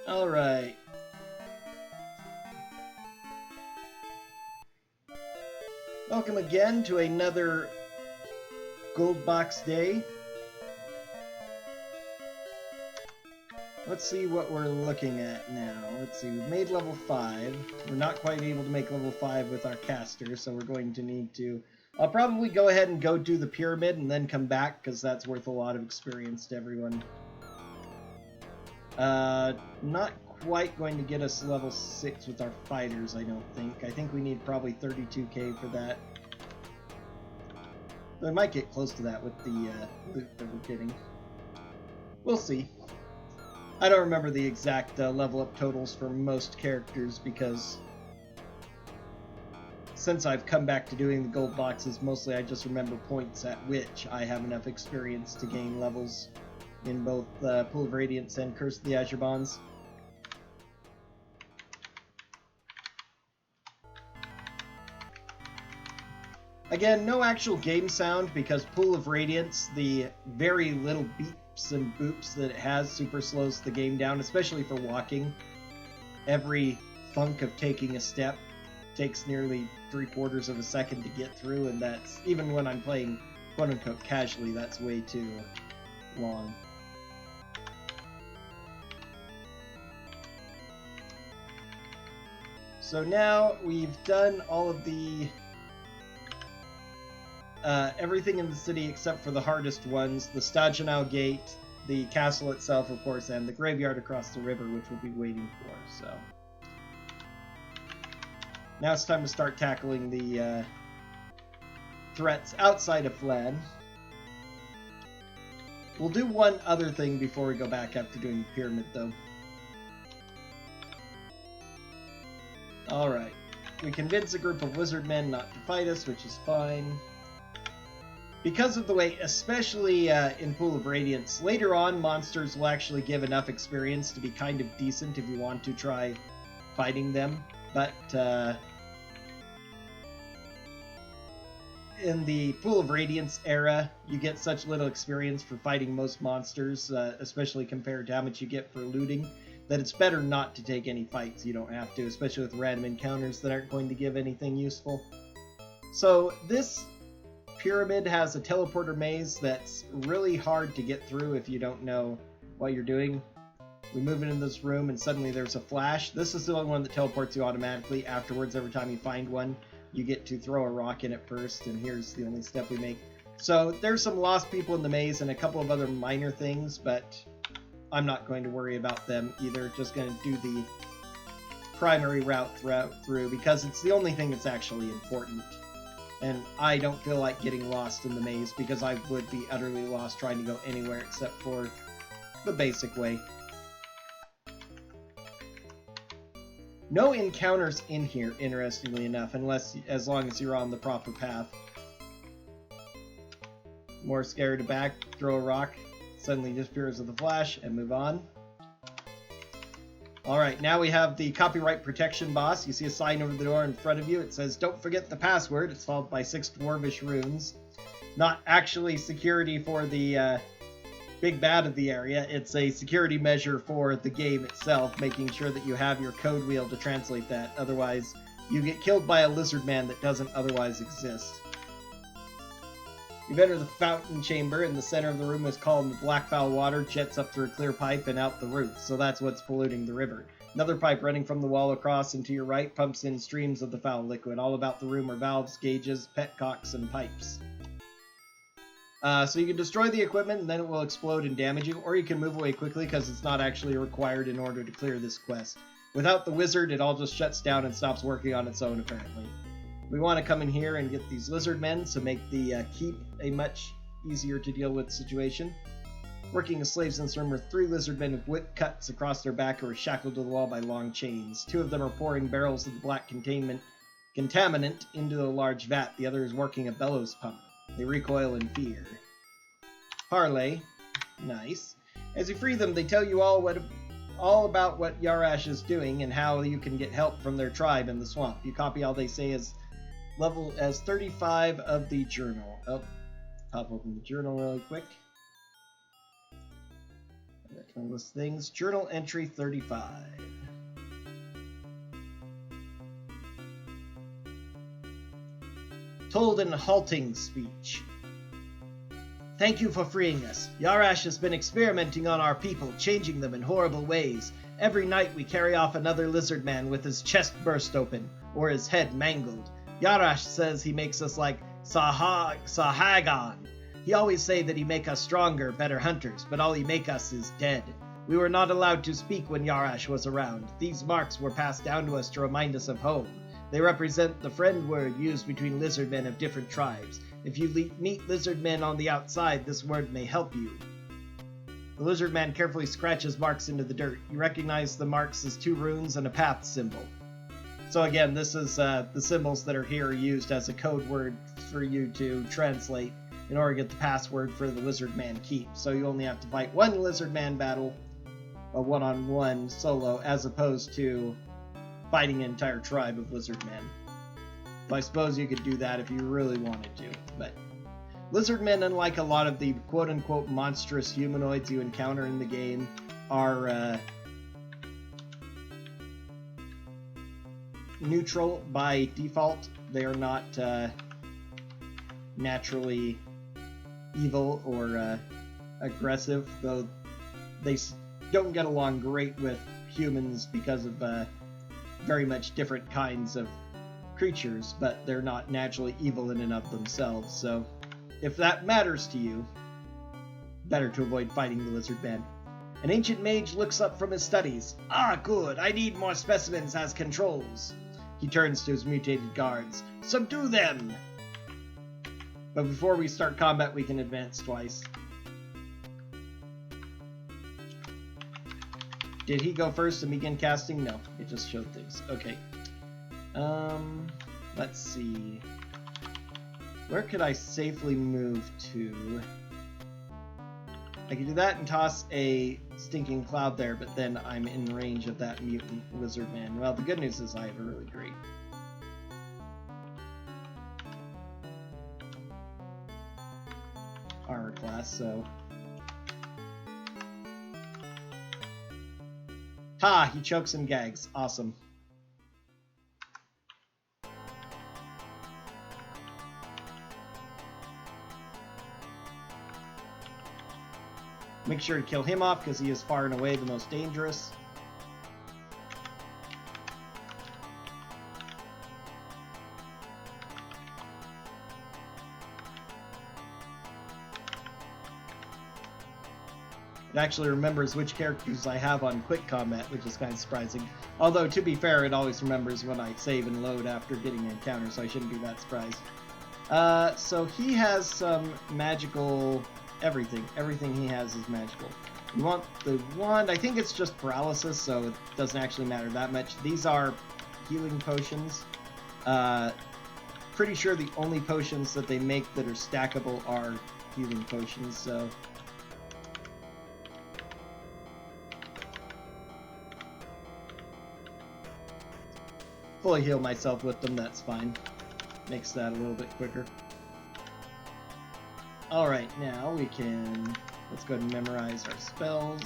Alright. Welcome again to another Gold Box Day. Let's see what we're looking at now. Let's see, we've made level 5. We're not quite able to make level 5 with our caster, so we're going to need to... I'll probably go ahead and go do the pyramid and then come back, because that's worth a lot of experience to everyone. Not quite going to get us level 6 with our fighters, I don't think. I think we need probably 32k for that. We might get close to that with the loot that we're getting. We'll see. I don't remember the exact level up totals for most characters because since I've come back to doing the gold boxes, mostly I just remember points at which I have enough experience to gain levels in both Pool of Radiance and Curse of the Azure Bonds. Again, no actual game sound because Pool of Radiance, the very little beeps and boops that it has super slows the game down, especially for walking. Every thunk of taking a step takes nearly 3/4 of a second to get through, and that's, even when I'm playing quote-unquote casually, that's way too long. So now we've done all of the everything in the city except for the hardest ones, the Stajanau Gate, the castle itself, of course, and the graveyard across the river, which we'll be waiting for, so. Now it's time to start tackling the threats outside of Phlan. We'll do one other thing before we go back after doing the pyramid, though. Alright. We convince a group of wizard men not to fight us, which is fine. Because of the way, especially in Pool of Radiance, later on monsters will actually give enough experience to be kind of decent if you want to try fighting them. But in the Pool of Radiance era, you get such little experience for fighting most monsters, especially compared to how much you get for looting, that it's better not to take any fights you don't have to, especially with random encounters that aren't going to give anything useful. So this pyramid has a teleporter maze that's really hard to get through if you don't know what you're doing. We move into this room and suddenly there's a flash. This is the only one that teleports you automatically. Afterwards, every time you find one, you get to throw a rock in it first, and here's the only step we make. So there's some lost people in the maze and a couple of other minor things, but I'm not going to worry about them either. Just going to do the primary route through because it's the only thing that's actually important. And I don't feel like getting lost in the maze because I would be utterly lost trying to go anywhere except for the basic way. No encounters in here, interestingly enough, as long as you're on the proper path. More scared back, throw a rock, suddenly disappears with a flash, and move on. Alright, now we have the copyright protection boss. You see a sign over the door in front of you. It says, "Don't forget the password." It's followed by 6 dwarvish runes. Not actually security for the big bad of the area. It's a security measure for the game itself, making sure that you have your code wheel to translate that. Otherwise, you get killed by a lizard man that doesn't otherwise exist. You've entered the fountain chamber. In the center of the room is called the black foul water, jets up through a clear pipe and out the roof, so that's what's polluting the river. Another pipe running from the wall across and to your right pumps in streams of the foul liquid. All about the room are valves, gauges, petcocks, and pipes. So you can destroy the equipment and then it will explode and damage you, or you can move away quickly because it's not actually required in order to clear this quest. Without the wizard, it all just shuts down and stops working on its own, apparently. We want to come in here and get these lizard men to make the keep a much easier to deal with situation. Working as slaves in this room are 3 lizard men with whip cuts across their back who are shackled to the wall by long chains. 2 of them are pouring barrels of the black contaminant into a large vat. The other is working a bellows pump. They recoil in fear. Parley. Nice. As you free them, they tell you all about what Yarash is doing and how you can get help from their tribe in the swamp. You copy all they say as 35 of the journal. Oh, pop open the journal really quick. All those things. Journal entry 35. Told in halting speech. Thank you for freeing us. Yarash has been experimenting on our people, changing them in horrible ways. Every night we carry off another lizard man with his chest burst open, or his head mangled. Yarash says he makes us like Sahagan. He always say that he make us stronger, better hunters, but all he make us is dead. We were not allowed to speak when Yarash was around. These marks were passed down to us to remind us of home. They represent the friend word used between lizard men of different tribes. If you meet lizard men on the outside, this word may help you. The lizard man carefully scratches marks into the dirt. You recognize the marks as 2 runes and a path symbol. So again, this is the symbols that are here are used as a code word for you to translate in order to get the password for the lizard man keep. So you only have to fight 1 lizard man battle, a one-on-one solo, as opposed to fighting an entire tribe of lizard men. Well, I suppose you could do that if you really wanted to, but lizard men, unlike a lot of the quote-unquote monstrous humanoids you encounter in the game, are neutral by default. They are not naturally evil or aggressive, though they don't get along great with humans because of very much different kinds of creatures, but they're not naturally evil in and of themselves, so if that matters to you, better to avoid fighting the lizard man. An ancient mage looks up from his studies. Ah, good, I need more specimens as controls. He turns to his mutated guards. Subdue them! But before we start combat, we can advance twice. Did he go first and begin casting? No, it just showed things. Okay. Let's see. Where could I safely move to? I could do that and toss a stinking cloud there, but then I'm in range of that mutant lizard man. Well, the good news is I have a really great armor class, so... Ha! He chokes and gags. Awesome. Make sure to kill him off, because he is far and away the most dangerous. It actually remembers which characters I have on quick combat, which is kind of surprising. Although, to be fair, it always remembers when I save and load after getting an encounter, so I shouldn't be that surprised. So he has some magical... everything. Everything he has is magical. You want the wand. I think it's just paralysis, so it doesn't actually matter that much. These are healing potions. Pretty sure the only potions that they make that are stackable are healing potions, so... fully heal myself with them, that's fine. Makes that a little bit quicker. Alright, now we can... let's go ahead and memorize our spells.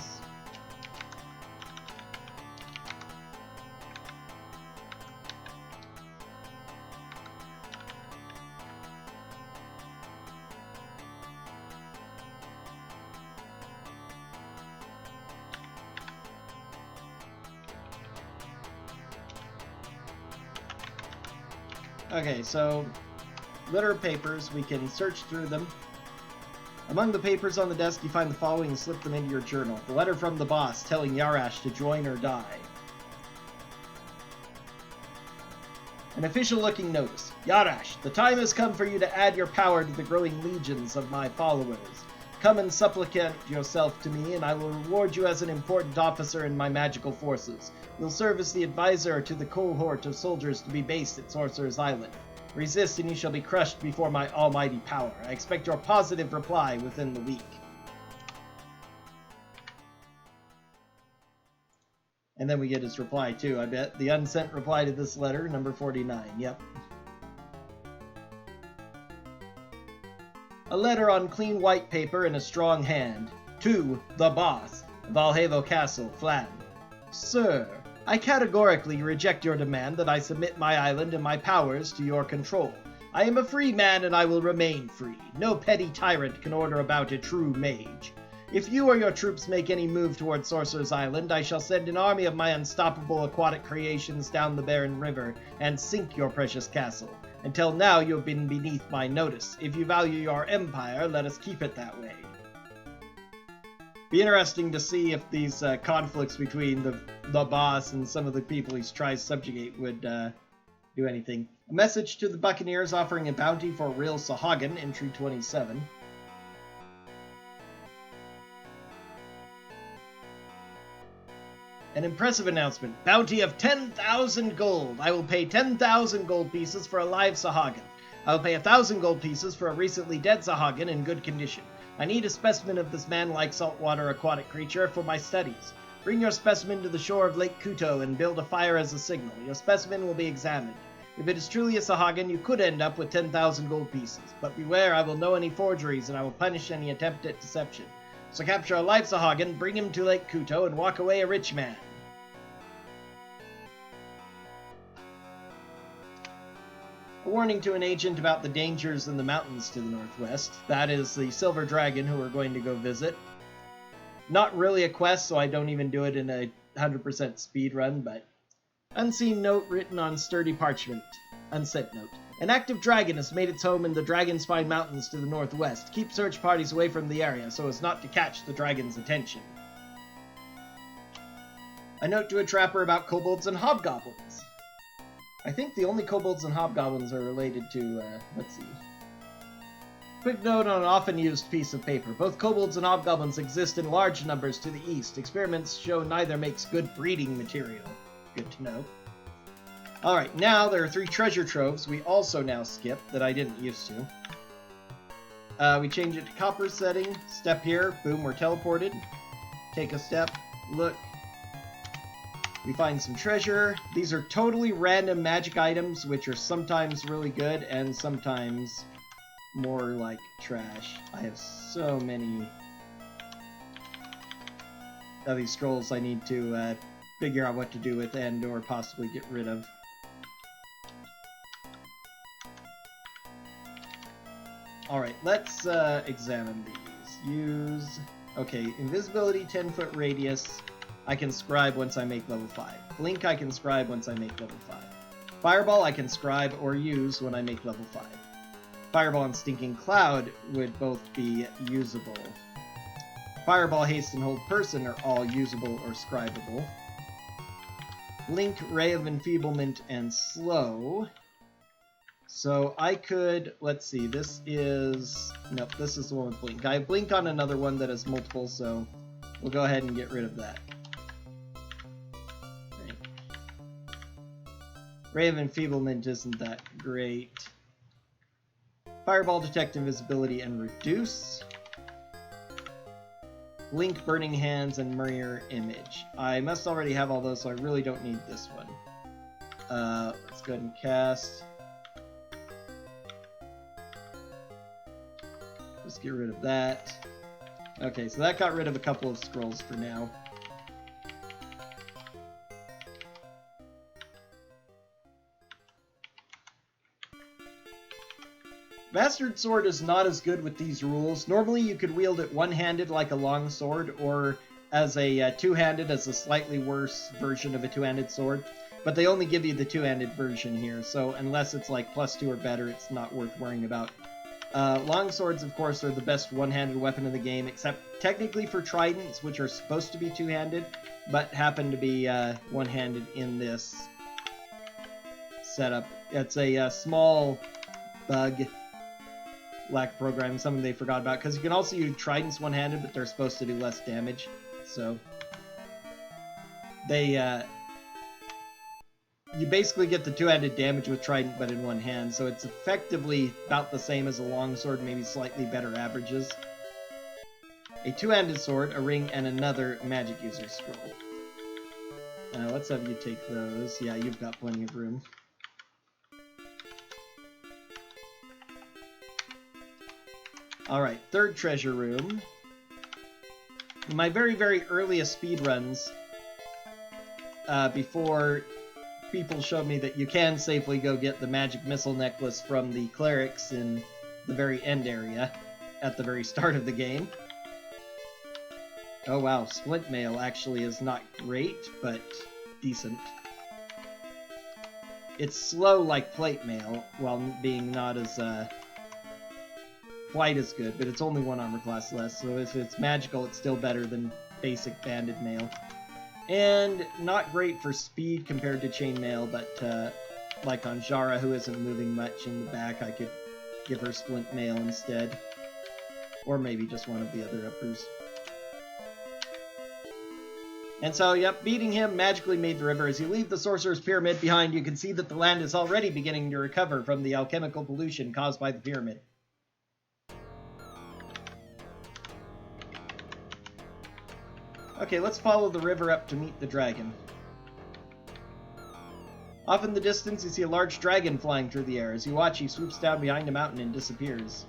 Okay, so litter of papers, we can search through them. Among the papers on the desk, you find the following and slip them into your journal. The letter from the boss telling Yarash to join or die. An official-looking notice. Yarash, the time has come for you to add your power to the growing legions of my followers. Come and supplicate yourself to me, and I will reward you as an important officer in my magical forces. You'll serve as the advisor to the cohort of soldiers to be based at Sorcerer's Island. Resist and you shall be crushed before my almighty power. I expect your positive reply within the week. And then we get his reply too, I bet. The unsent reply to this letter, number 49. Yep. A letter on clean white paper in a strong hand. To the boss. Valhalla Castle, Phlan. Sir, I categorically reject your demand that I submit my island and my powers to your control. I am a free man and I will remain free. No petty tyrant can order about a true mage. If you or your troops make any move toward Sorcerer's Island, I shall send an army of my unstoppable aquatic creations down the barren river and sink your precious castle. Until now, you have been beneath my notice. If you value your empire, let us keep it that way. Be interesting to see if these conflicts between the boss and some of the people he tries to subjugate would do anything. A message to the Buccaneers offering a bounty for real Sahagin, entry 27. An impressive announcement. Bounty of 10,000 gold. I will pay 10,000 gold pieces for a live Sahagin. I will pay 1,000 gold pieces for a recently dead Sahagin in good condition. I need a specimen of this man-like saltwater aquatic creature for my studies. Bring your specimen to the shore of Lake Kuto and build a fire as a signal. Your specimen will be examined. If it is truly a Sahagin, you could end up with 10,000 gold pieces. But beware, I will know any forgeries and I will punish any attempt at deception. So capture a live Sahagin, bring him to Lake Kuto, and walk away a rich man. A warning to an agent about the dangers in the mountains to the northwest. That is the Silver Dragon who we're going to go visit. Not really a quest, so I don't even do it in a 100% speed run, but... Unseen note written on sturdy parchment. Unsent note. An active dragon has made its home in the Dragonspine Mountains to the northwest. Keep search parties away from the area so as not to catch the dragon's attention. A note to a trapper about kobolds and hobgoblins. I think the only kobolds and hobgoblins are related to, let's see. Quick note on an often used piece of paper. Both kobolds and hobgoblins exist in large numbers to the east. Experiments show neither makes good breeding material. Good to know. Alright, now there are 3 treasure troves we also now skip that I didn't used to. We change it to copper setting. Step here. Boom, we're teleported. Take a step. Look. We find some treasure. These are totally random magic items, which are sometimes really good and sometimes more like trash. I have so many of these scrolls I need to figure out what to do with and or possibly get rid of. Alright, let's examine these. Use... Okay, invisibility, 10-foot radius. I can scribe once I make level 5. Blink I can scribe once I make level 5. Fireball I can scribe or use when I make level 5. Fireball and Stinking Cloud would both be usable. Fireball, Haste, and Hold Person are all usable or scribable. Blink, Ray of Enfeeblement, and Slow. So I could, let's see, this is, nope, this is the one with Blink. I have Blink on another one that has multiple, so we'll go ahead and get rid of that. Right. Ray of Enfeeblement isn't that great. Fireball, Detect Invisibility, and Reduce. Blink, Burning Hands, and Mirror Image. I must already have all those, so I really don't need this one. Let's go ahead and cast. Let's get rid of that. Okay, so that got rid of a couple of scrolls for now. Bastard Sword is not as good with these rules. Normally you could wield it one-handed like a long sword, or as a two-handed as a slightly worse version of a two-handed sword. But they only give you the two-handed version here, so unless it's like +2 or better, it's not worth worrying about. Long swords, of course, are the best one-handed weapon in the game, except technically for tridents, which are supposed to be two-handed, but happen to be one-handed in this setup. It's a small bug, lack of programming, something they forgot about, because you can also use tridents one-handed, but they're supposed to do less damage, so they, you basically get the two-handed damage with trident, but in one hand, so it's effectively about the same as a longsword, maybe slightly better averages. A two-handed sword, a ring, and another magic user scroll. Let's have you take those. Yeah, you've got plenty of room. Alright, third treasure room. In my very, very earliest speedruns, before people showed me that you can safely go get the magic missile necklace from the clerics in the very end area, at the very start of the game. Oh wow, splint mail actually is not great, but decent. It's slow like plate mail, while being not as, quite as good, but it's only one armor class less, so if it's magical, it's still better than basic banded mail. And not great for speed compared to chainmail, but like on Jara, who isn't moving much in the back, I could give her splint mail instead. Or maybe just one of the other uppers. And so, yep, beating him magically made the river. As you leave the Sorcerer's Pyramid behind, you can see that the land is already beginning to recover from the alchemical pollution caused by the pyramid. Okay, let's follow the river up to meet the dragon. Off in the distance, you see a large dragon flying through the air. As you watch, he swoops down behind a mountain and disappears.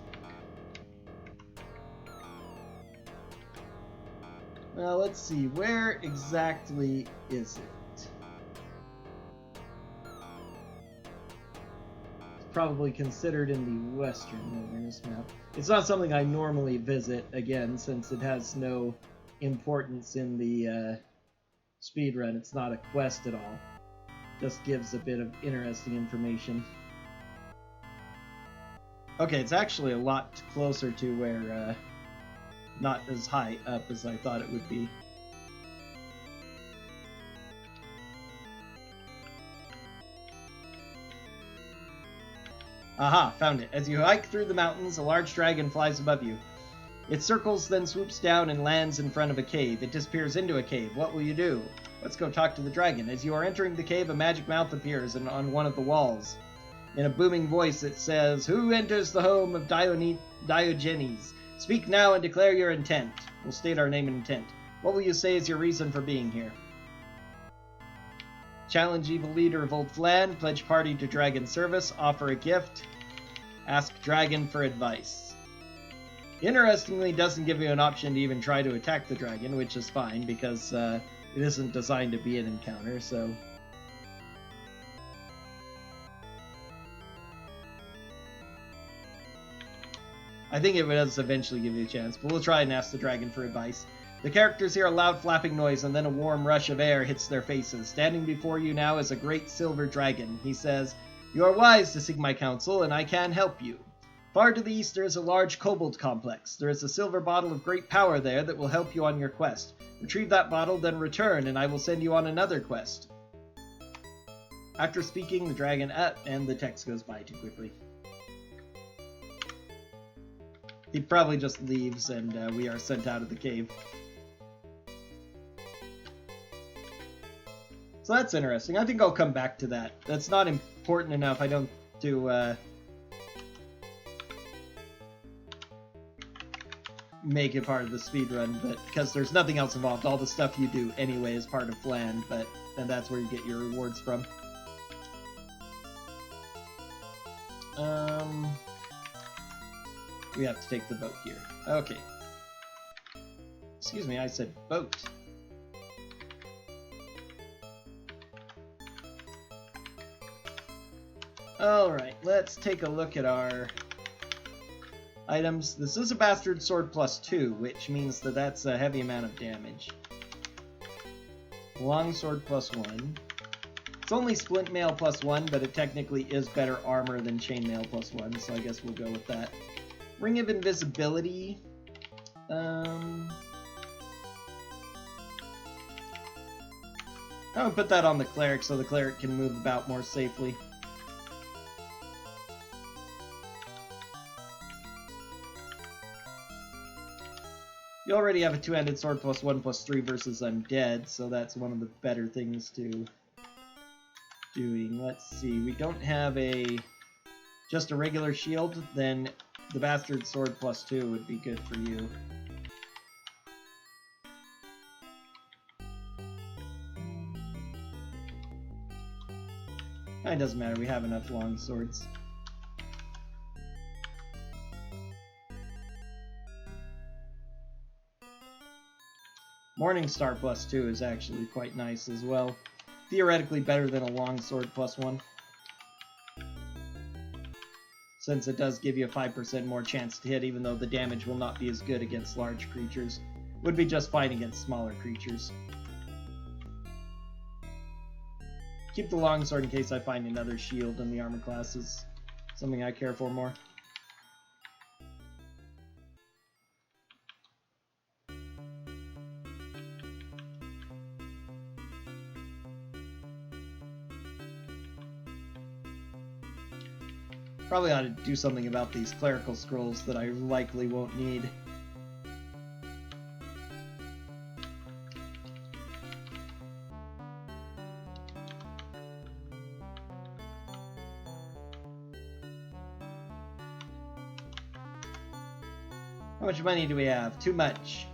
Well, let's see. Where exactly is it? It's probably considered in the Western Wilderness map. It's not something I normally visit, again, since it has no importance in the speedrun. It's not a quest at all. Just gives a bit of interesting information. Okay, it's actually a lot closer to where, not as high up as I thought it would be. Aha, found it. As you hike through the mountains, a large dragon flies above you. It circles, then swoops down and lands in front of a cave. It disappears into a cave. What will you do? Let's go talk to the dragon. As you are entering the cave, a magic mouth appears on one of the walls. In a booming voice, it says, "Who enters the home of Diogenes? Speak now and declare your intent." We'll state our name and intent. What will you say is your reason for being here? Challenge evil leader of Old Phlan, pledge party to dragon service, offer a gift, ask dragon for advice. Interestingly, it doesn't give you an option to even try to attack the dragon, which is fine, because it isn't designed to be an encounter, so... I think it does eventually give you a chance, but we'll try and ask the dragon for advice. The characters hear a loud flapping noise, and then a warm rush of air hits their faces. Standing before you now is a great silver dragon. He says, "You are wise to seek my counsel, and I can help you. Far to the east there is a large kobold complex. There is a silver bottle of great power there that will help you on your quest. Retrieve that bottle, then return, and I will send you on another quest." After speaking, the dragon and the text goes by too quickly. He probably just leaves, and we are sent out of the cave. So that's interesting. I think I'll come back to that. That's not important enough, I don't, to make it part of the speedrun, but because there's nothing else involved. All the stuff you do anyway is part of Phlan, and that's where you get your rewards from. We have to take the boat here. Okay. Excuse me, I said boat. Alright, let's take a look at our items. This is a bastard sword +2, which means that that's a heavy amount of damage. Long sword +1. It's only splint mail +1, but it technically is better armor than chainmail +1, so I guess we'll go with that. Ring of Invisibility. I would put that on the cleric so the cleric can move about more safely. You already have a two-handed sword +1/+3 versus undead, so that's one of the better things to doing. Let's see, we don't have just a regular shield, then the bastard sword +2 would be good for you. It doesn't matter, we have enough long swords. Morningstar +2 is actually quite nice as well. Theoretically better than a longsword +1. Since it does give you a 5% more chance to hit, even though the damage will not be as good against large creatures. Would be just fine against smaller creatures. Keep the longsword in case I find another shield in the armor classes. Something I care for more. Probably ought to do something about these clerical scrolls that I likely won't need. How much money do we have? Too much.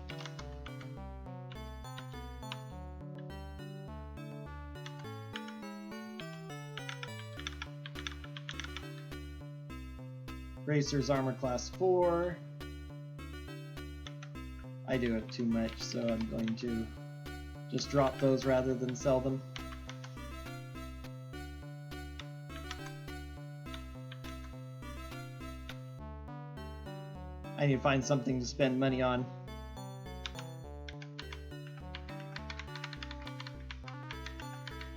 Racer's armor class 4. I do have too much, so I'm going to just drop those rather than sell them. I need to find something to spend money on.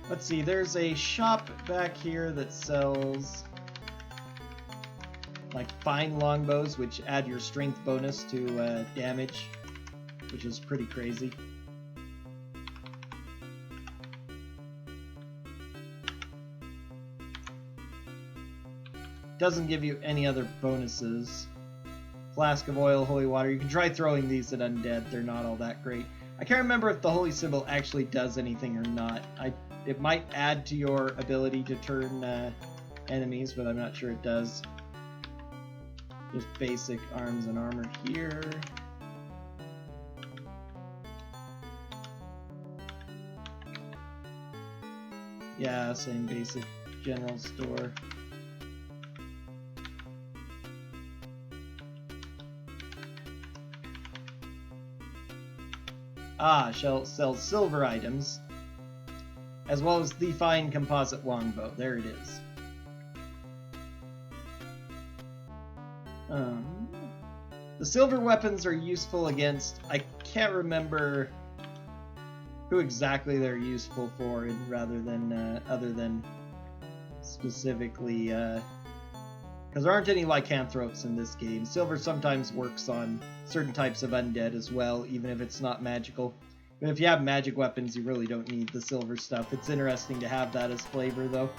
Let's see, there's a shop back here that sells like fine longbows, which add your strength bonus to damage, which is pretty crazy. Doesn't give you any other bonuses. Flask of oil, holy water. You can try throwing these at undead. They're not all that great. I can't remember if the holy symbol actually does anything or not. It might add to your ability to turn enemies, but I'm not sure it does. Just basic arms and armor here. Yeah, same basic general store. Sells silver items, as well as the fine composite longbow. There it is. The silver weapons are useful against... I can't remember who exactly they're useful for, rather than other than specifically... because there aren't any lycanthropes in this game. Silver sometimes works on certain types of undead as well, even if it's not magical. But if you have magic weapons, you really don't need the silver stuff. It's interesting to have that as flavor, though.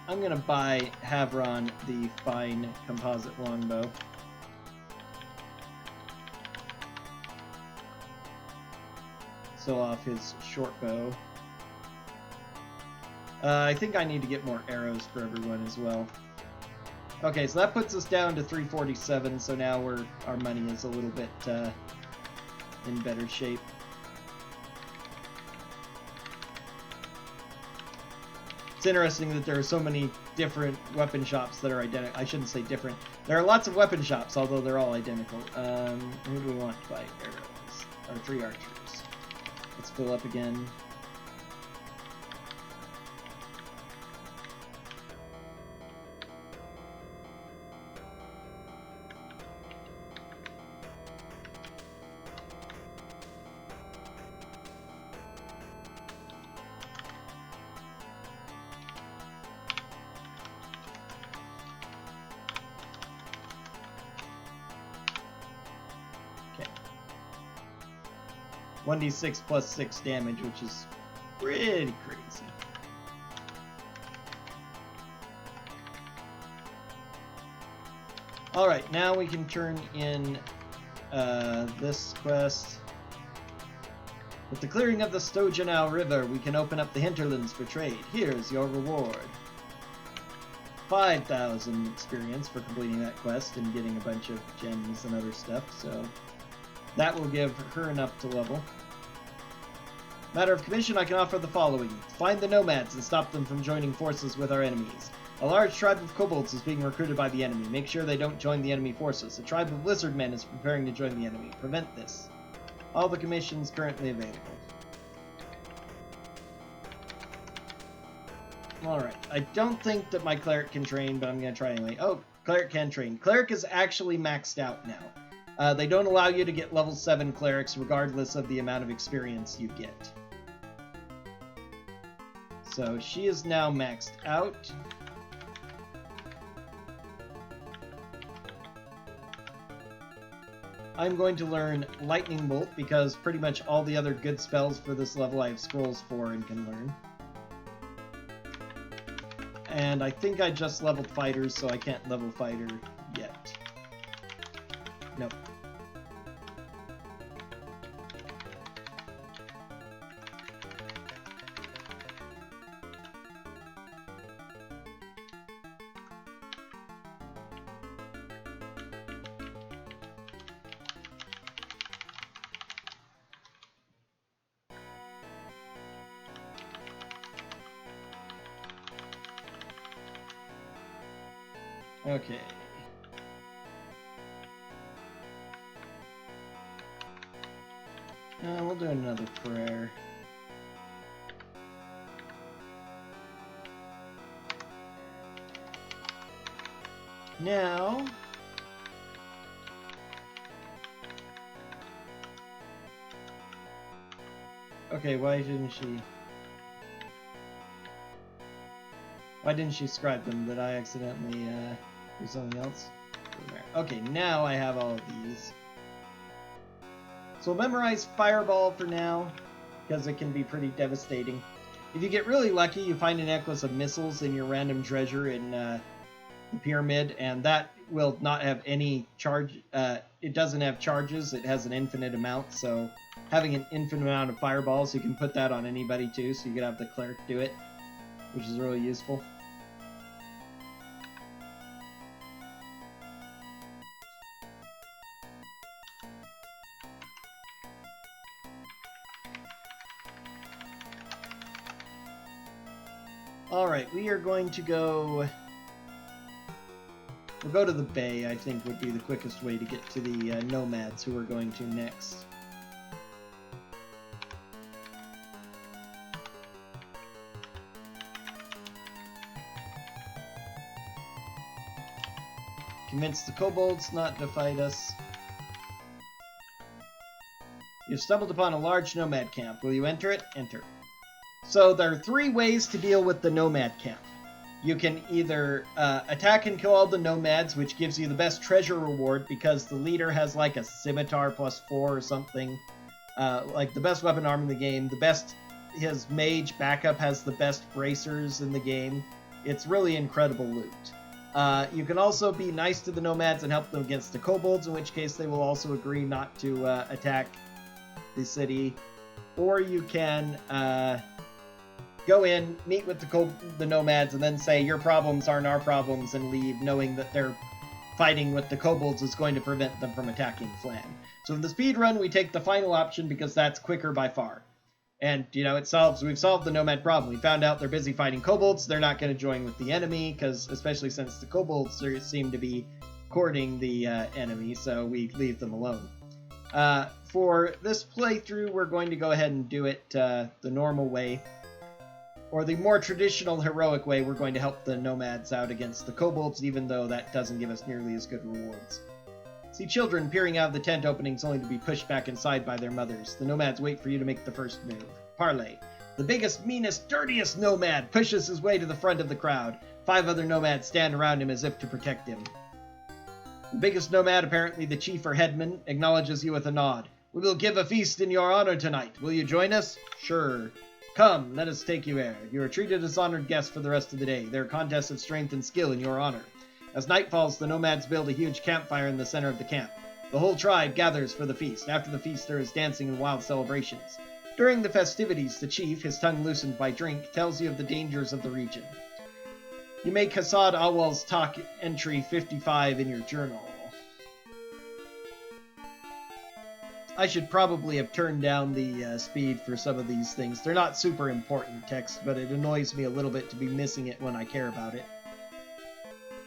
I'm going to buy Havron the fine composite longbow. Sell off his short bow. I think I need to get more arrows for everyone as well. Okay, so that puts us down to 347, so now our money is a little bit in better shape. It's interesting that there are so many different weapon shops that are identical. I shouldn't say different. There are lots of weapon shops, although they're all identical. Who do we want to buy arrows? Or 3 archers. Let's fill up again. Okay. 1d6 plus 6 damage, which is pretty crazy. Alright, now we can turn in this quest. With the clearing of the Stojanau River, we can open up the hinterlands for trade. Here's your reward. 5,000 experience for completing that quest and getting a bunch of gems and other stuff, so that will give her enough to level. Matter of commission, I can offer the following. Find the nomads and stop them from joining forces with our enemies. A large tribe of kobolds is being recruited by the enemy. Make sure they don't join the enemy forces. A tribe of lizard men is preparing to join the enemy. Prevent this. All the commissions currently available. Alright, I don't think that my cleric can train, but I'm going to try anyway. Oh, cleric can train. Cleric is actually maxed out now. They don't allow you to get level 7 clerics regardless of the amount of experience you get. So she is now maxed out. I'm going to learn Lightning Bolt because pretty much all the other good spells for this level I have scrolls for and can learn. And I think I just leveled fighters, so I can't level fighter yet. Nope. Okay. We'll do another prayer. Now... Okay, why didn't she scribe them? Did I accidentally, do something else? Okay, now I have all of these. So we'll memorize Fireball for now, because it can be pretty devastating. If you get really lucky, you find a necklace of missiles in your random treasure in the pyramid, and that will not have any charge. It doesn't have charges, it has an infinite amount, so having an infinite amount of fireballs, you can put that on anybody too, so you could have the cleric do it, which is really useful. Alright, we are going to go... We'll go to the bay, I think would be the quickest way to get to the nomads who we're going to next. Convince the kobolds not to fight us. You've stumbled upon a large nomad camp. Will you enter it? Enter. So there are 3 ways to deal with the nomad camp. You can either attack and kill all the nomads, which gives you the best treasure reward because the leader has like a scimitar +4 or something. Like the best weapon arm in the game. His mage backup has the best bracers in the game. It's really incredible loot. You can also be nice to the nomads and help them against the kobolds, in which case they will also agree not to attack the city. Or you can go in, meet with the nomads, and then say, your problems aren't our problems, and leave, knowing that they're fighting with the kobolds is going to prevent them from attacking Phlan. So in the speed run, we take the final option because that's quicker by far. And, you know, we've solved the nomad problem. We found out they're busy fighting kobolds. They're not going to join with the enemy, because especially since the kobolds seem to be courting the enemy, so we leave them alone. For this playthrough, we're going to go ahead and do it the normal way. Or the more traditional heroic way, we're going to help the nomads out against the kobolds, even though that doesn't give us nearly as good rewards. See children peering out of the tent openings only to be pushed back inside by their mothers. The nomads wait for you to make the first move. Parley. The biggest, meanest, dirtiest nomad pushes his way to the front of the crowd. 5 other nomads stand around him as if to protect him. The biggest nomad, apparently the chief or headman, acknowledges you with a nod. We will give a feast in your honor tonight. Will you join us? Sure. Come, let us take you there. You are treated as honored guests for the rest of the day. There are contests of strength and skill in your honor. As night falls, the nomads build a huge campfire in the center of the camp. The whole tribe gathers for the feast. After the feast, there is dancing and wild celebrations. During the festivities, the chief, his tongue loosened by drink, tells you of the dangers of the region. You make Hassad Awal's talk entry 55 in your journal. I should probably have turned down the speed for some of these things. They're not super important text, but it annoys me a little bit to be missing it when I care about it.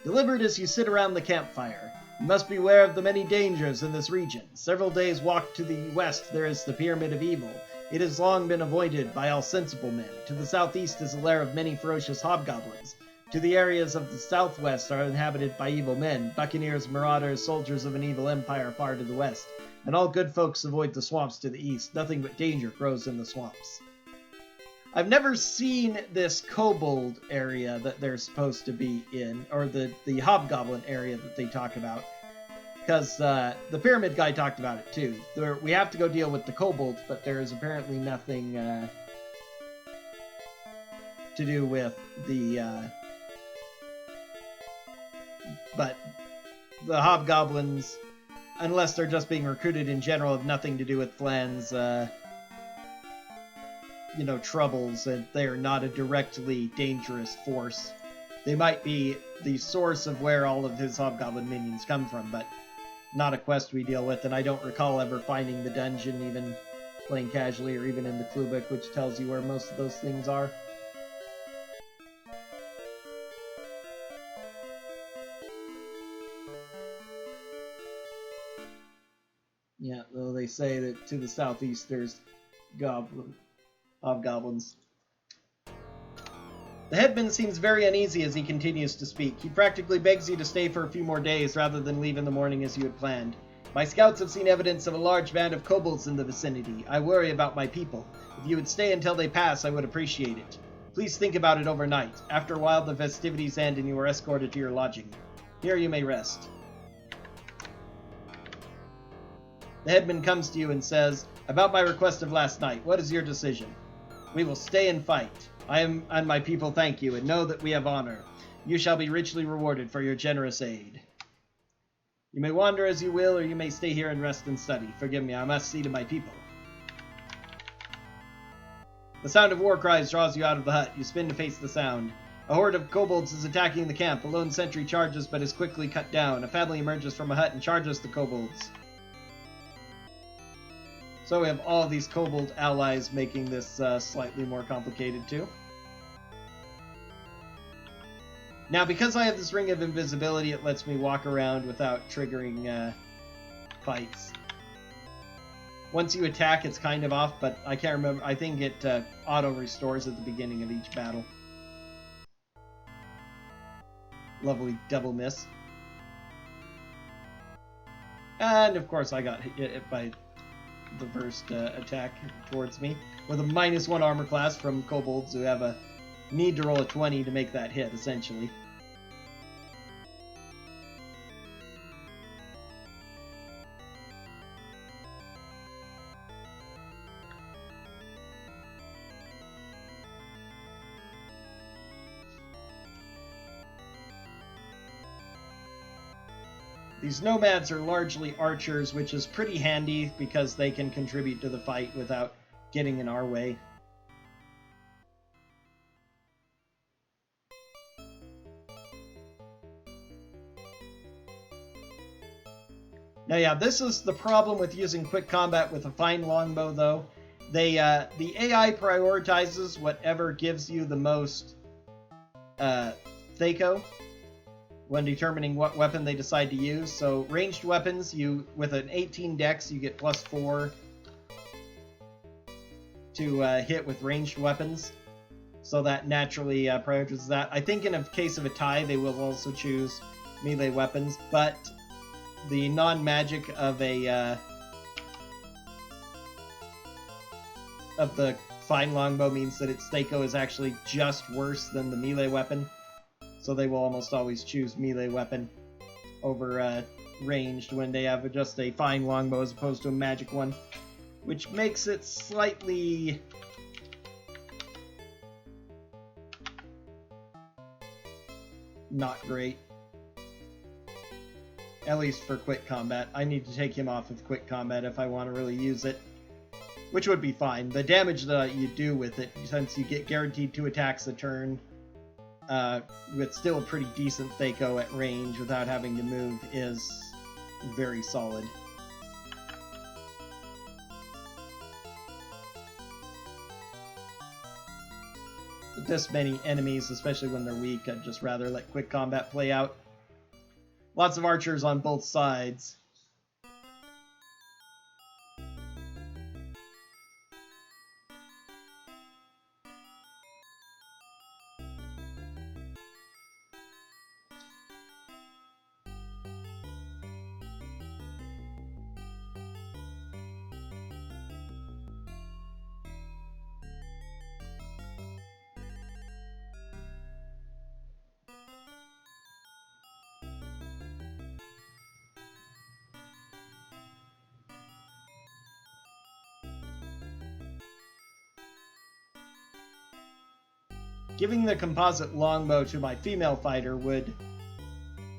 Deliberate as you sit around the campfire. You must beware of the many dangers in this region. Several days' walk to the west there is the Pyramid of Evil. It has long been avoided by all sensible men. To the southeast is a lair of many ferocious hobgoblins. To the areas of the southwest are inhabited by evil men, buccaneers, marauders, soldiers of an evil empire far to the west. And all good folks avoid the swamps to the east. Nothing but danger grows in the swamps. I've never seen this kobold area that they're supposed to be in, or the hobgoblin area that they talk about, because the pyramid guy talked about it too. We have to go deal with the kobolds, but there is apparently nothing to do with the... but the hobgoblins, unless they're just being recruited in general, have nothing to do with Phlan's troubles, and they are not a directly dangerous force. They might be the source of where all of his hobgoblin minions come from, but not a quest we deal with, and I don't recall ever finding the dungeon, even playing casually, or even in the clue book, which tells you where most of those things are. Yeah, though they say that to the southeast there's hobgoblins. The headman seems very uneasy as he continues to speak. He practically begs you to stay for a few more days rather than leave in the morning as you had planned. My scouts have seen evidence of a large band of kobolds in the vicinity. I worry about my people. If you would stay until they pass, I would appreciate it. Please think about it overnight. After a while, the festivities end and you are escorted to your lodging. Here you may rest. The headman comes to you and says, "About my request of last night, what is your decision?" "We will stay and fight. I am and my people thank you, and know that we have honor. You shall be richly rewarded for your generous aid. You may wander as you will, or you may stay here and rest and study. Forgive me, I must see to my people." The sound of war cries draws you out of the hut. You spin to face the sound. A horde of kobolds is attacking the camp. A lone sentry charges, but is quickly cut down. A family emerges from a hut and charges the kobolds. So we have all these kobold allies, making this slightly more complicated too. Now, because I have this ring of invisibility, it lets me walk around without triggering fights. Once you attack, it's kind of off, but I can't remember. I think it auto-restores at the beginning of each battle. Lovely double miss. And, of course, I got hit by the first attack towards me with a -1 armor class from kobolds who have a need to roll a 20 to make that hit, essentially. These nomads are largely archers, which is pretty handy because they can contribute to the fight without getting in our way. Now, yeah, this is the problem with using quick combat with a fine longbow, though. The AI prioritizes whatever gives you the most Thaco when determining what weapon they decide to use. So ranged weapons, with an 18 dex, you get +4 to hit with ranged weapons. So that naturally prioritizes that. I think in a case of a tie, they will also choose melee weapons, but the non-magic of the fine longbow means that its Thaco is actually just worse than the melee weapon. So they will almost always choose melee weapon over ranged when they have just a fine longbow as opposed to a magic one, which makes it slightly not great. At least for quick combat. I need to take him off of quick combat if I want to really use it, which would be fine. The damage that you do with it, since you get guaranteed 2 attacks a turn, with still a pretty decent Thaco at range without having to move, is very solid. With this many enemies, especially when they're weak, I'd just rather let quick combat play out. Lots of archers on both sides. Giving the composite longbow to my female fighter would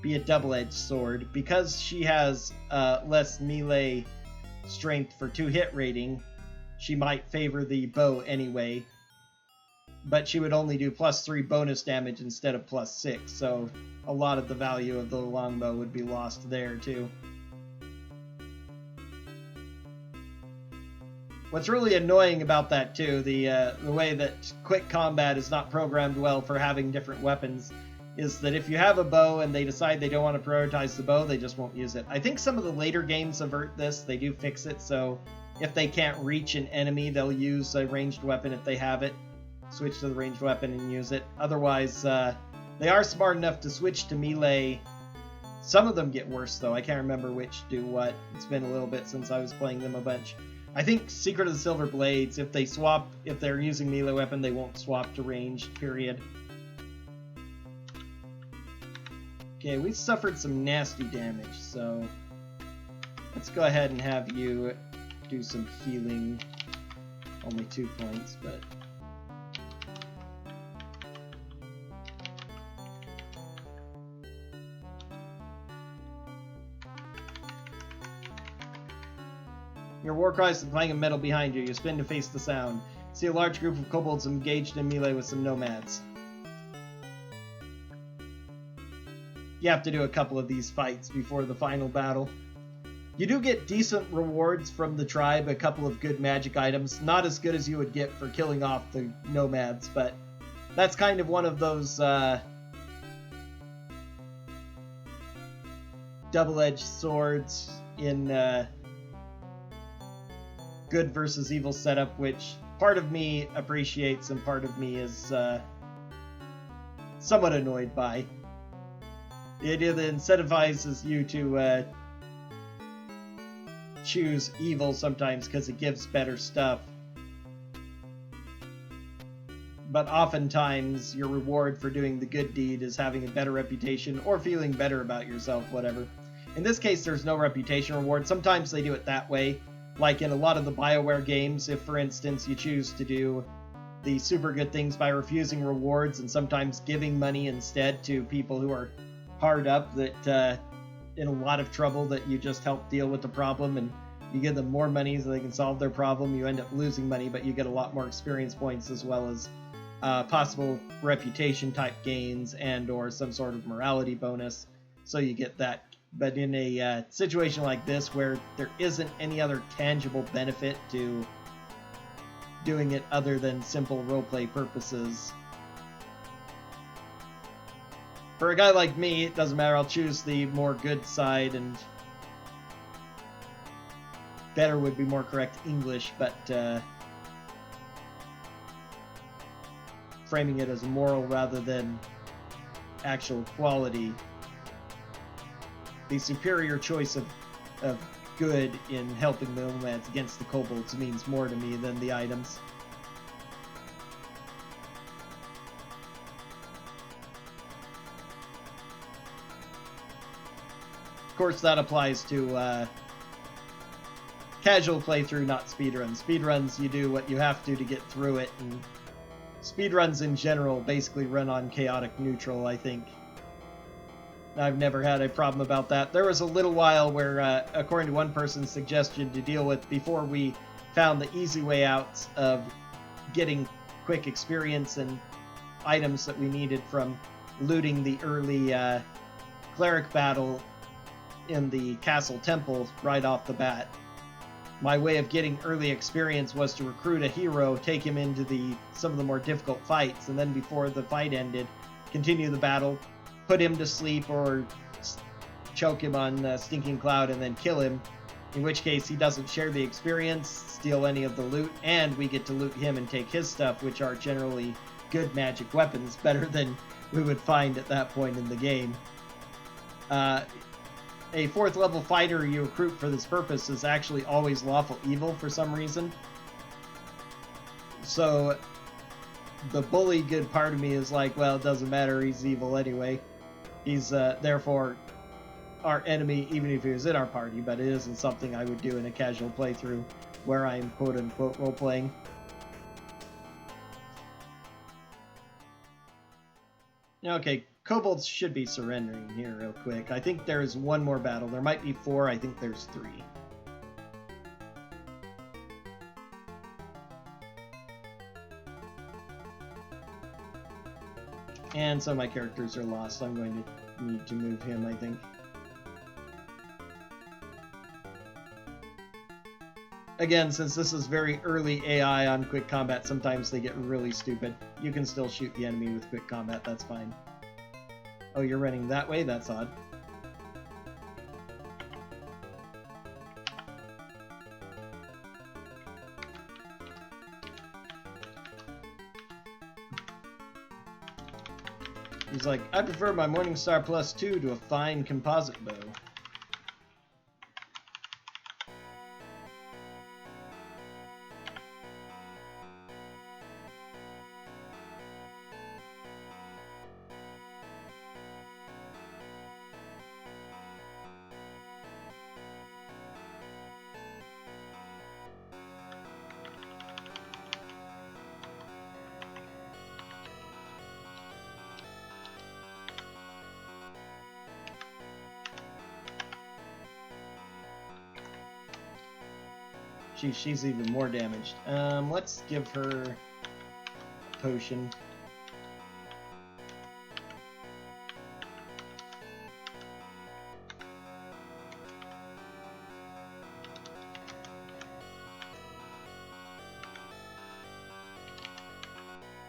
be a double-edged sword. Because she has less melee strength for 2-hit rating, she might favor the bow anyway. But she would only do +3 bonus damage instead of +6, so a lot of the value of the longbow would be lost there too. What's really annoying about that too, the way that quick combat is not programmed well for having different weapons, is that if you have a bow and they decide they don't want to prioritize the bow, they just won't use it. I think some of the later games avert this, they do fix it, so if they can't reach an enemy, they'll use a ranged weapon if they have it. Switch to the ranged weapon and use it. Otherwise, they are smart enough to switch to melee. Some of them get worse though, I can't remember which do what. It's been a little bit since I was playing them a bunch. I think Secret of the Silver Blades, if they're using melee weapon, they won't swap to ranged, period. Okay, we suffered some nasty damage, so let's go ahead and have you do some healing. Only 2 points, but... Your war cry is the clang of metal behind you. You spin to face the sound. See a large group of kobolds engaged in melee with some nomads. You have to do a couple of these fights before the final battle. You do get decent rewards from the tribe, a couple of good magic items. Not as good as you would get for killing off the nomads, but that's kind of one of those double-edged swords in good versus evil setup, which part of me appreciates and part of me is somewhat annoyed by. It incentivizes you to choose evil sometimes because it gives better stuff. But oftentimes your reward for doing the good deed is having a better reputation or feeling better about yourself, whatever. In this case, there's no reputation reward. Sometimes they do it that way. Like in a lot of the BioWare games, if for instance you choose to do the super good things by refusing rewards and sometimes giving money instead to people who are hard up, that in a lot of trouble, that you just help deal with the problem and you give them more money so they can solve their problem. You end up losing money, but you get a lot more experience points as well as possible reputation type gains and or some sort of morality bonus. So you get that. But in a situation like this where there isn't any other tangible benefit to doing it other than simple roleplay purposes, for a guy like me, it doesn't matter. I'll choose the more good side, and better would be more correct English, but framing it as moral rather than actual quality. The superior choice of good in helping the nomads against the kobolds means more to me than the items. Of course, that applies to casual playthrough, not speedruns. Speedruns, you do what you have to get through it, and speedruns in general basically run on chaotic neutral, I think. I've never had a problem about that. There was a little while where, according to one person's suggestion to deal with, before we found the easy way out of getting quick experience and items that we needed from looting the early cleric battle in the castle temple right off the bat. My way of getting early experience was to recruit a hero, take him into some of the more difficult fights, and then before the fight ended, continue the battle, put him to sleep or choke him on Stinking Cloud and then kill him, in which case he doesn't share the experience, steal any of the loot, and we get to loot him and take his stuff, which are generally good magic weapons, better than we would find at that point in the game. A 4th level fighter you recruit for this purpose is actually always lawful evil for some reason. So the bully good part of me is like, well, it doesn't matter, he's evil anyway. He's therefore our enemy, even if he was in our party, but it isn't something I would do in a casual playthrough where I'm quote-unquote role-playing. Okay, kobolds should be surrendering here real quick. I think there's one more battle. There might be 4, I think there's 3. And some of my characters are lost. I'm going to need to move him, I think. Again, since this is very early AI on quick combat, sometimes they get really stupid. You can still shoot the enemy with quick combat, that's fine. Oh, you're running that way? That's odd. He's like, I prefer my Morningstar +2 to a fine composite bow. She's even more damaged. Let's give her a potion.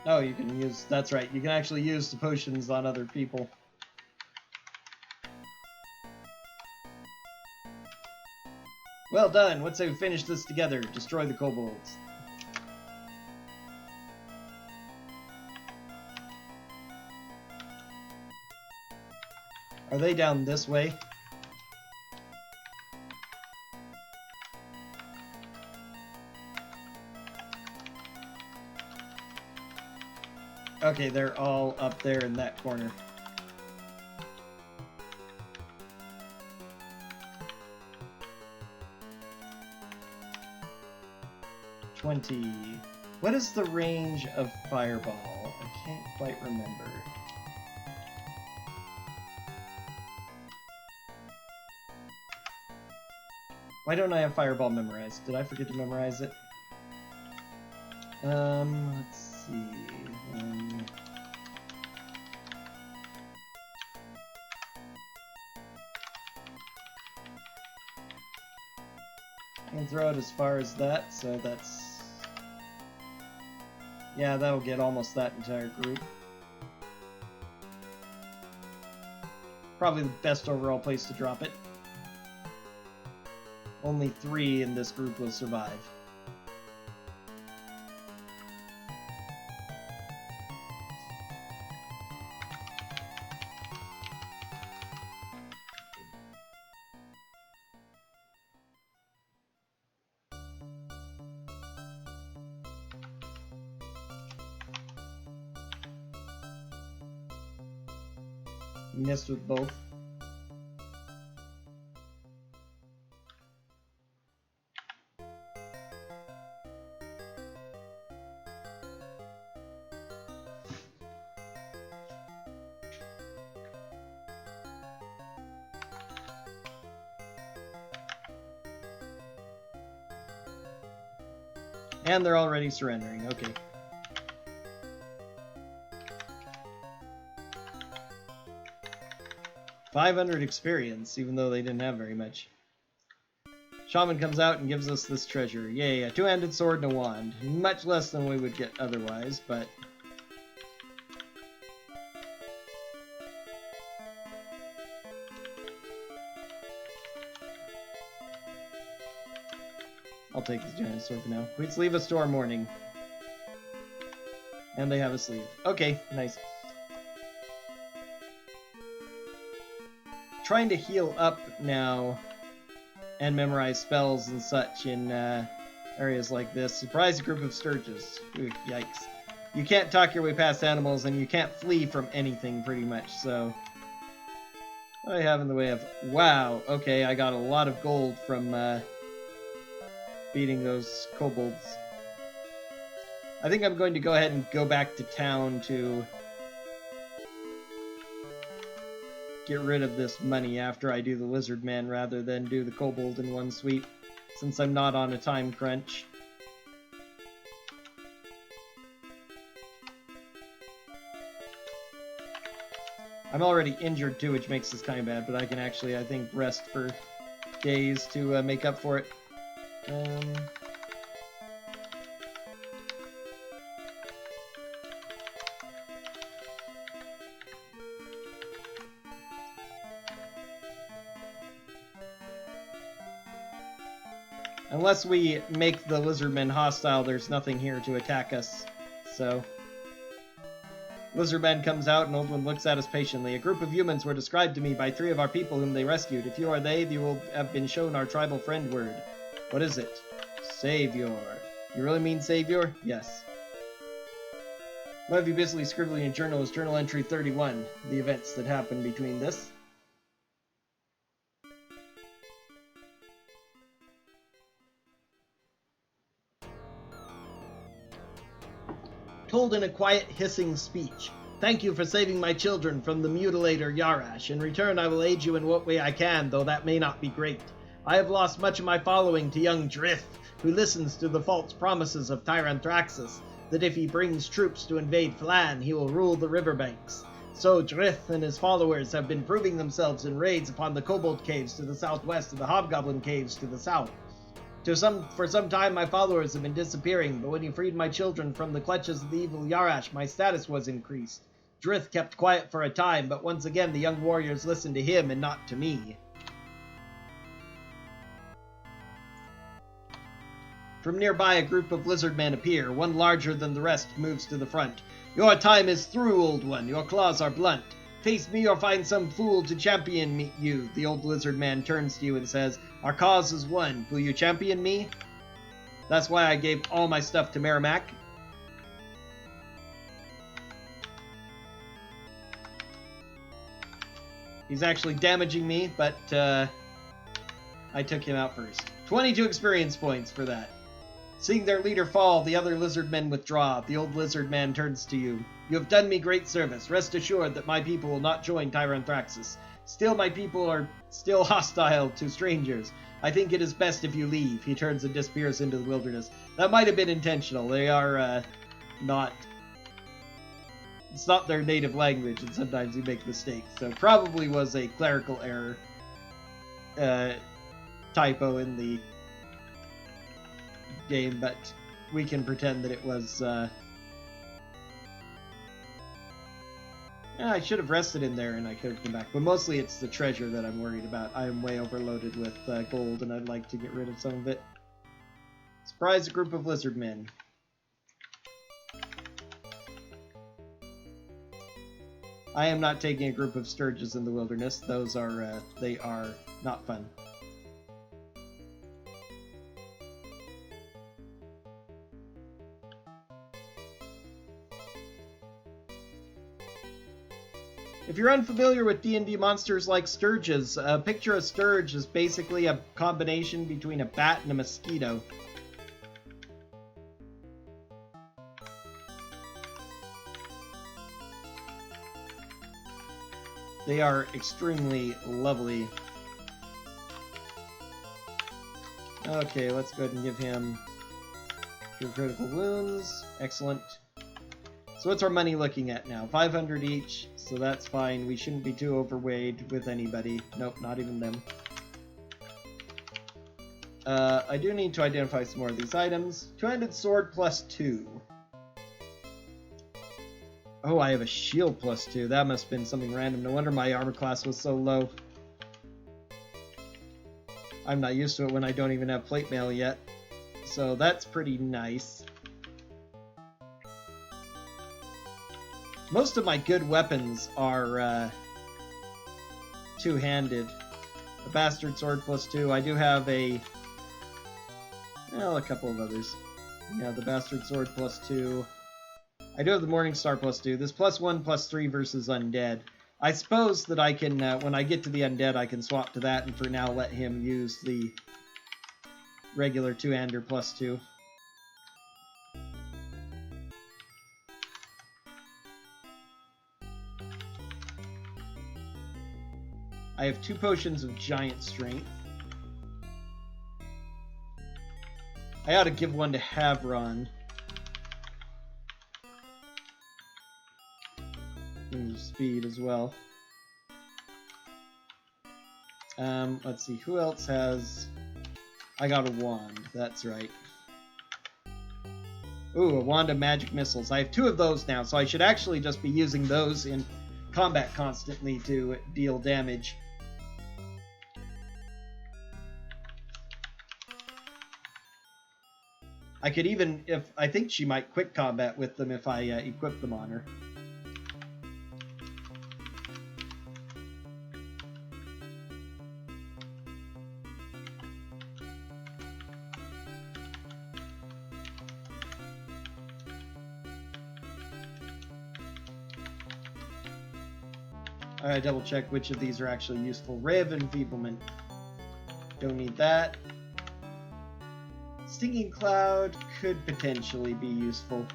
Oh, you can use... That's right. You can actually use the potions on other people. Well done! Let's say we finish this together. Destroy the kobolds. Are they down this way? Okay, they're all up there in that corner. What is the range of Fireball? I can't quite remember. Why don't I have Fireball memorized? Did I forget to memorize it? Let's see. I can throw it as far as that, so that's... Yeah, that'll get almost that entire group. Probably the best overall place to drop it. Only 3 in this group will survive. Missed with both. And they're already surrendering, okay. $500 experience, even though they didn't have very much. Shaman comes out and gives us this treasure. Yay, a 2-handed sword and a wand. Much less than we would get otherwise, but... I'll take this giant sword for now. Please leave us to our morning. And they have a sleeve. Okay, nice. Trying to heal up now and memorize spells and such in areas like this. Surprise group of sturges. Ooh, yikes. You can't talk your way past animals, and you can't flee from anything, pretty much, so... What do I have in the way of... Wow, okay, I got a lot of gold from beating those kobolds. I think I'm going to go ahead and go back to town to get rid of this money after I do the lizard man rather than do the kobold in one sweep, since I'm not on a time crunch. I'm already injured too, which makes this kind of bad, but I can actually, I think, rest for days to make up for it. Unless we make the lizardmen hostile, there's nothing here to attack us, so... Lizardman comes out, and Old One looks at us patiently. A group of humans were described to me by 3 of our people whom they rescued. If you are they, you will have been shown our tribal friend word. What is it? Savior. You really mean Savior? Yes. One of you busily scribbling in journal is journal entry 31, the events that happened between this. Told in a quiet, hissing speech. Thank you for saving my children from the mutilator Yarash. In return, I will aid you in what way I can, though that may not be great. I have lost much of my following to young Drith, who listens to the false promises of Tyranthraxis, that if he brings troops to invade Phlan, he will rule the riverbanks. So Drith and his followers have been proving themselves in raids upon the Kobold Caves to the southwest and the Hobgoblin Caves to the south. For some time my followers have been disappearing, but when you freed my children from the clutches of the evil Yarash, my status was increased. Drith kept quiet for a time, but once again the young warriors listened to him and not to me. From nearby a group of lizardmen appear. One larger than the rest moves to the front. Your time is through, Old One. Your claws are blunt. Face me or find some fool to champion you. The old lizard man turns to you and says, our cause is won. Will you champion me? That's why I gave all my stuff to Merrimack. He's actually damaging me, but I took him out first. 22 experience points for that. Seeing their leader fall, the other lizard men withdraw. The old lizard man turns to you. You have done me great service. Rest assured that my people will not join Tyranthraxis. Still, my people are still hostile to strangers. I think it is best if you leave. He turns and disappears into the wilderness. That might have been intentional. They are not... It's not their native language, and sometimes you make mistakes. So probably was a clerical error. Typo in the game, but we can pretend that it was... I should have rested in there and I could have come back. But mostly it's the treasure that I'm worried about. I am way overloaded with gold and I'd like to get rid of some of it. Surprise a group of lizard men. I am not taking a group of sturges in the wilderness. Those are, they are not fun. If you're unfamiliar with D&D monsters like sturges, picture a sturge as basically a combination between a bat and a mosquito. They are extremely lovely. Okay, let's go ahead and give him 2 critical wounds. Excellent. So what's our money looking at now? 500 each, so that's fine. We shouldn't be too overweight with anybody. Nope, not even them. I do need to identify some more of these items. Two-handed sword +2. Oh, I have a shield +2. That must have been something random. No wonder my armor class was so low. I'm not used to it when I don't even have plate mail yet. So that's pretty nice. Most of my good weapons are two-handed. The Bastard Sword +2. I do have a couple of others. Yeah, the Bastard Sword +2. I do have the Morningstar +2. This +1/+3 versus Undead. I suppose that I can, when I get to the Undead, I can swap to that, and for now let him use the regular two-hander +2. I have 2 potions of Giant Strength. I ought to give one to Havron. Speed as well. Let's see, who else has... I got a wand, that's right. Ooh, a wand of magic missiles. I have 2 of those now, so I should actually just be using those in combat constantly to deal damage. I could even, I think she might quick combat with them if I equip them on her. Alright, double check which of these are actually useful. Ray of Enfeeblement. Don't need that. Stinging Cloud could potentially be useful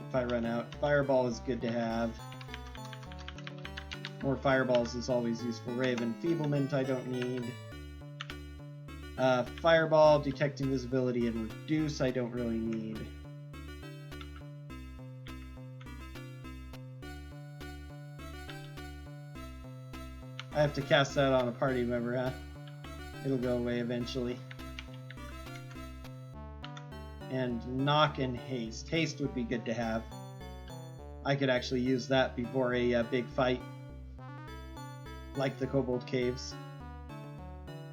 if I run out. Fireball is good to have. More fireballs is always useful. Ray of Enfeeblement I don't need. Fireball, Detect Invisibility, and Reduce I don't really need. I have to cast that on a party member, huh? It'll go away eventually. And Knock and Haste. Haste would be good to have. I could actually use that before a big fight. Like the Kobold Caves.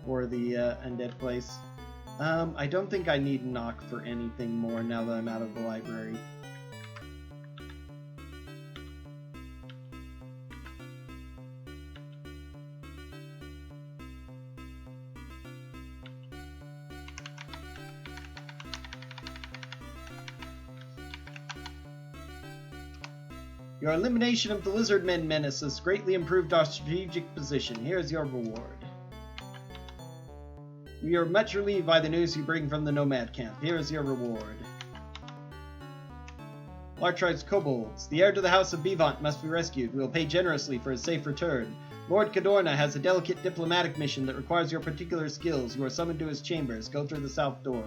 Or the Undead Place. I don't think I need Knock for anything more now that I'm out of the library. Your elimination of the Lizardmen menace has greatly improved our strategic position. Here is your reward. We are much relieved by the news you bring from the Nomad camp. Here is your reward. Lartride's Kobolds. The heir to the House of Bivant must be rescued. We will pay generously for his safe return. Lord Cadorna has a delicate diplomatic mission that requires your particular skills. You are summoned to his chambers. Go through the south door.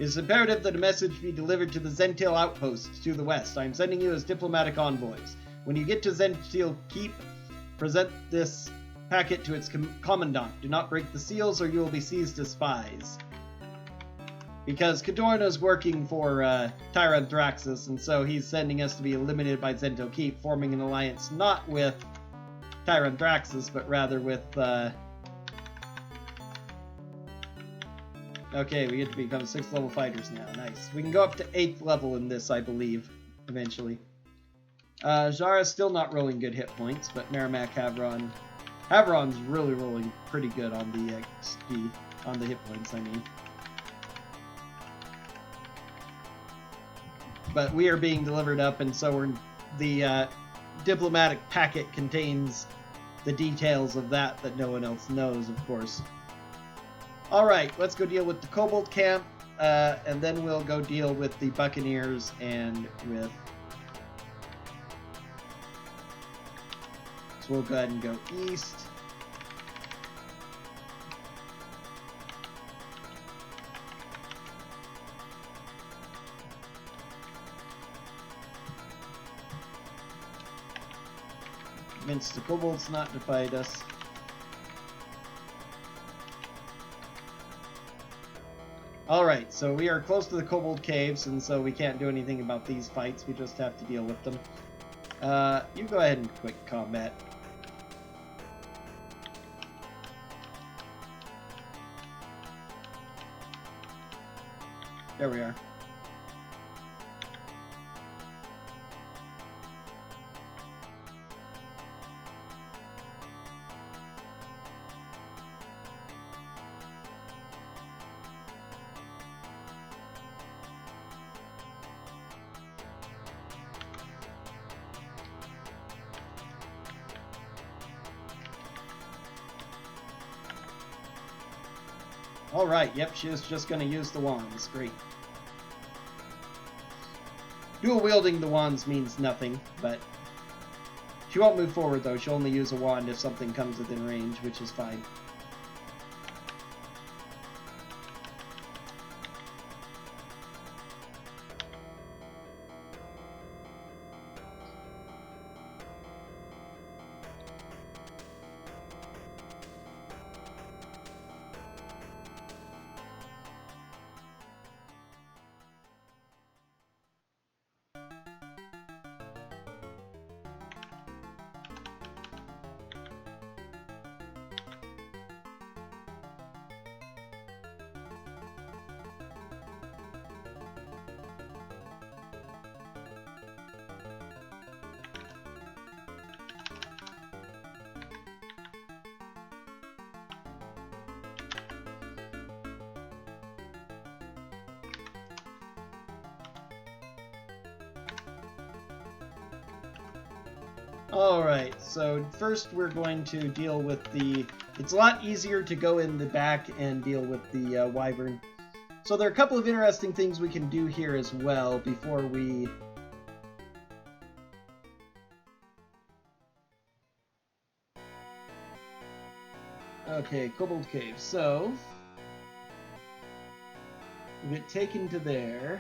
It is imperative that a message be delivered to the Zentil outposts to the west. I am sending you as diplomatic envoys. When you get to Zentil Keep, present this packet to its commandant. Do not break the seals or you will be seized as spies. Because Cadorna is working for Tyranthraxis, and so he's sending us to be eliminated by Zentil Keep, forming an alliance not with Tyranthraxis, but rather with... Okay, we get to become 6th level fighters now. Nice. We can go up to 8th level in this, I believe, eventually. Zara's still not rolling good hit points, but Merrimack, Havron... Havron's really rolling pretty good on the XP, on the hit points, I mean. But we are being delivered up, and so we're... The diplomatic packet contains the details of that no one else knows, of course. Alright, let's go deal with the Kobold camp, and then we'll go deal with the Buccaneers and with... So we'll go ahead and go east. Convince the Kobolds not to fight us. Alright, so we are close to the Kobold Caves, and so we can't do anything about these fights, we just have to deal with them. You go ahead and quick combat. There we are. Alright, yep, she was just going to use the wands. Great. Dual wielding the wands means nothing, but she won't move forward though. She'll only use a wand if something comes within range, which is fine. Alright, so first we're going to deal with the... It's a lot easier to go in the back and deal with the wyvern. So there are a couple of interesting things we can do here as well before we... Okay, Kobold Cave. So we get taken to there.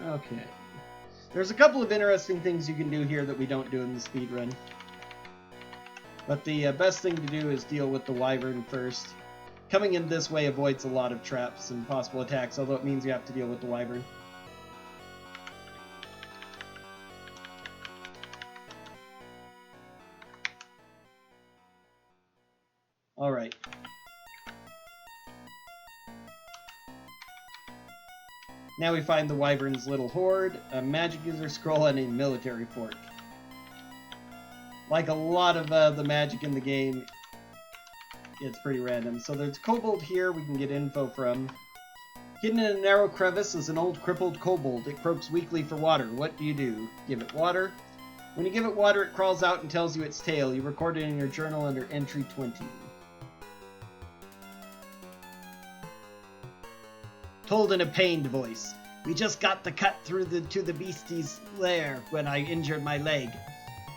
Okay. There's a couple of interesting things you can do here that we don't do in the speedrun. But the best thing to do is deal with the wyvern first. Coming in this way avoids a lot of traps and possible attacks, although it means you have to deal with the wyvern. Alright. Now we find the wyvern's little hoard, a magic user scroll, and a military fork. Like a lot of the magic in the game, it's pretty random. So there's kobold here we can get info from. Hidden in a narrow crevice is an old crippled kobold. It croaks weakly for water. What do? Give it water. When you give it water, it crawls out and tells you its tale. You record it in your journal under entry 20. Told in a pained voice. We just got the cut through to the beastie's lair when I injured my leg.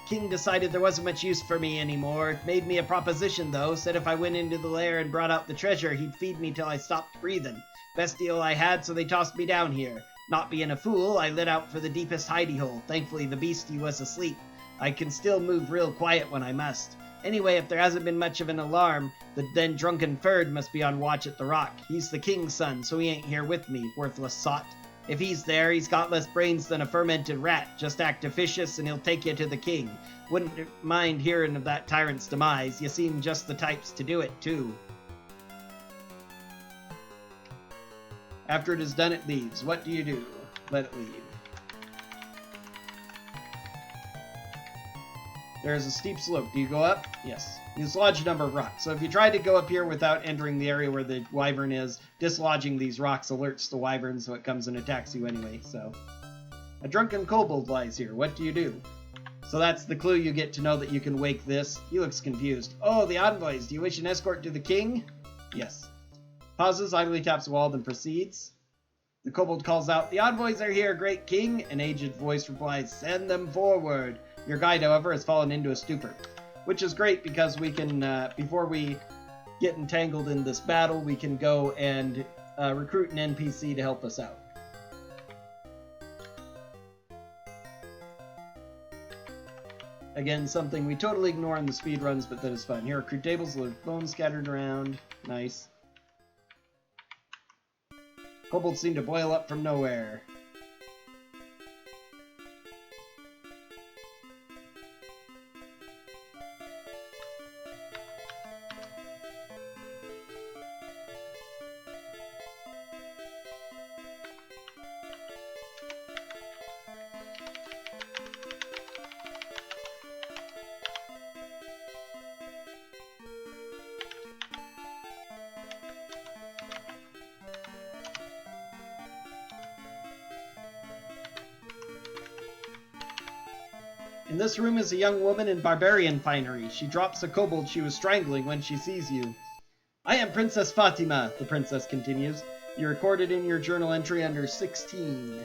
King decided there wasn't much use for me anymore. Made me a proposition, though. Said if I went into the lair and brought out the treasure, he'd feed me till I stopped breathing. Best deal I had, so they tossed me down here. Not being a fool, I lit out for the deepest hidey hole. Thankfully, the beastie was asleep. I can still move real quiet when I must. Anyway, if there hasn't been much of an alarm, the then drunken Ferd must be on watch at the rock. He's the king's son, so he ain't here with me, worthless sot. If he's there, he's got less brains than a fermented rat. Just act officious and he'll take you to the king. Wouldn't mind hearing of that tyrant's demise. You seem just the types to do it, too. After it is done, it leaves. What do? Let it leave. There is a steep slope. Do you go up? Yes. You dislodge a number of rocks. So if you try to go up here without entering the area where the wyvern is, dislodging these rocks alerts the wyvern, so it comes and attacks you anyway. So, a drunken kobold lies here. What do? So that's the clue you get to know that you can wake this. He looks confused. Oh, the envoys. Do you wish an escort to the king? Yes. Pauses, idly taps the wall, then proceeds. The kobold calls out, the envoys are here, great king. An aged voice replies, send them forward. Your guide, however, has fallen into a stupor, which is great because we can, before we get entangled in this battle, we can go and recruit an NPC to help us out. Again, something we totally ignore in the speed runs, but that is fun. Here are crude tables, there's bones scattered around. Nice. Kobolds seem to boil up from nowhere. In this room is a young woman in barbarian finery. She drops a kobold she was strangling when she sees you. I am Princess Fatima, the princess continues. You recorded in your journal entry under 16.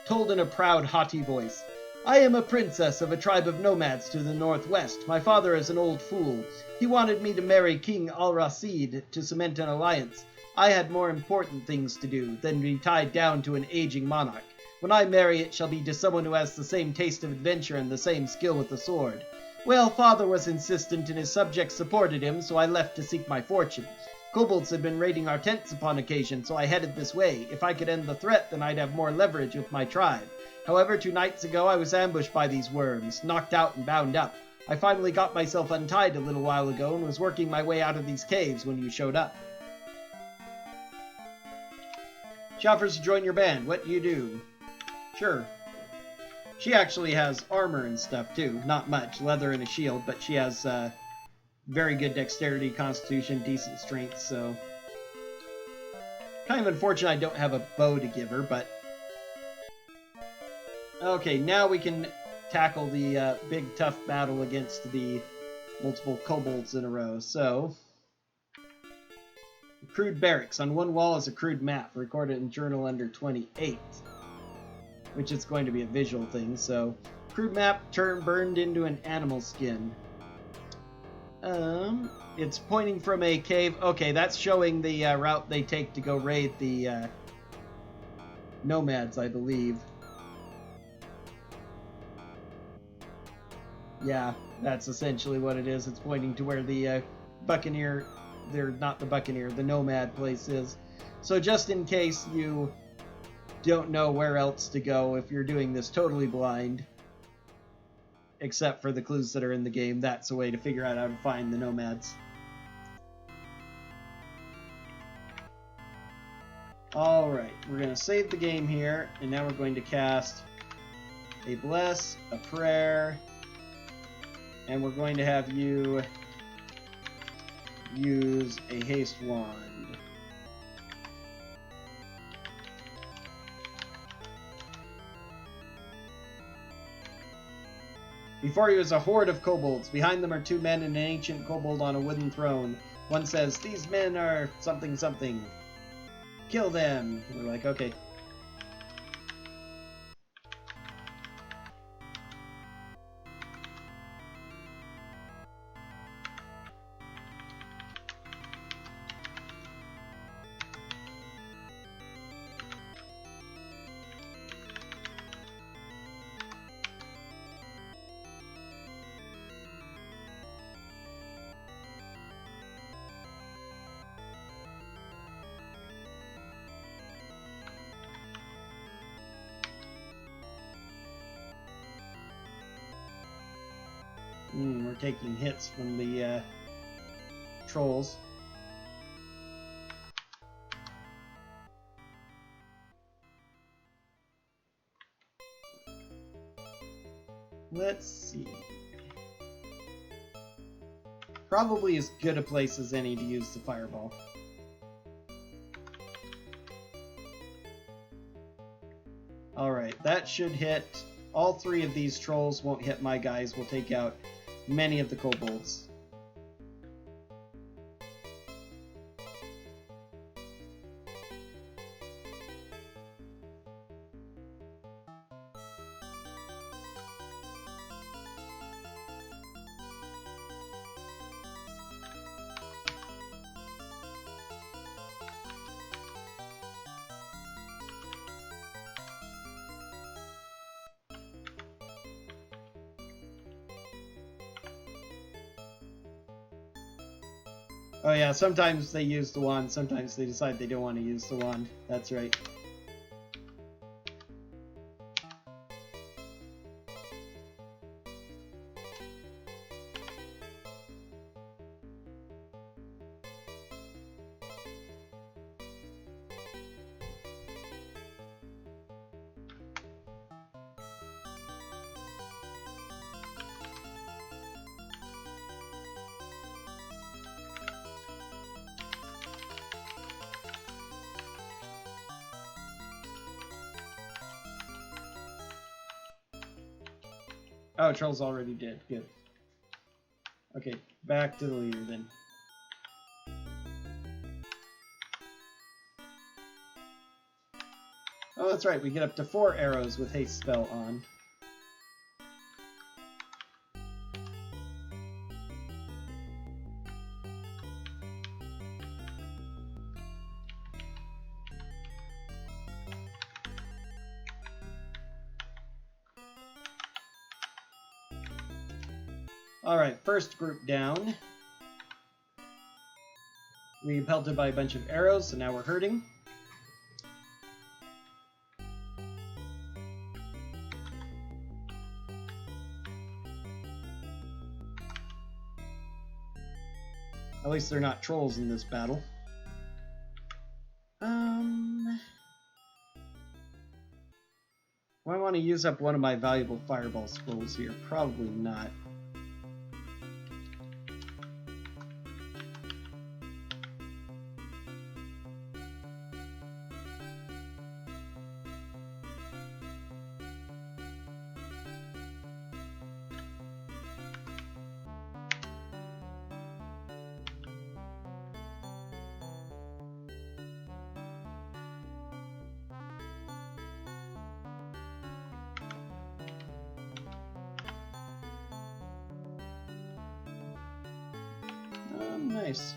Told in a proud, haughty voice. I am a princess of a tribe of nomads to the northwest. My father is an old fool. He wanted me to marry King Al-Rasid to cement an alliance. I had more important things to do than be tied down to an aging monarch. When I marry, it shall be to someone who has the same taste of adventure and the same skill with the sword. Well, father was insistent and his subjects supported him, so I left to seek my fortune. Kobolds had been raiding our tents upon occasion, so I headed this way. If I could end the threat, then I'd have more leverage with my tribe. However, 2 nights ago I was ambushed by these worms, knocked out and bound up. I finally got myself untied a little while ago and was working my way out of these caves when you showed up. She offers to join your band. What do you do? Sure. She actually has armor and stuff too. Not much. Leather and a shield, but she has very good dexterity, constitution, decent strength, so... Kind of unfortunate I don't have a bow to give her, but... Okay, now we can tackle the big tough battle against the multiple kobolds in a row. So... Crude barracks. On one wall is a crude map, recorded in journal under 28. Which is going to be a visual thing, so... Crude map burned into an animal skin. It's pointing from a cave. Okay, that's showing the route they take to go raid the nomads, I believe. Yeah, that's essentially what it is. It's pointing to where the buccaneer... They're not the buccaneer, the nomad place is. So just in case you don't know where else to go, if you're doing this totally blind, except for the clues that are in the game, that's a way to figure out how to find the nomads. Alright, we're going to save the game here, and now we're going to cast a bless, a prayer, and we're going to have you use a haste wand. Before you is a horde of kobolds. Behind them are 2 men and an ancient kobold on a wooden throne. One says, "These men are something something. Kill them." And we're like, okay. We're taking hits from the trolls. Let's see. Probably as good a place as any to use the fireball. Alright, that should hit. All 3 of these trolls won't hit my guys. We'll take out many of the kobolds. Oh yeah, sometimes they use the wand, sometimes they decide they don't want to use the wand. That's right. Oh, Trolls already did. Good. Okay, back to the leader then. Oh, that's right. We get up to 4 arrows with haste spell on. Alright, first group down. We pelted by a bunch of arrows, so now we're hurting. At least they're not trolls in this battle. Do I want to use up one of my valuable fireball scrolls here? Probably not. Nice.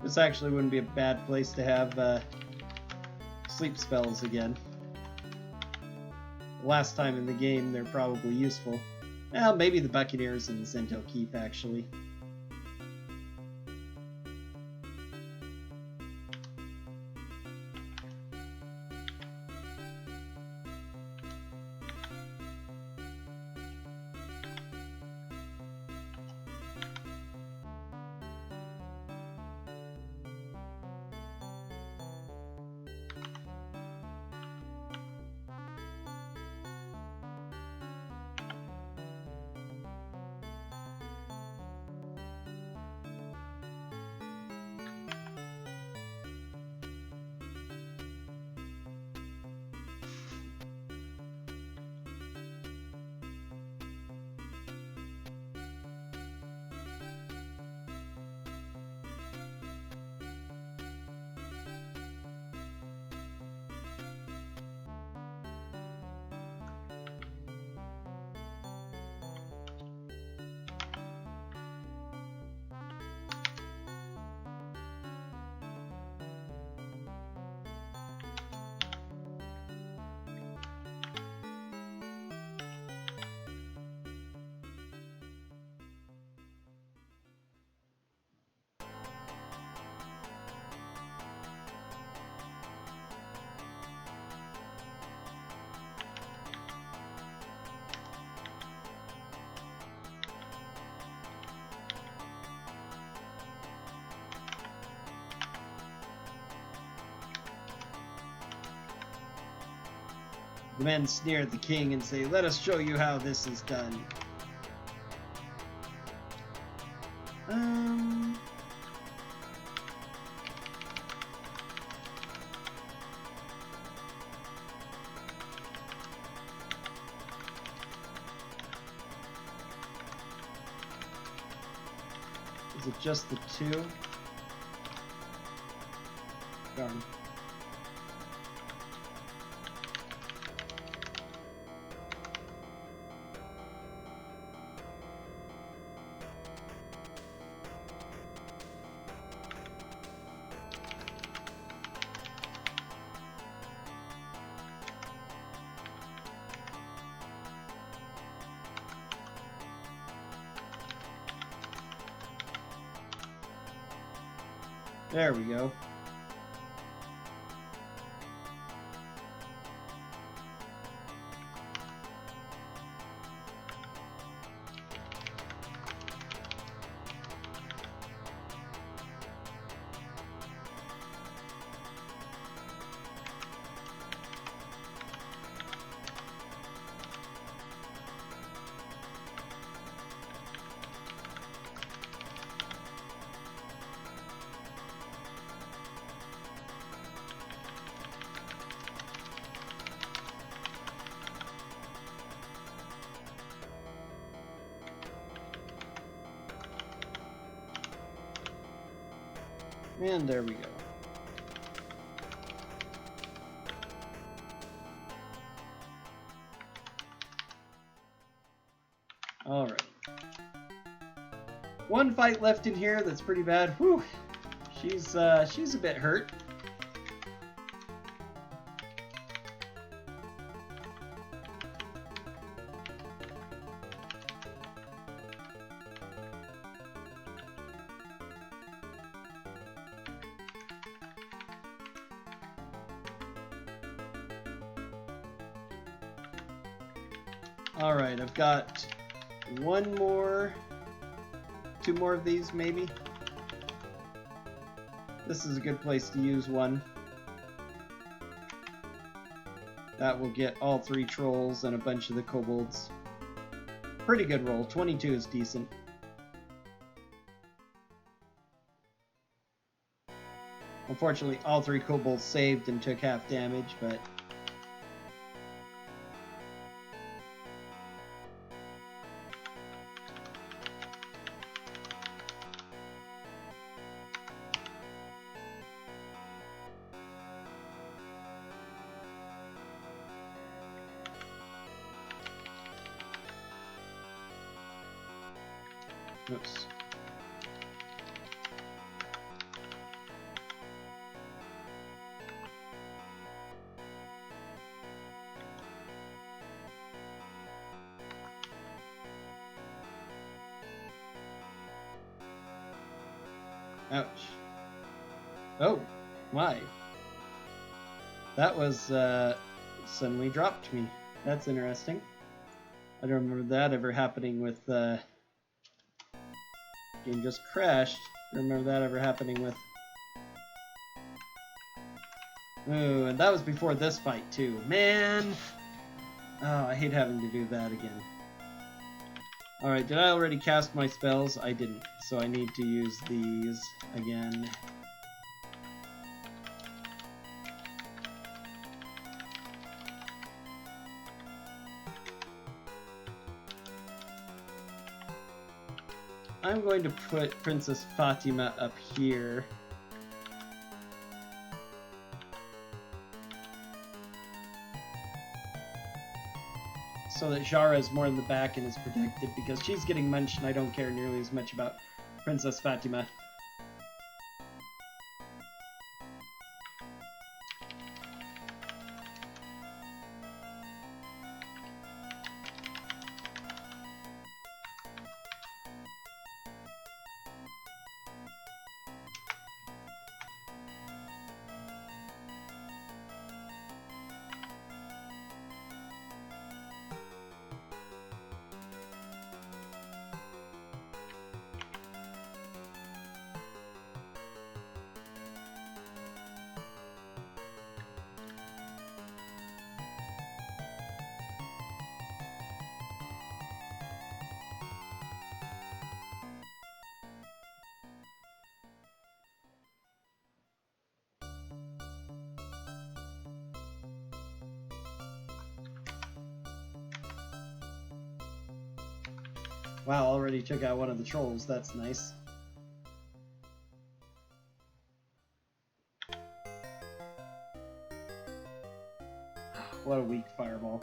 This actually wouldn't be a bad place to have sleep spells again. Last time in the game, they're probably useful. Well, maybe the Buccaneers and the Cento Keep, actually. The men sneer at the king and say, "Let us show you how this is done." Is it just the 2? Darn. There we go. And there we go. Alright. One fight left in here that's pretty bad. Whew. She's a bit hurt. Alright, I've got one more, two more of these maybe. This is a good place to use one. That will get all 3 trolls and a bunch of the kobolds. Pretty good roll, 22 is decent. Unfortunately, all 3 kobolds saved and took half damage, but... Oops. Ouch. Oh, my. That was, suddenly dropped me. That's interesting. I don't remember that ever happening with, game just crashed. I don't remember that ever happening with... Ooh, and that was before this fight, too. Man! Oh, I hate having to do that again. Alright, did I already cast my spells? I didn't, so I need to use these again. I'm going to put Princess Fatima up here. So that Jara is more in the back and is protected, because she's getting munched and I don't care nearly as much about Princess Fatima. Wow, already took out one of the trolls. That's nice. What a weak fireball.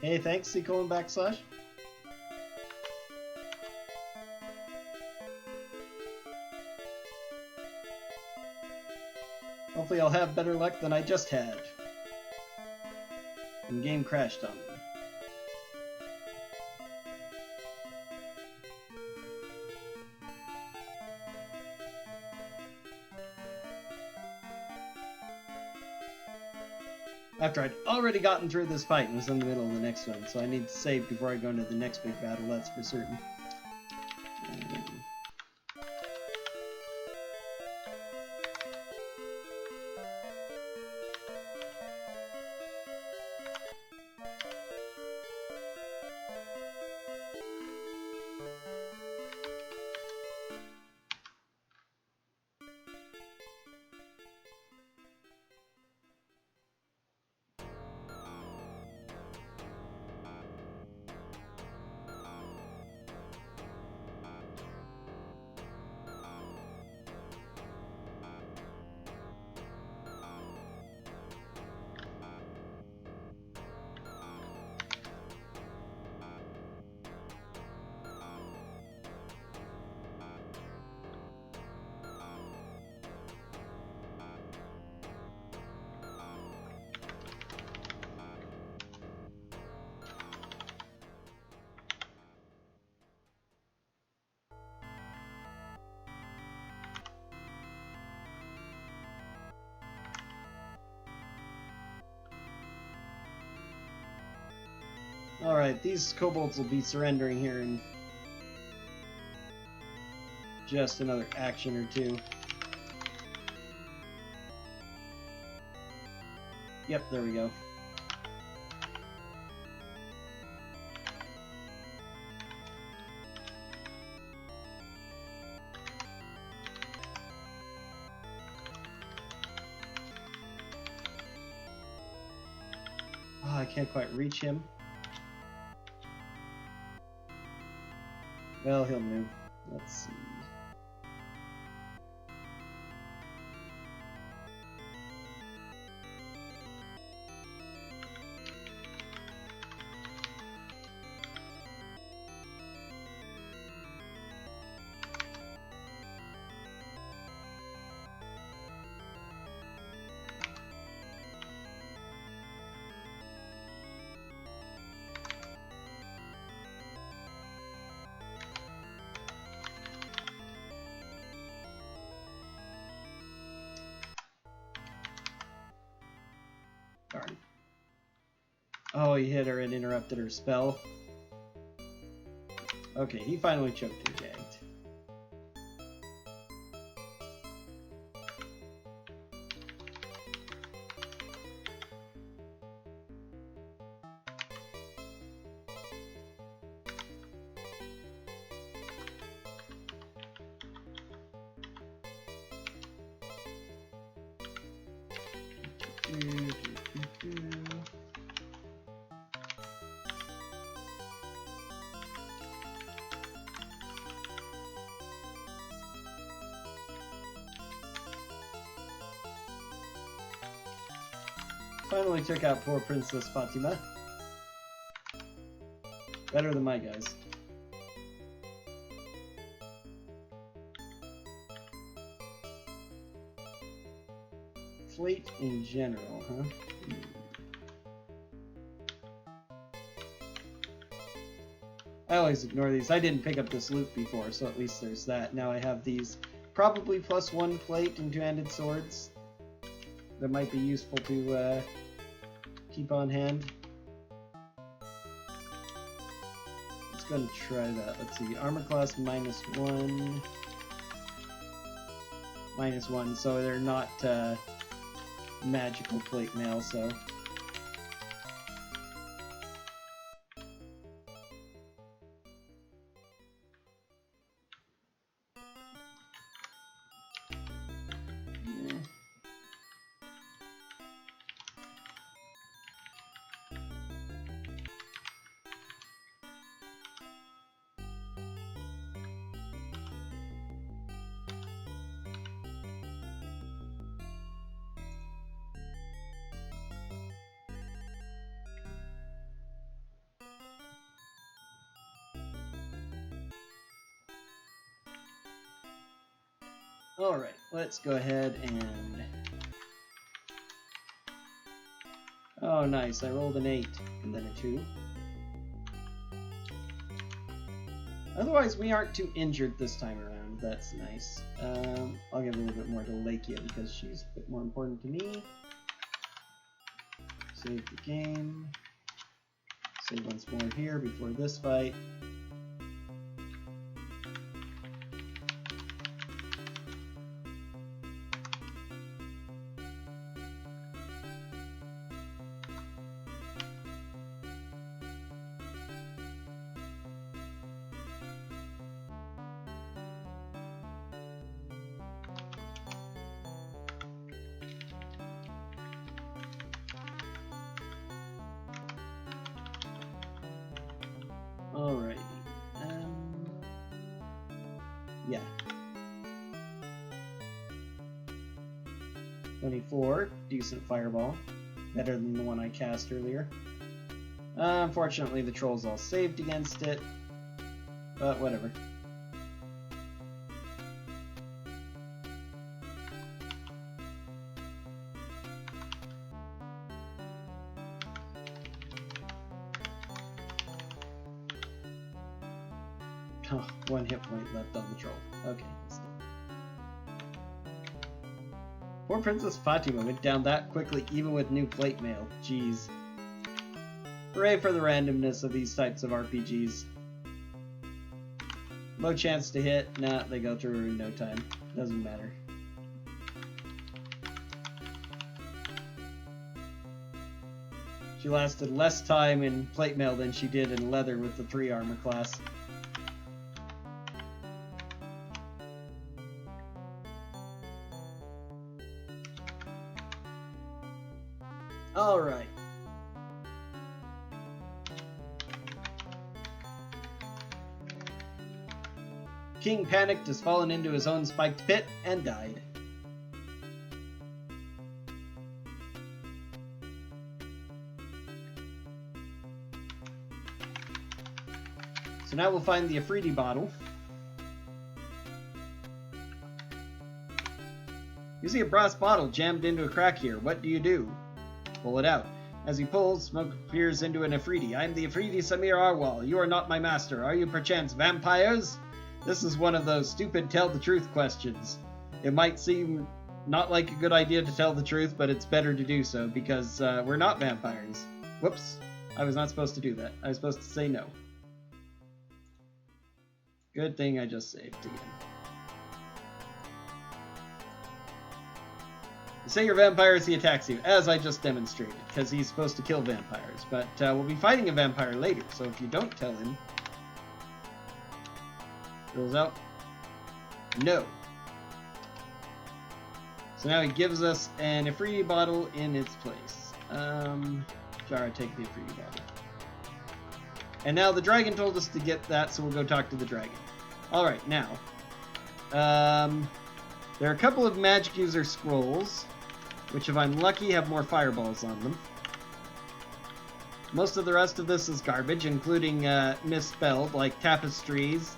Hey, thanks, C:/. Hopefully I'll have better luck than I just had. And game crashed on me. After I'd already gotten through this fight and was in the middle of the next one, so I need to save before I go into the next big battle, that's for certain. Alright, these kobolds will be surrendering here in just another action or two. Yep, there we go. Oh, I can't quite reach him. Well, he'll move. Let's see. Darn. Oh, he hit her and interrupted her spell. Okay, he finally choked and gagged. Finally took out poor Princess Fatima. Better than my guys. Fleet in general, huh? I always ignore these. I didn't pick up this loot before, so at least there's that. Now I have these probably +1 plate and two-handed swords that might be useful to keep on hand. Let's go and try that. Let's see. Armor class -1. -1, so they're not magical plate mail, so... Alright, let's go ahead and... Oh, nice. I rolled an 8 and then a 2. Otherwise, we aren't too injured this time around. That's nice. I'll give a little bit more to Lakia because she's a bit more important to me. Save the game. Save once more here before this fight. Alrighty. Yeah. 24. Decent fireball. Better than the one I cast earlier. Unfortunately, the troll's all saved against it. But whatever. Oh, 1 hit point left on the troll. Okay. Poor Princess Fatima went down that quickly, even with new plate mail. Jeez. Hooray for the randomness of these types of RPGs. Low chance to hit. Nah, they go through in no time. Doesn't matter. She lasted less time in plate mail than she did in leather with the 3 armor class. Alright. King panicked, has fallen into his own spiked pit, and died. So now we'll find the Afridi bottle. You see a brass bottle jammed into a crack here. What do you do? Pull it out. As he pulls, smoke appears into an Afridi. I am the Afridi Samir Arwal. You are not my master. Are you perchance vampires? This is one of those stupid tell the truth questions. It might seem not like a good idea to tell the truth, but it's better to do so because we're not vampires. Whoops. I was not supposed to do that. I was supposed to say no. Good thing I just saved again. You say you're vampires, he attacks you, as I just demonstrated, because he's supposed to kill vampires. But we'll be fighting a vampire later, so if you don't tell him... Goes out. No. So now he gives us an Afridi bottle in its place. Jara, take the Afridi bottle. And now the dragon told us to get that, so we'll go talk to the dragon. Alright, now. There are a couple of magic user scrolls. which if I'm lucky have more fireballs on them. Most of the rest of this is garbage, including misspelled, like tapestries,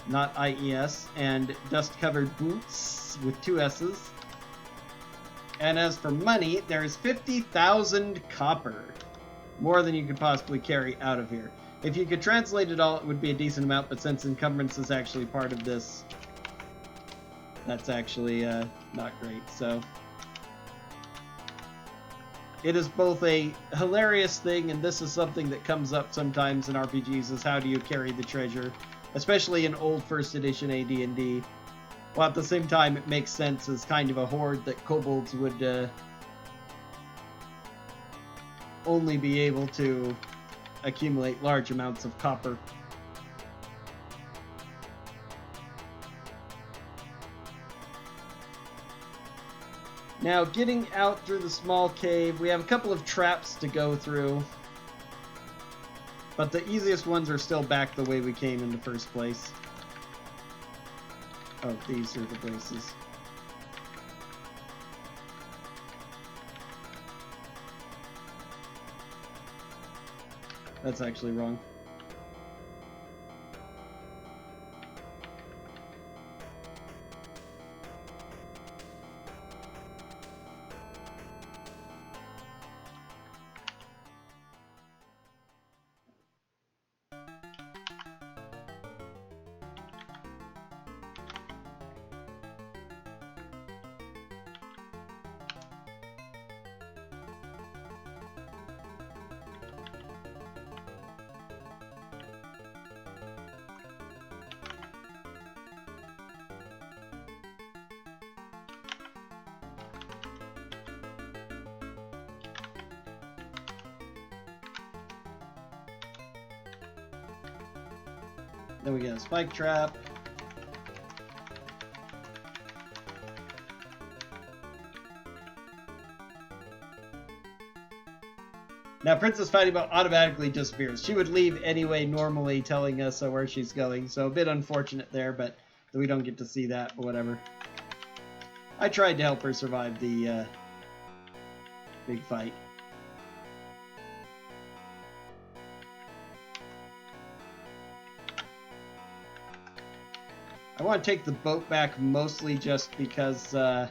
not IES, and dust-covered boots with 2 S's. And as for money, there's 50,000 copper. More than you could possibly carry out of here. If you could translate it all, it would be a decent amount, but since encumbrance is actually part of this, that's actually not great, so... It is both a hilarious thing, and this is something that comes up sometimes in RPGs, is how do you carry the treasure, especially in old 1st edition AD&D. While at the same time, it makes sense as kind of a hoard that kobolds would only be able to accumulate large amounts of copper. Now, getting out through the small cave, we have a couple of traps to go through, but the easiest ones are still back the way we came in the first place. Oh, these are the places. That's actually wrong. Then we get a spike trap. Now, Princess Fatima automatically disappears. She would leave anyway, normally telling us where she's going, so a bit unfortunate there, but we don't get to see that, but whatever. I tried to help her survive the big fight. I want to take the boat back mostly just because well,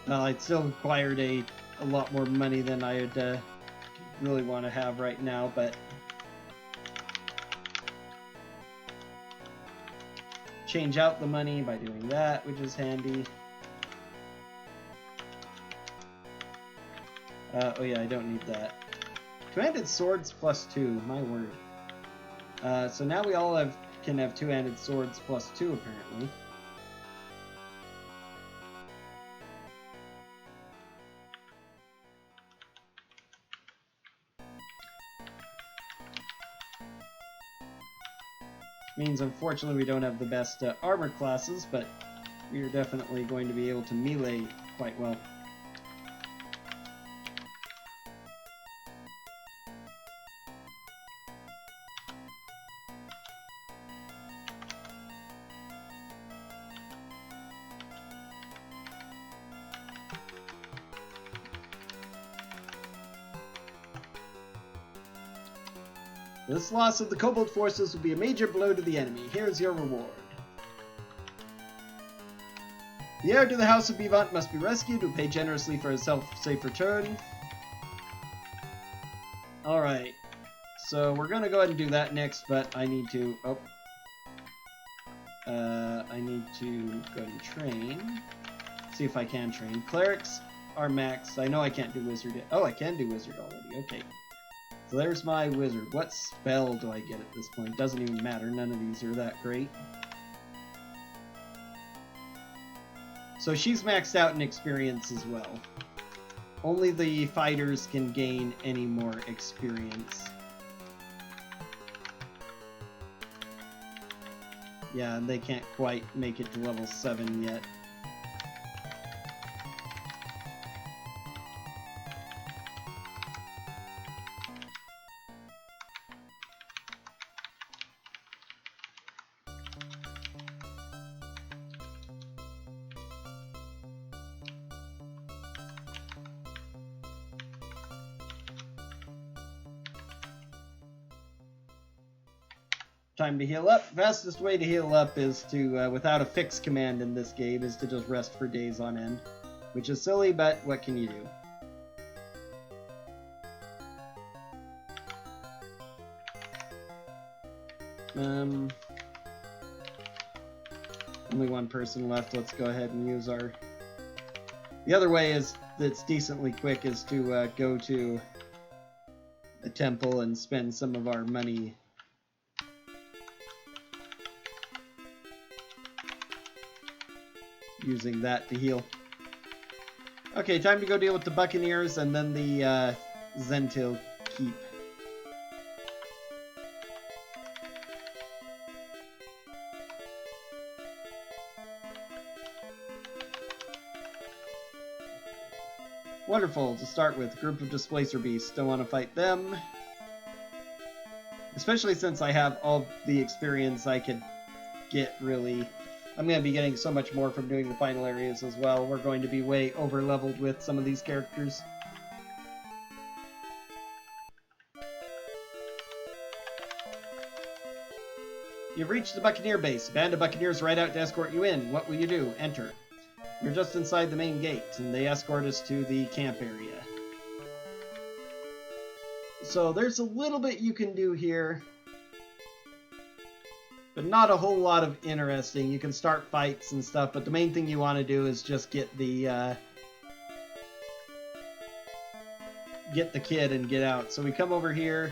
it still required a lot more money than I'd really want to have right now, but change out the money by doing that, which is handy. Oh yeah, I don't need that. Two-handed swords +2, my word. So now we all can have two-handed swords +2, apparently. Means, unfortunately, we don't have the best armor classes, but we are definitely going to be able to melee quite well. This loss of the kobold forces will be a major blow to the enemy. Here's your reward. The heir to the House of Bivant must be rescued. Will pay generously for his safe return. Alright. So we're going to go ahead and do that next, but I need to... Oh. I need to go and train. See if I can train. Clerics are maxed. I know I can't do wizard yet. Oh, I can do wizard already. Okay. So there's my wizard. What spell do I get at this point? Doesn't even matter. None of these are that great. So she's maxed out in experience as well. Only the fighters can gain any more experience. Yeah, and they can't quite make it to level 7 yet. time to heal up. Fastest way to heal up is to, without a fix command in this game, is to just rest for days on end. Which is silly, but what can you do? Only one person left. Let's go ahead and use our... The other way is that's decently quick is to go to a temple and spend some of our money using that to heal. Okay, time to go deal with the Buccaneers and then the Zentil Keep. Wonderful, to start with, group of Displacer Beasts. Don't want to fight them. Especially since I have all the experience I could get, really. I'm going to be getting so much more from doing the final areas as well. We're going to be way over-leveled with some of these characters. You've reached the Buccaneer base. A band of Buccaneers ride out to escort you in. What will you do? Enter. We're just inside the main gate, and they escort us to the camp area. So there's a little bit you can do here, but not a whole lot of interesting. You can start fights and stuff, but the main thing you want to do is just get the kid and get out. So we come over here,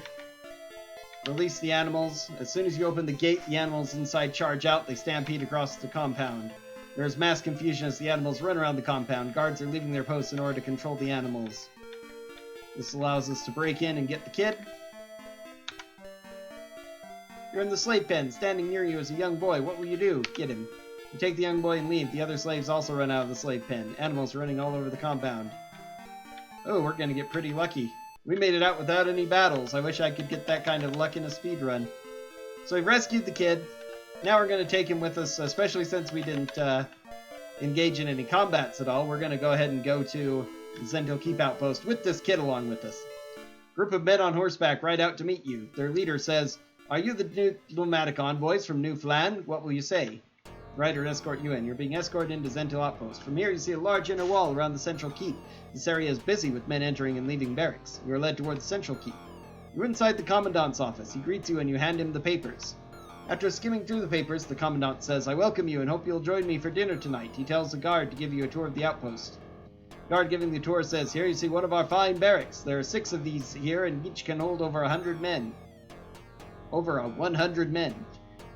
release the animals. As soon as you open the gate, the animals inside charge out. They stampede across the compound. There is mass confusion as the animals run around the compound. Guards are leaving their posts in order to control the animals. This allows us to break in and get the kid. You're in the slave pen. Standing near you is a young boy. What will you do? Get him. You take the young boy and leave. The other slaves also run out of the slave pen. Animals running all over the compound. Oh, we're going to get pretty lucky. We made it out without any battles. I wish I could get that kind of luck in a speed run. So we've rescued the kid. Now we're going to take him with us, especially since we didn't engage in any combats at all. We're going to go ahead and go to the Zentil Keep Outpost with this kid along with us. Group of men on horseback ride out to meet you. Their leader says, "Are you the new diplomatic envoys from New Phlan? What will you say?" The rider escort you in. You're being escorted into Zentil Outpost. From here you see a large inner wall around the central keep. This area is busy with men entering and leaving barracks. You are led towards the central keep. You're inside the commandant's office. He greets you and you hand him the papers. After skimming through the papers, the commandant says, "I welcome you and hope you'll join me for dinner tonight." He tells the guard to give you a tour of the outpost. The guard giving the tour says, "Here you see one of our fine barracks. There are 6 of these here, and each can hold over 100 men. Over 100 men.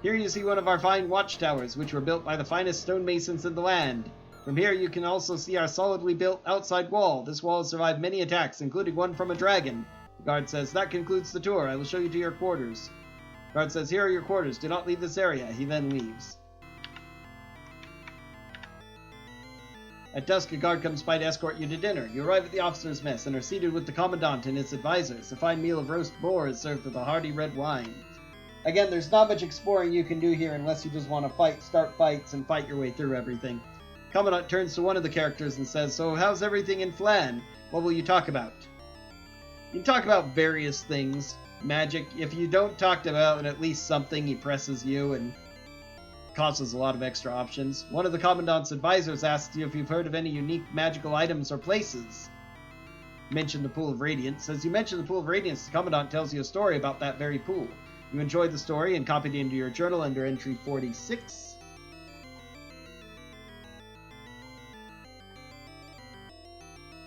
Here you see one of our fine watchtowers, which were built by the finest stonemasons in the land. From here you can also see our solidly built outside wall. This wall has survived many attacks, including one from a dragon." The guard says, "That concludes the tour. I will show you to your quarters." The guard says, "Here are your quarters. Do not leave this area." He then leaves. At dusk, a guard comes by to escort you to dinner. You arrive at the officers' mess and are seated with the commandant and his advisors. A fine meal of roast boar is served with a hearty red wine. Again, there's not much exploring you can do here unless you just want to start fights and fight your way through everything. Commandant turns to one of the characters and says, "So how's everything in Phlan? What will you talk about?" You can talk about various things. Magic. If you don't talk about at least something, he presses you and causes a lot of extra options. One of the commandant's advisors asks you if you've heard of any unique magical items or places. Mention the Pool of Radiance. As you mention the Pool of Radiance, the commandant tells you a story about that very pool. You enjoy the story and copy it into your journal under entry 46.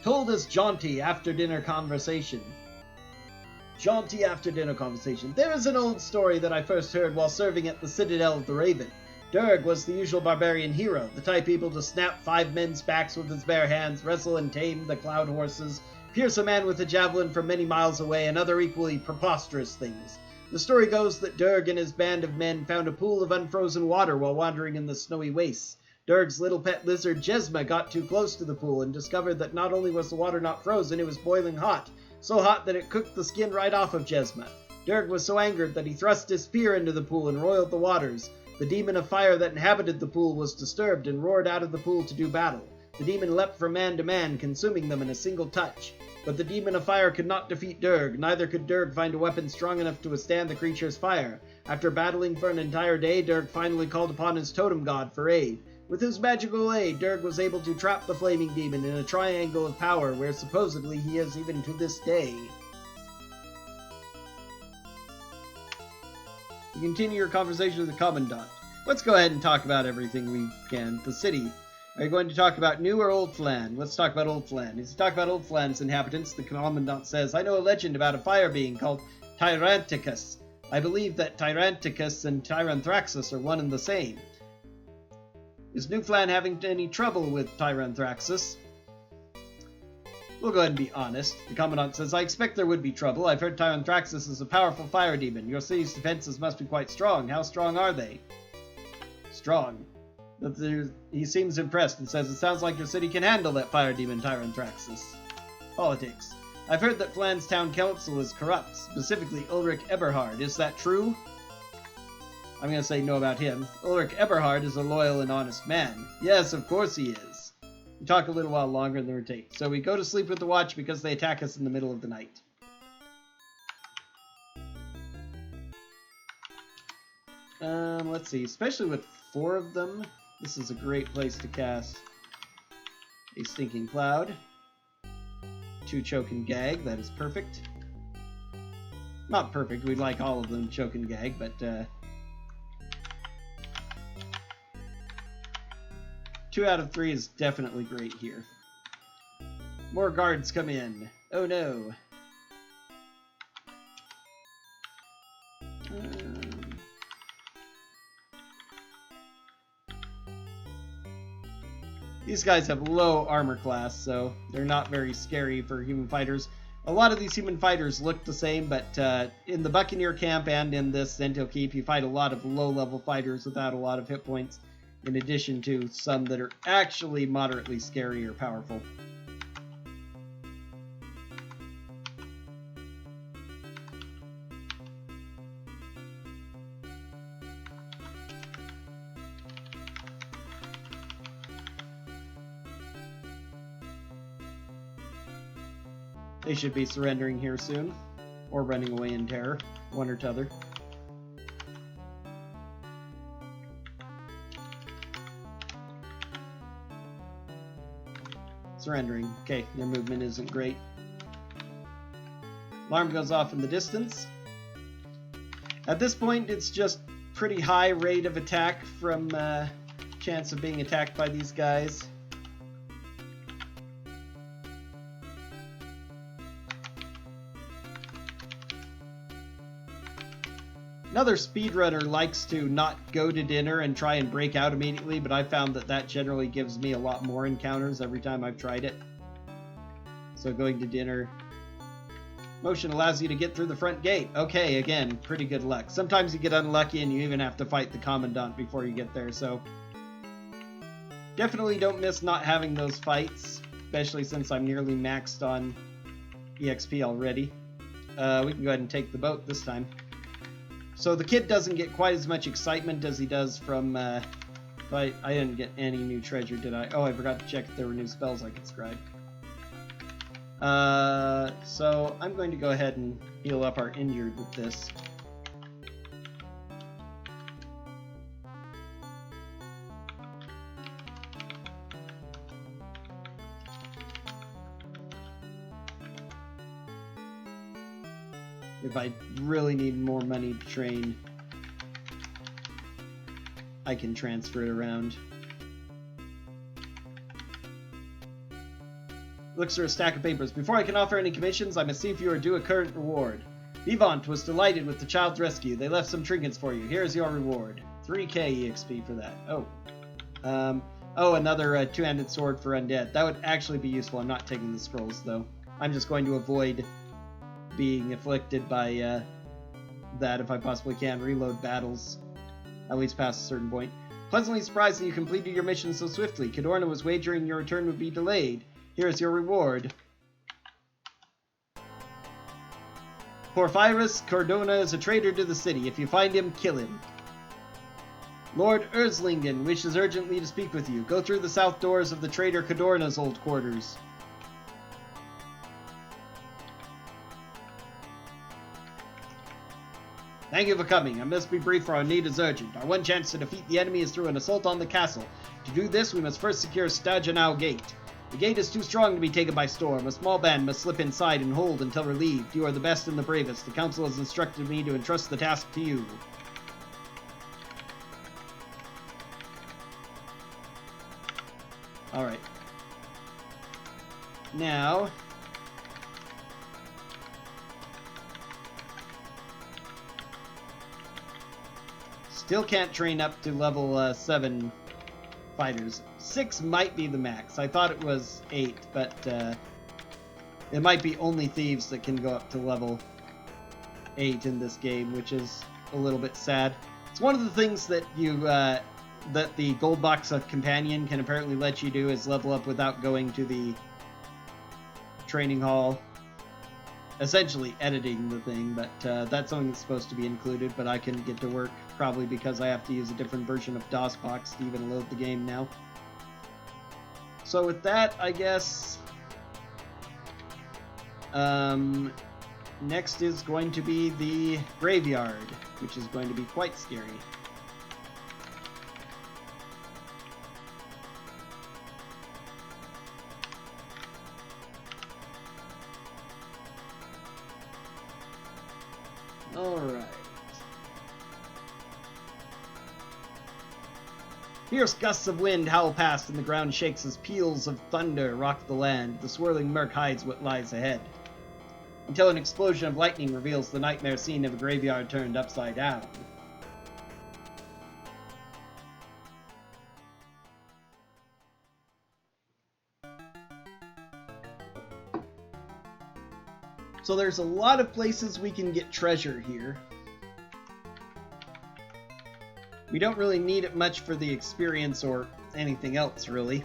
Told as jaunty after-dinner conversation. Jaunty after-dinner conversation. There is an old story that I first heard while serving at the Citadel of the Raven. Durg was the usual barbarian hero, the type able to snap 5 men's backs with his bare hands, wrestle and tame the cloud horses, pierce a man with a javelin from many miles away, and other equally preposterous things. The story goes that Durg and his band of men found a pool of unfrozen water while wandering in the snowy wastes. Durg's little pet lizard Jesma got too close to the pool and discovered that not only was the water not frozen, it was boiling hot. So hot that it cooked the skin right off of Jesma. Durg was so angered that he thrust his spear into the pool and roiled the waters. The demon of fire that inhabited the pool was disturbed and roared out of the pool to do battle. The demon leapt from man to man, consuming them in a single touch. But the demon of fire could not defeat Durg, neither could Durg find a weapon strong enough to withstand the creature's fire. After battling for an entire day, Durg finally called upon his totem god for aid. With his magical aid, Durg was able to trap the flaming demon in a triangle of power where supposedly he is even to this day. You continue your conversation with the Commandant. Let's go ahead and talk about everything we can. The city. Are you going to talk about new or old Phlan? Let's talk about old Phlan. As you talk about old Phlan's inhabitants, the Commandant says, I know a legend about a fire being called Tyranthraxus. I believe that Tyranthraxus and Tyranthraxis are one and the same. Is New Phlan having any trouble with Tyranthraxus? We'll go ahead and be honest. The Commandant says, I expect there would be trouble. I've heard Tyranthraxus is a powerful fire demon. Your city's defenses must be quite strong. How strong are they? Strong. He seems impressed and says, it sounds like your city can handle that fire demon Tyranthraxis. Politics. I've heard that Phlan's town council is corrupt, specifically Ulrich Eberhard. Is that true? I'm going to say no about him. Ulrich Eberhard is a loyal and honest man. Yes, of course he is. We talk a little while longer and then rotate. So we go to sleep with the watch because they attack us in the middle of the night. Let's see. Especially with 4 of them, this is a great place to cast a Stinking Cloud. 2 Choke and Gag. That is perfect. Not perfect. We'd like all of them Choke and Gag, but 2 out of 3 is definitely great here. More guards come in. Oh no. These guys have low armor class, so they're not very scary for human fighters. A lot of these human fighters look the same, but in the Buccaneer camp and in this Zentil Keep, you fight a lot of low-level fighters without a lot of hit points, in addition to some that are actually moderately scary or powerful. They should be surrendering here soon, or running away in terror, one or t'other. Surrendering. Okay, their movement isn't great. Alarm goes off in the distance. At this point, it's just pretty high rate of attack from chance of being attacked by these guys. Another speedrunner likes to not go to dinner and try and break out immediately, but I found that that generally gives me a lot more encounters every time I've tried it. So going to dinner. Motion allows you to get through the front gate. Okay, again, pretty good luck. Sometimes you get unlucky and you even have to fight the Commandant before you get there, so definitely don't miss not having those fights, especially since I'm nearly maxed on EXP already. We can go ahead and take the boat this time. So the kid doesn't get quite as much excitement as he does from, I didn't get any new treasure, did I? Oh, I forgot to check if there were new spells I could scribe. So I'm going to go ahead and heal up our injured with this. If I really need more money to train, I can transfer it around. Looks for a stack of papers. Before I can offer any commissions, I must see if you are due a current reward. Vivant was delighted with the child's rescue. They left some trinkets for you. Here is your reward. 3k EXP for that. Oh, another two-handed sword for undead. That would actually be useful. I'm not taking the scrolls, though. I'm just going to avoid being afflicted by that if I possibly can. Reload battles, at least past a certain point. Pleasantly surprised that you completed your mission so swiftly. Cadorna was wagering your return would be delayed. Here is your reward. Porphyrus Cardona is a traitor to the city. If you find him, kill him. Lord Erzlingen wishes urgently to speak with you. Go through the south doors of the Trader Cadorna's old quarters. Thank you for coming. I must be brief, for our need is urgent. Our one chance to defeat the enemy is through an assault on the castle. To do this, we must first secure Stajanau Gate. The gate is too strong to be taken by storm. A small band must slip inside and hold until relieved. You are the best and the bravest. The council has instructed me to entrust the task to you. Alright. Now... still can't train up to level 7 fighters. 6 might be the max. I thought it was 8, but it might be only thieves that can go up to level 8 in this game, which is a little bit sad. It's one of the things that you that the Gold Box of Companion can apparently let you do is level up without going to the training hall. Essentially editing the thing, but that's something that's supposed to be included, but I can get to work, probably because I have to use a different version of DOSBox to even load the game now. So with that, I guess... next is going to be the graveyard, which is going to be quite scary. Alright. Fierce gusts of wind howl past, and the ground shakes as peals of thunder rock the land. The swirling murk hides what lies ahead, until an explosion of lightning reveals the nightmare scene of a graveyard turned upside down. So there's a lot of places we can get treasure here. We don't really need it much for the experience or anything else, really.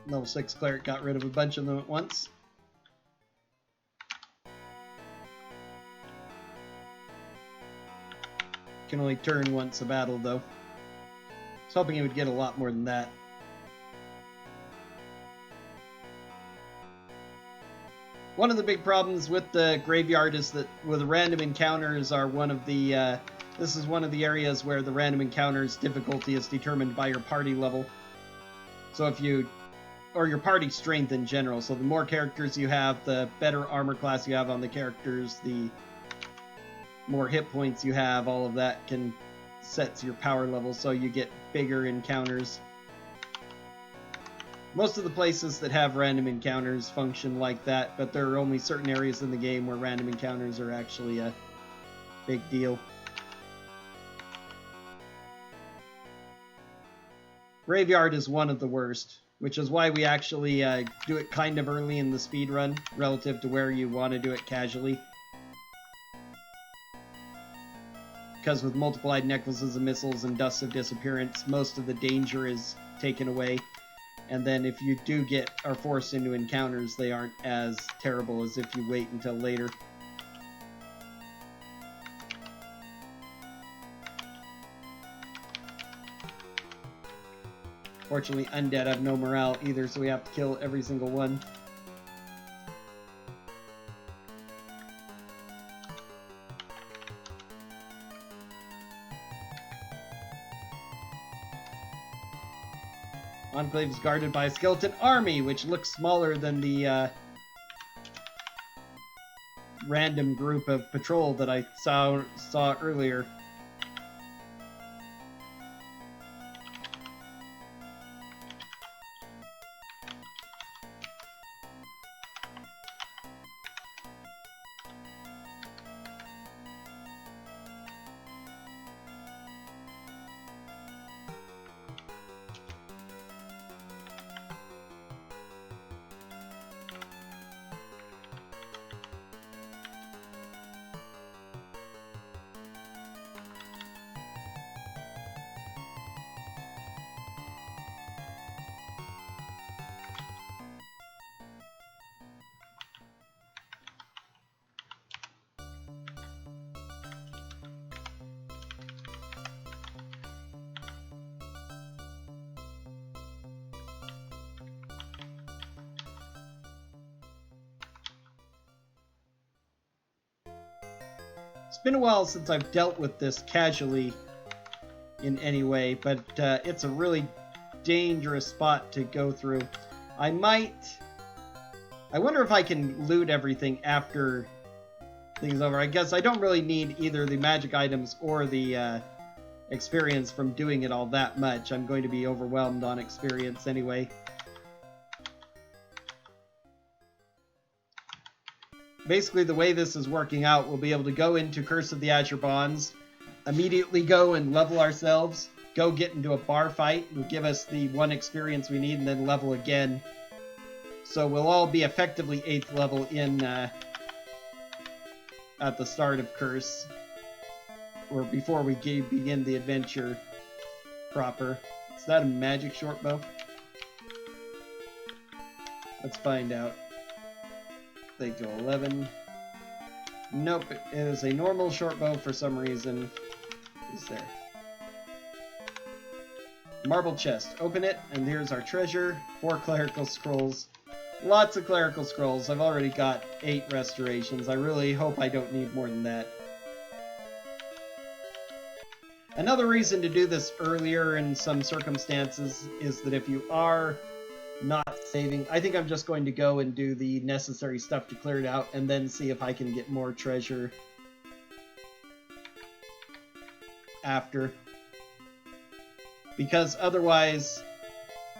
Level 6 cleric got rid of a bunch of them at once. Can only turn once a battle, though. I was hoping it would get a lot more than that. One of the big problems with the graveyard is that with random encounters are one of the this is one of the areas where the random encounters difficulty is determined by your party level. So if you or your party strength in general. So the more characters you have, the better armor class you have on the characters, the more hit points you have, all of that can sets your power level, so you get bigger encounters. Most of the places that have random encounters function like that, but there are only certain areas in the game where random encounters are actually a big deal. Graveyard is one of the worst, which is why we actually do it kind of early in the speedrun, relative to where you want to do it casually. Because with multiplied necklaces of missiles and dusts of disappearance, most of the danger is taken away. And then if you are forced into encounters, they aren't as terrible as if you wait until later. Fortunately, undead have no morale either, so we have to kill every single one. Enclave is guarded by a skeleton army, which looks smaller than the random group of patrol that I saw earlier. It's been a while since I've dealt with this casually in any way, but it's a really dangerous spot to go through. I wonder if I can loot everything after things over. I guess I don't really need either the magic items or the experience from doing it all that much. I'm going to be overwhelmed on experience anyway. Basically, the way this is working out, we'll be able to go into Curse of the Azure Bonds, immediately go and level ourselves, go get into a bar fight, will give us the 1 experience we need, and then level again. So we'll all be effectively 8th level in at the start of Curse, or before we begin the adventure proper. Is that a magic short bow? Let's find out. They go 11. Nope, it is a normal short bow for some reason. Is there? Marble chest. Open it, and here's our treasure. 4 clerical scrolls. Lots of clerical scrolls. I've already got 8 restorations. I really hope I don't need more than that. Another reason to do this earlier in some circumstances is that if you are not saving, I think I'm just going to go and do the necessary stuff to clear it out and then see if I can get more treasure after. Because otherwise,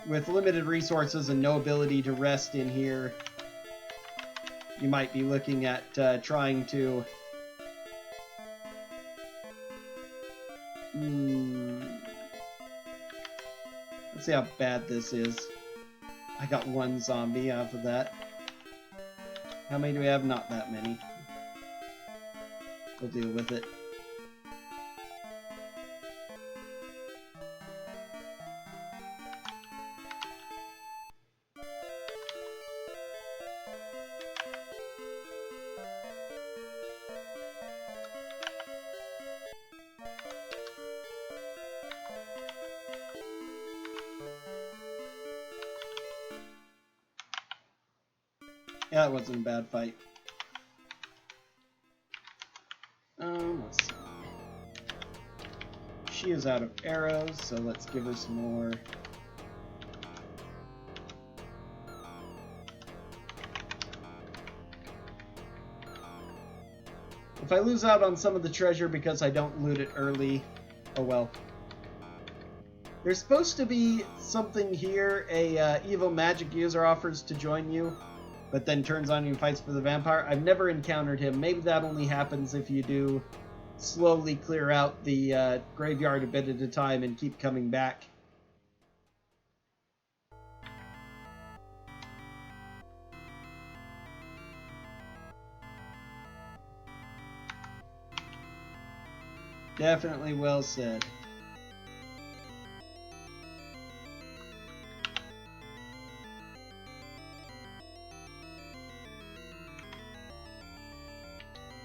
with limited resources and no ability to rest in here, you might be looking at trying to let's see how bad this is. I got 1 zombie off of that. How many do we have? Not that many. We'll deal with it. Yeah, that wasn't a bad fight. Let's see. She is out of arrows, so let's give her some more. If I lose out on some of the treasure because I don't loot it early, oh well. There's supposed to be something here, a evil magic user offers to join you, but then turns on you and fights for the vampire. I've never encountered him. Maybe that only happens if you do slowly clear out the graveyard a bit at a time and keep coming back. Definitely well said.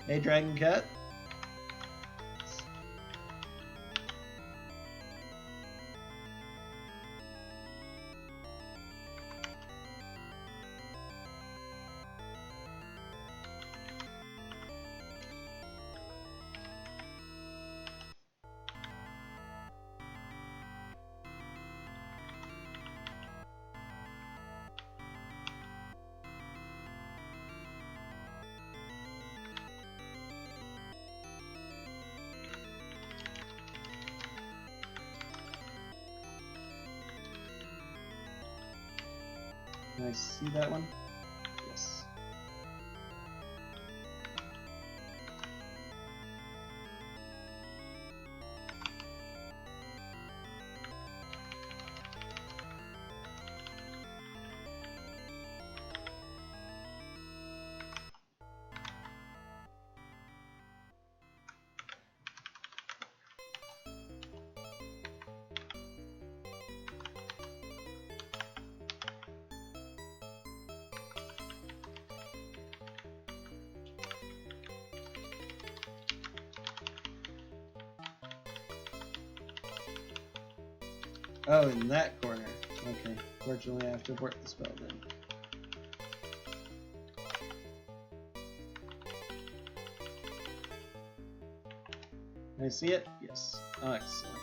Hey, Dragon Cat. Can I see that one? Yes. Oh, in that corner. Okay. Fortunately, I have to work the spell then. Can I see it? Yes. Excellent.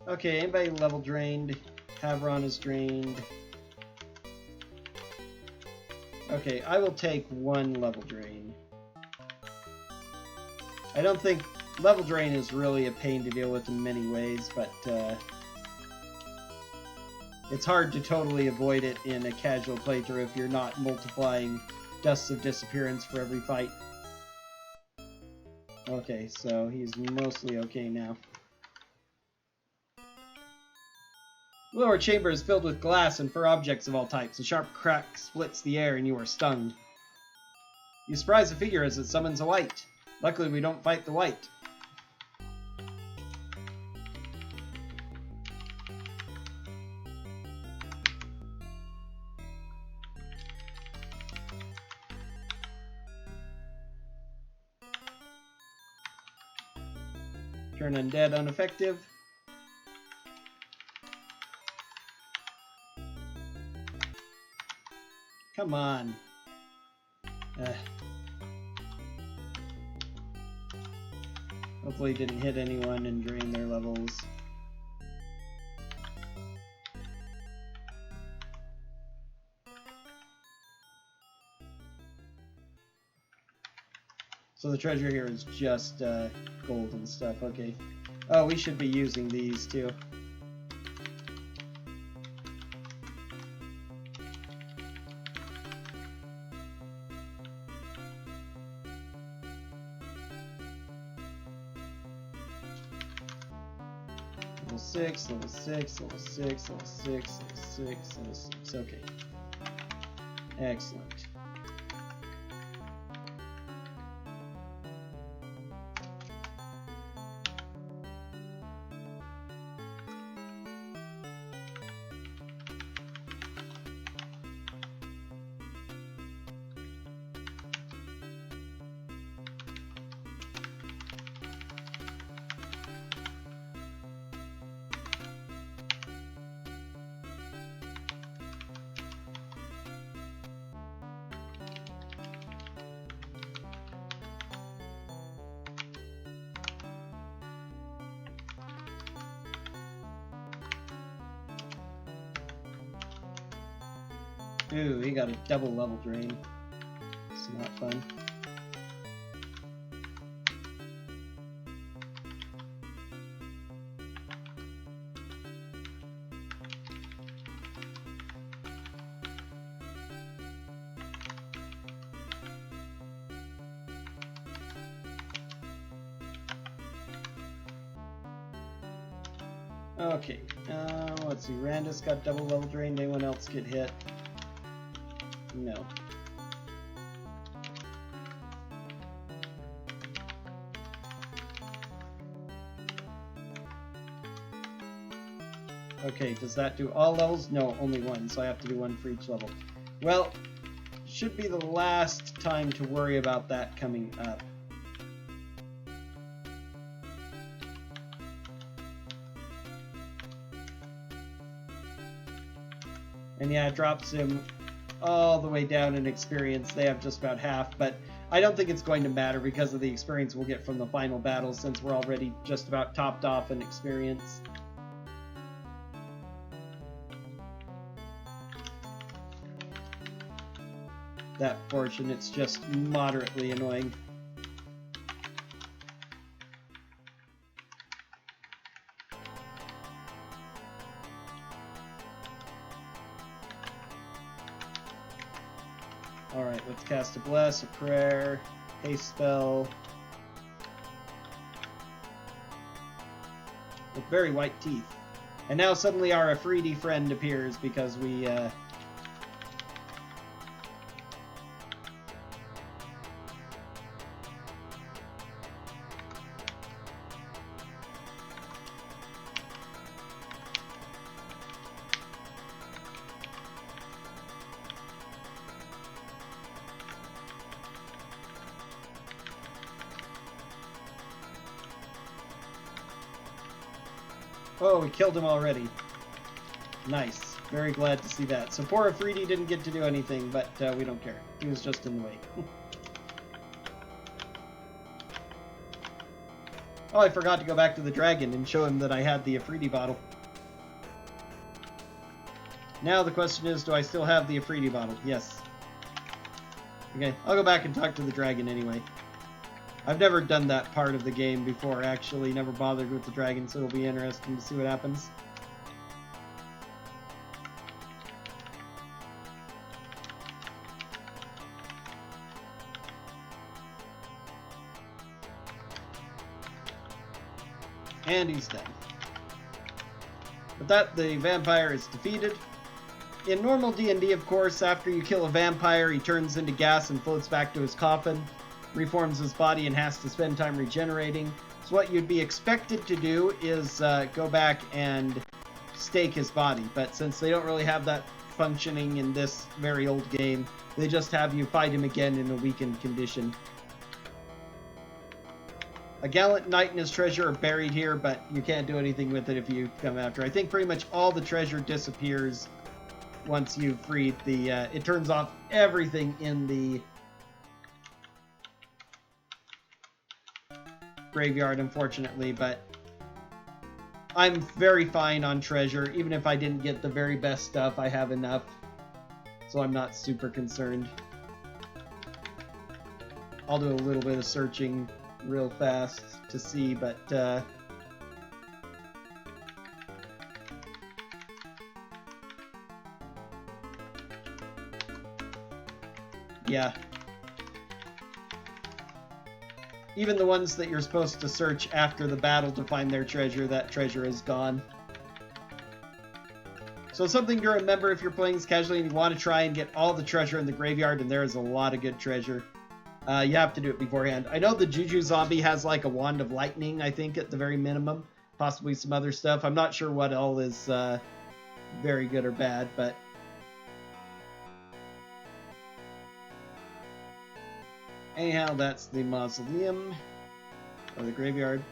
Okay, anybody level drained? Havron is drained. Okay, I will take one level drain. I don't think level drain is really a pain to deal with in many ways, but it's hard to totally avoid it in a casual playthrough if you're not multiplying Dusts of Disappearance for every fight. Okay, so he's mostly okay now. The lower chamber is filled with glass and fur objects of all types. A sharp crack splits the air and you are stunned. You surprise a figure as it summons a wight. Luckily we don't fight the wight. Turn undead ineffective. Come on. Hopefully didn't hit anyone and drain their levels. So the treasure here is just gold and stuff. Okay. Oh, we should be using these too. Level 6, level 6, level 6, level 6, level 6, level 6. Okay. Excellent. Ooh, he got a double level drain. It's not fun. Okay, let's see. Randus got double level drain. Anyone else get hit? No. Okay, does that do all levels? No, only one, so I have to do one for each level. Well, should be the last time to worry about that coming up. And yeah, it drops him all the way down in experience. They have just about half, but I don't think it's going to matter because of the experience we'll get from the final battle since we're already just about topped off in experience. That portion, it's just moderately annoying. Alright, let's cast a bless, a prayer, haste spell. With very white teeth. And now suddenly our Afridi friend appears because we Oh, we killed him already. Nice. Very glad to see that. So poor Afridi didn't get to do anything, but we don't care. He was just in the way. Oh, I forgot to go back to the dragon and show him that I had the Afridi bottle. Now the question is, do I still have the Afridi bottle? Yes. Okay, I'll go back and talk to the dragon anyway. I've never done that part of the game before, actually. Never bothered with the dragon, so it'll be interesting to see what happens. And he's dead. With that, the vampire is defeated. In normal D&D, of course, after you kill a vampire, he turns into gas and floats back to his coffin, reforms his body, and has to spend time regenerating. So what you'd be expected to do is go back and stake his body. But since they don't really have that functioning in this very old game, they just have you fight him again in a weakened condition. A gallant knight and his treasure are buried here, but you can't do anything with it if you come after. I think pretty much all the treasure disappears once you've freed the... it turns off everything in the graveyard, unfortunately, but I'm very fine on treasure. Even if I didn't get the very best stuff, I have enough, so I'm not super concerned. I'll do a little bit of searching real fast to see, but yeah. Even the ones that you're supposed to search after the battle to find their treasure, that treasure is gone. So something to remember if you're playing this casually and you want to try and get all the treasure in the graveyard, and there is a lot of good treasure. You have to do it beforehand. I know the Juju zombie has like a wand of lightning, I think, at the very minimum. Possibly some other stuff. I'm not sure what all is very good or bad, but... anyhow, that's the mausoleum, or the graveyard.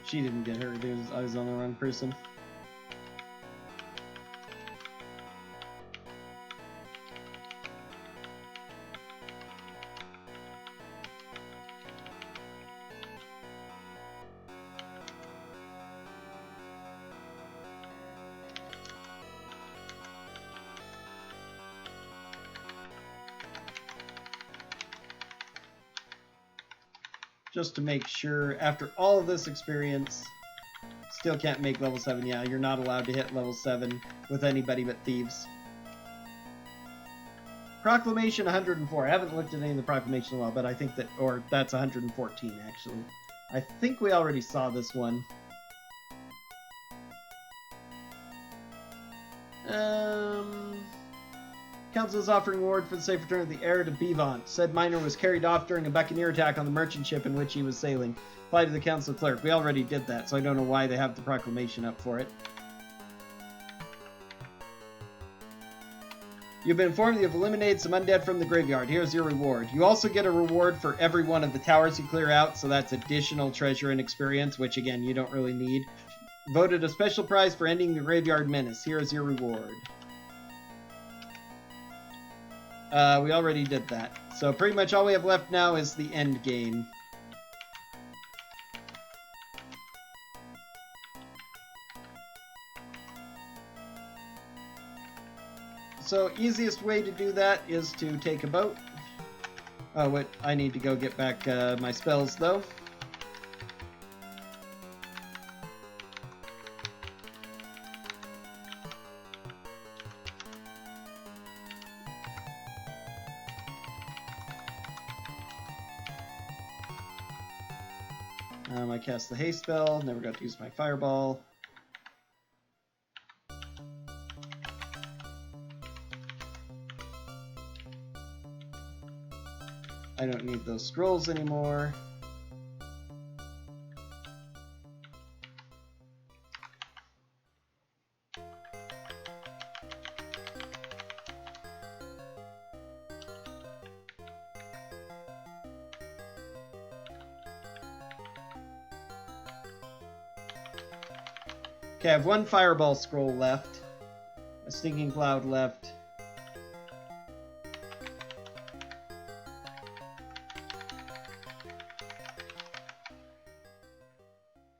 She didn't get hurt. I was on the wrong person. Just to make sure, after all of this experience, still can't make level 7. Yeah, you're not allowed to hit level 7 with anybody but thieves. Proclamation 104. I haven't looked at any of the Proclamation in a while, but I think that, or that's 114 actually. I think we already saw this one. Council is offering reward for the safe return of the heir to Bevant. Said miner was carried off during a buccaneer attack on the merchant ship in which he was sailing. Apply to the council clerk. We already did that, so I don't know why they have the proclamation up for it. You've been informed that you've eliminated some undead from the graveyard. Here's your reward. You also get a reward for every one of the towers you clear out, so that's additional treasure and experience, which again, you don't really need. Voted a special prize for ending the graveyard menace. Here's your reward. We already did that. So pretty much all we have left now is the end game. So easiest way to do that is to take a boat. Oh, wait, I need to go get back my spells though. I cast the haste spell, never got to use my fireball. I don't need those scrolls anymore. Okay, I have one fireball scroll left. A stinking cloud left.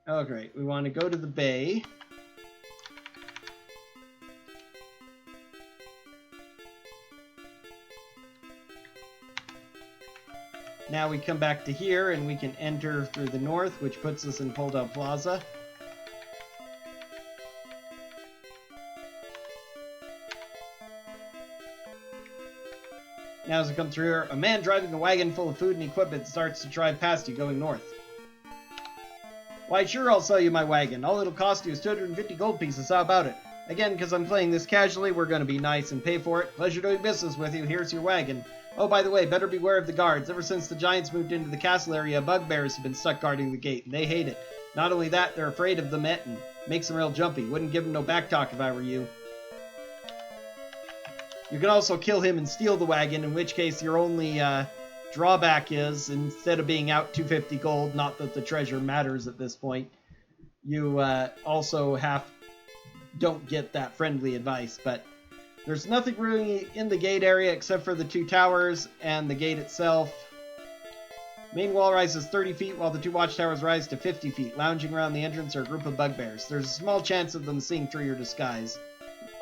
Oh, great. We want to go to the bay. Now we come back to here, and we can enter through the north, which puts us in Poldo Plaza. Now as we come through here, a man driving a wagon full of food and equipment starts to drive past you going north. Why, sure, I'll sell you my wagon. All it'll cost you is 250 gold pieces. How about it? Again, because I'm playing this casually, we're going to be nice and pay for it. Pleasure doing business with you. Here's your wagon. Oh, by the way, better beware of the guards. Ever since the giants moved into the castle area, bugbears have been stuck guarding the gate, and they hate it. Not only that, they're afraid of the Met and makes them real jumpy. Wouldn't give them no back talk if I were you. You can also kill him and steal the wagon, in which case your only drawback is, instead of being out 250 gold, not that the treasure matters at this point, you also don't get that friendly advice, but there's nothing really in the gate area except for the two towers and the gate itself. Main wall rises 30 feet while the two watchtowers rise to 50 feet. Lounging around the entrance are a group of bugbears. There's a small chance of them seeing through your disguise.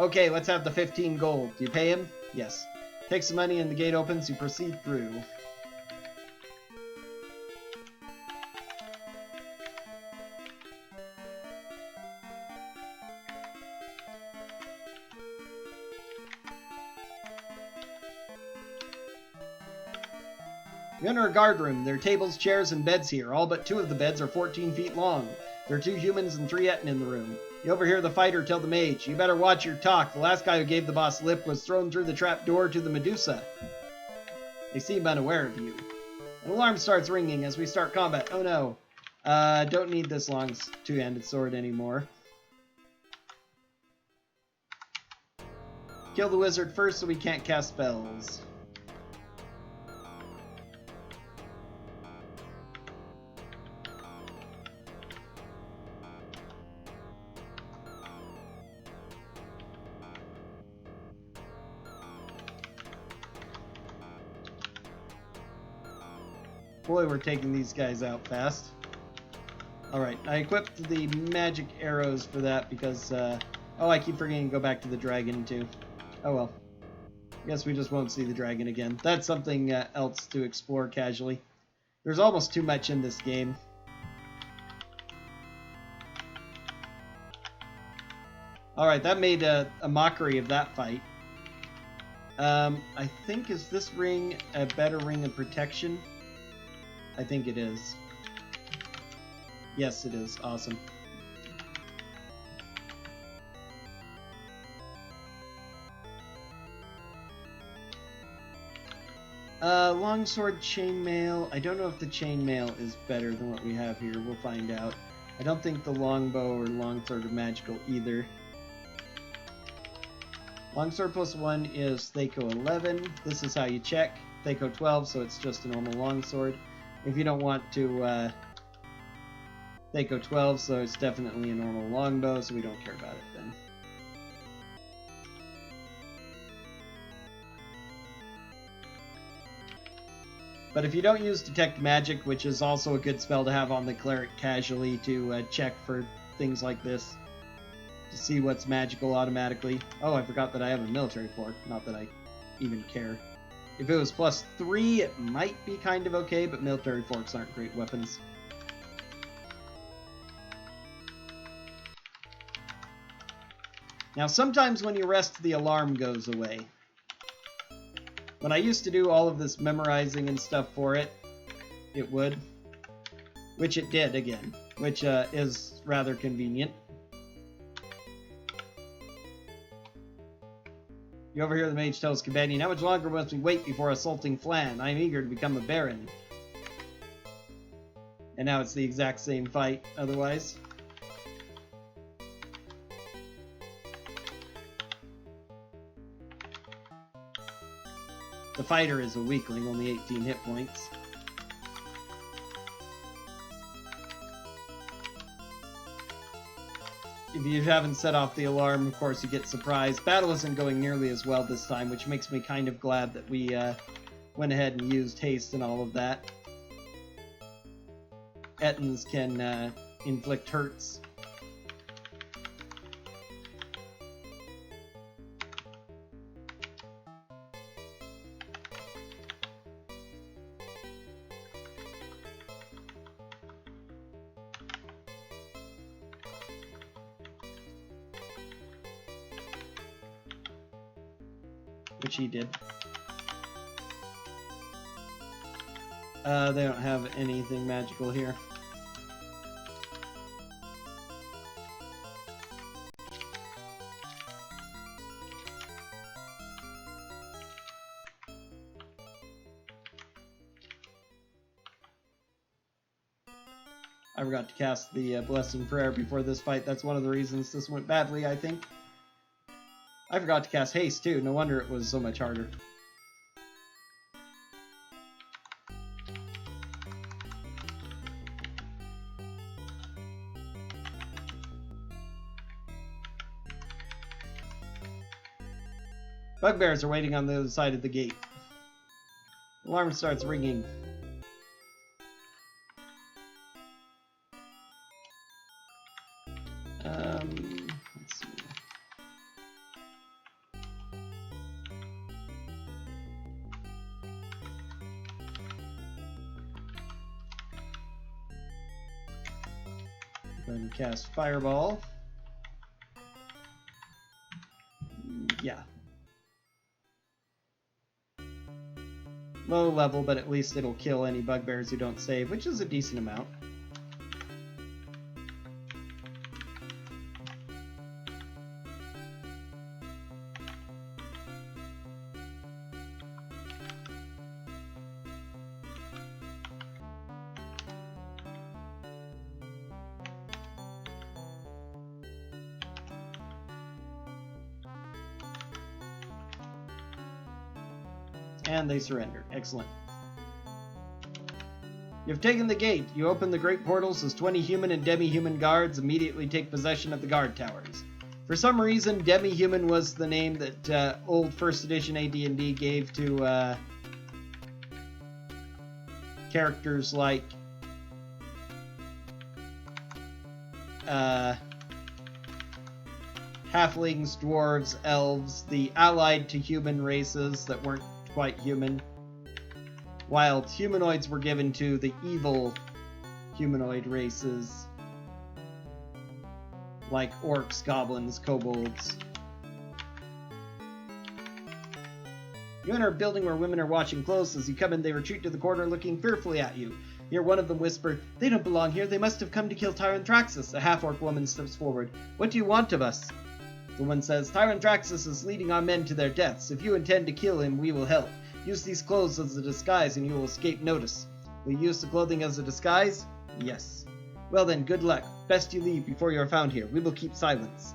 Okay, let's have the 15 gold. Do you pay him? Yes. Take some money and the gate opens. You proceed through. You enter a guard room. There are tables, chairs, and beds here. All but 2 of the beds are 14 feet long. There are 2 humans and 3 Etten in the room. You overhear the fighter tell the mage, "You better watch your talk. The last guy who gave the boss lip was thrown through the trap door to the Medusa." They seem unaware of you. An alarm starts ringing as we start combat. Oh no. Don't need this long two-handed sword anymore. Kill the wizard first so we can't cast spells. Boy, we're taking these guys out fast. Alright, I equipped the magic arrows for that because, oh, I keep forgetting to go back to the dragon, too. Oh well. Guess we just won't see the dragon again. That's something else to explore casually. There's almost too much in this game. Alright, that made a mockery of that fight. I think, is this ring a better ring of protection? I think it is. Yes, it is. Awesome. Longsword chainmail. I don't know if the chainmail is better than what we have here. We'll find out. I don't think the longbow or longsword are magical either. Longsword +1 is Thaco 11. This is how you check. Thaco 12, so it's just a normal longsword. If you don't want to Thaco 12, so it's definitely a normal longbow, so we don't care about it then. But if you don't use Detect Magic, which is also a good spell to have on the cleric casually to check for things like this, to see what's magical automatically. Oh, I forgot that I have a military fork, not that I even care. If it was +3, it might be kind of okay, but military forks aren't great weapons. Now, sometimes when you rest, the alarm goes away. When I used to do all of this memorizing and stuff for it, it would. Which it did, again. Which is rather convenient. You overhear the mage tell his companion, "How much longer must we wait before assaulting Phlan? I am eager to become a baron." And now it's the exact same fight, otherwise. The fighter is a weakling, only 18 hit points. if you haven't set off the alarm, of course, you get surprised. Battle isn't going nearly as well this time, which makes me kind of glad that we went ahead and used haste and all of that. Ettins can inflict hurts. Which he did. They don't have anything magical here. I forgot to cast the Blessing Prayer before this fight. That's one of the reasons this went badly, I think. I forgot to cast Haste, too. No wonder it was so much harder. Bugbears are waiting on the other side of the gate. Alarm starts ringing. Let's see. Go ahead and cast Fireball. Yeah. Low level, but at least it'll kill any bugbears who don't save, which is a decent amount. And they surrender. Excellent. You've taken the gate. You open the great portals as 20 human and demi-human guards immediately take possession of the guard towers. For some reason, demi-human was the name that old 1st edition AD&D gave to characters like halflings, dwarves, elves, the allied to human races that weren't quite human, while humanoids were given to the evil humanoid races like orcs, goblins, kobolds. You enter a building where women are washing clothes. As you come in, they retreat to the corner looking fearfully at you. You hear one of them whisper, "They don't belong here. They must have come to kill Tyranthraxis." A half-orc woman steps forward. "What do you want of us?" The woman says, "Tyranthraxis is leading our men to their deaths. If you intend to kill him, we will help. Use these clothes as a disguise and you will escape notice." "Will you use the clothing as a disguise?" "Yes." "Well then, good luck. Best you leave before you are found here. We will keep silence."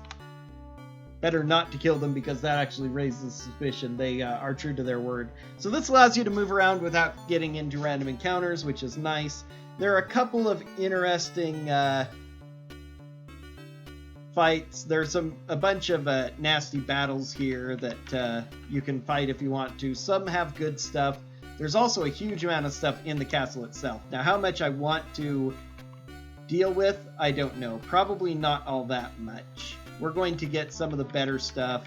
Better not to kill them because that actually raises suspicion. They are true to their word. So this allows you to move around without getting into random encounters, which is nice. There are a couple of interesting fights. There's a bunch of nasty battles here that you can fight if you want to. Some have good stuff. There's also a huge amount of stuff in the castle itself. Now, how much I want to deal with, I don't know. Probably not all that much. We're going to get some of the better stuff.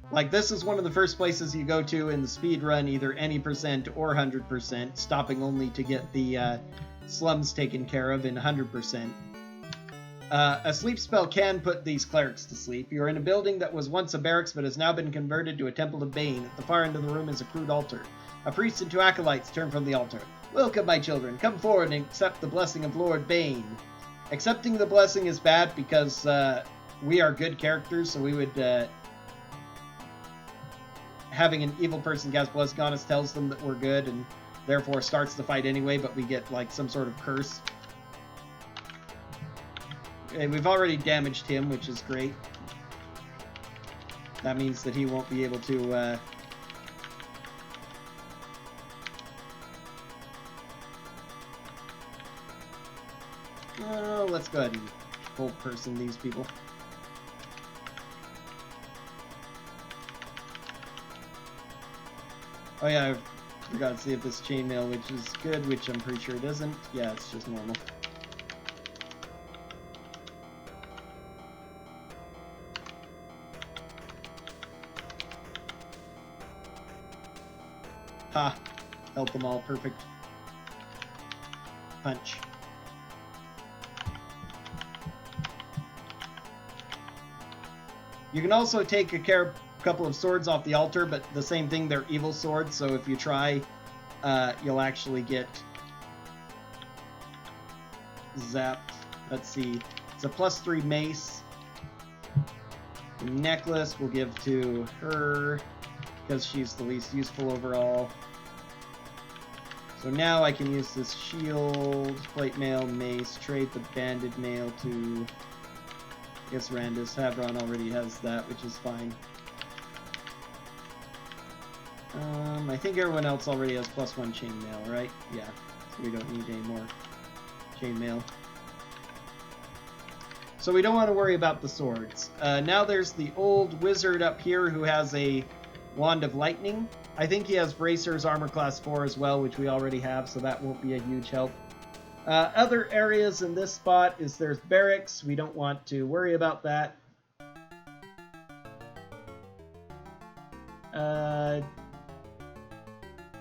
Like, this is one of the first places you go to in the speed run, either any percent or 100%, stopping only to get the slums taken care of in 100%. A sleep spell can put these clerics to sleep. You're in a building that was once a barracks but has now been converted to a temple of Bane. At the far end of the room is a crude altar. A priest and 2 acolytes turn from the altar. "Welcome, my children. Come forward and accept the blessing of Lord Bane." Accepting the blessing is bad because we are good characters, so we would... having an evil person cast blessing on us tells them that we're good and therefore starts the fight anyway, but we get like some sort of curse. And we've already damaged him, which is great. That means that he won't be able to let's go ahead and full person these people. Oh yeah, I forgot to see if this chainmail, which is good, which I'm pretty sure it isn't. Yeah, it's just normal. Ha! Held them all perfect. Punch. You can also take a couple of swords off the altar, but the same thing, they're evil swords, so if you try, you'll actually get zapped. Let's see. It's a +3 mace. The necklace we'll give to her, because she's the least useful overall. So now I can use this shield, plate mail, mace, trade the banded mail to, I guess, Randus. Havron already has that, which is fine. I think everyone else already has +1 chainmail, right? Yeah, so we don't need any more chainmail. So we don't want to worry about the swords. Now there's the old wizard up here who has a Wand of Lightning. I think he has Bracers, Armor Class 4 as well, which we already have, so that won't be a huge help. Other areas in this spot is there's barracks. We don't want to worry about that.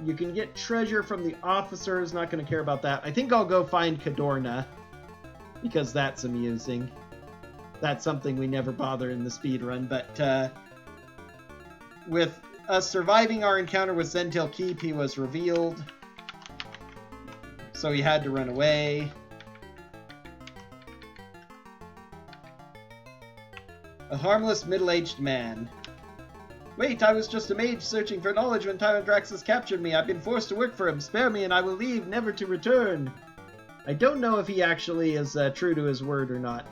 You can get treasure from the officers. Not going to care about that. I think I'll go find Cadorna, because that's amusing. That's something we never bother in the speedrun, but with us surviving our encounter with Zentil Keep, he was revealed, so he had to run away. A harmless middle-aged man. Wait, I was just a mage searching for knowledge when Tyranthraxis captured me. I've been forced to work for him. Spare me and I will leave, never to return. I don't know if he actually is true to his word or not.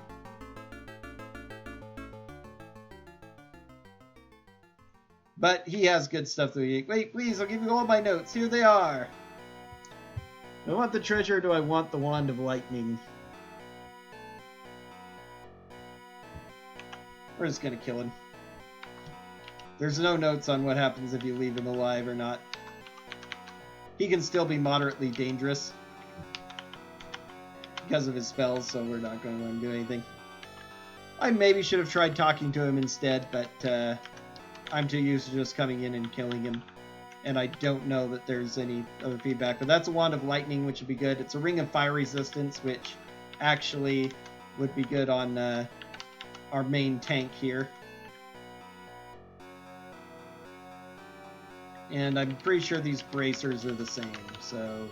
But he has good stuff to eat. Wait, please, I'll give you all my notes. Here they are. Do I want the treasure or do I want the Wand of Lightning? We're just gonna kill him. There's no notes on what happens if you leave him alive or not. He can still be moderately dangerous because of his spells, so we're not going to let him do anything. I maybe should have tried talking to him instead, but I'm too used to just coming in and killing him. And I don't know that there's any other feedback. But that's a Wand of Lightning, which would be good. It's a Ring of Fire Resistance, which actually would be good on our main tank here. And I'm pretty sure these bracers are the same. So,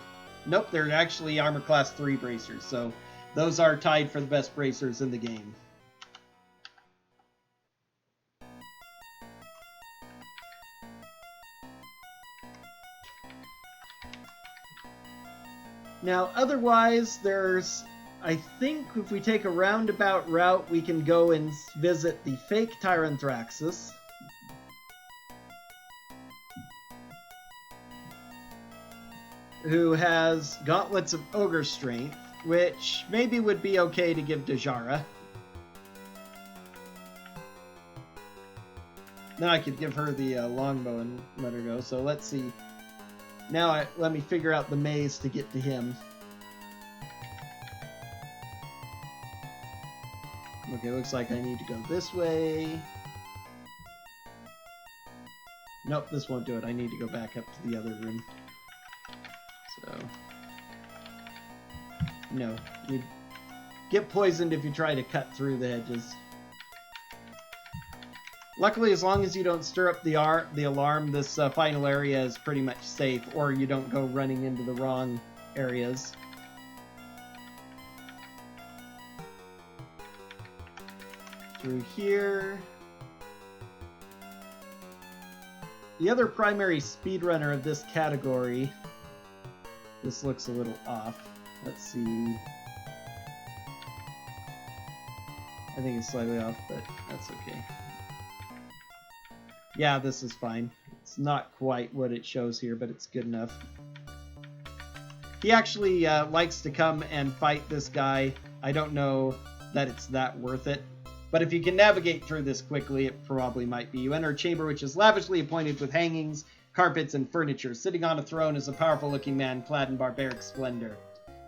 nope, they're actually Armor Class 3 bracers. So, those are tied for the best bracers in the game. Now, otherwise, there's, I think if we take a roundabout route, we can go and visit the fake Tyranthraxis. Who has Gauntlets of Ogre Strength, which maybe would be okay to give to Jara. Now I could give her the longbow and let her go, so let's see. Now let me figure out the maze to get to him. Okay, looks like I need to go this way. Nope, this won't do it. I need to go back up to the other room. So, no, you get poisoned if you try to cut through the hedges. Luckily, as long as you don't stir up the alarm, this final area is pretty much safe, or you don't go running into the wrong areas. Through here. The other primary speedrunner of this category. This looks a little off. Let's see. I think it's slightly off, but that's okay. Yeah, this is fine. It's not quite what it shows here, but it's good enough. He actually likes to come and fight this guy I don't know that it's that worth it. But if you can navigate through this quickly, it probably might be. You enter a chamber which is lavishly appointed with hangings, carpets, and furniture. Sitting on a throne is a powerful-looking man clad in barbaric splendor.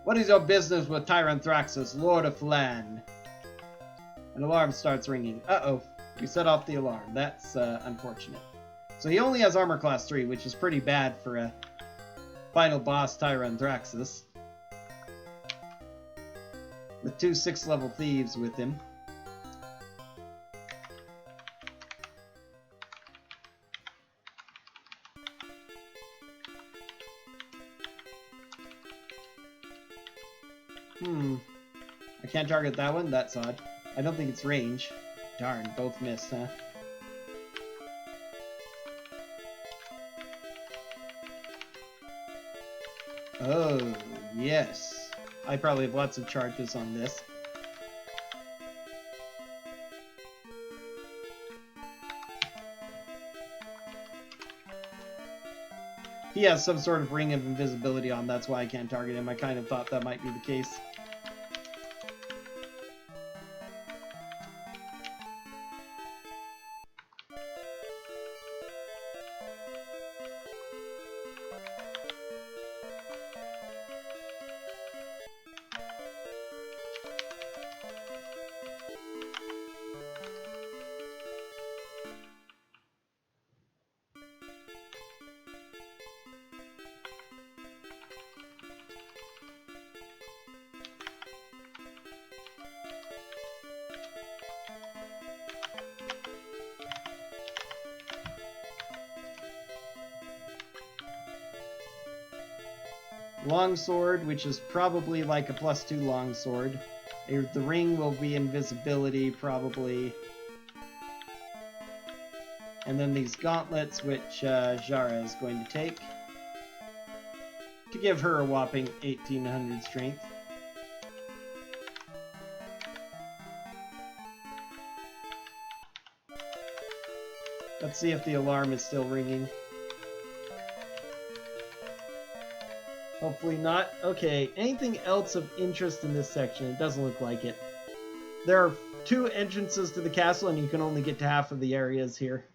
What is your business with Tyranthraxis, Lord of Phlan? An alarm starts ringing. Uh-oh. We set off the alarm. That's unfortunate. So he only has armor class 3, which is pretty bad for a final boss Tyranthraxis. With 2 6th-level thieves with him. I can't target that one? That's odd. I don't think it's range. Darn, both missed, huh? Oh, yes. I probably have lots of charges on this. He has some sort of ring of invisibility on, that's why I can't target him. I kind of thought that might be the case. Longsword, which is probably like a +2 longsword. The ring will be invisibility, probably. And then these gauntlets, which Jara is going to take. To give her a whopping 1800 strength. Let's see if the alarm is still ringing. Hopefully not. Okay, anything else of interest in this section? It doesn't look like it. There are 2 entrances to the castle, and you can only get to half of the areas here.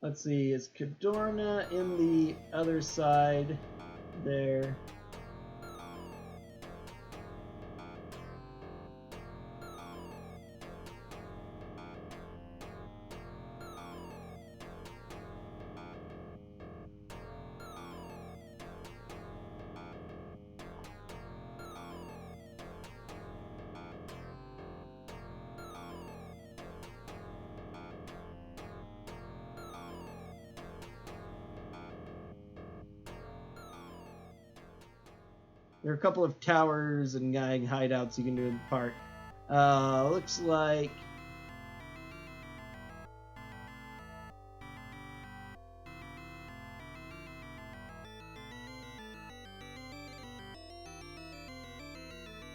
Let's see, is Cadorna in the other side there? There are a couple of towers and hideouts you can do in the park. Looks like...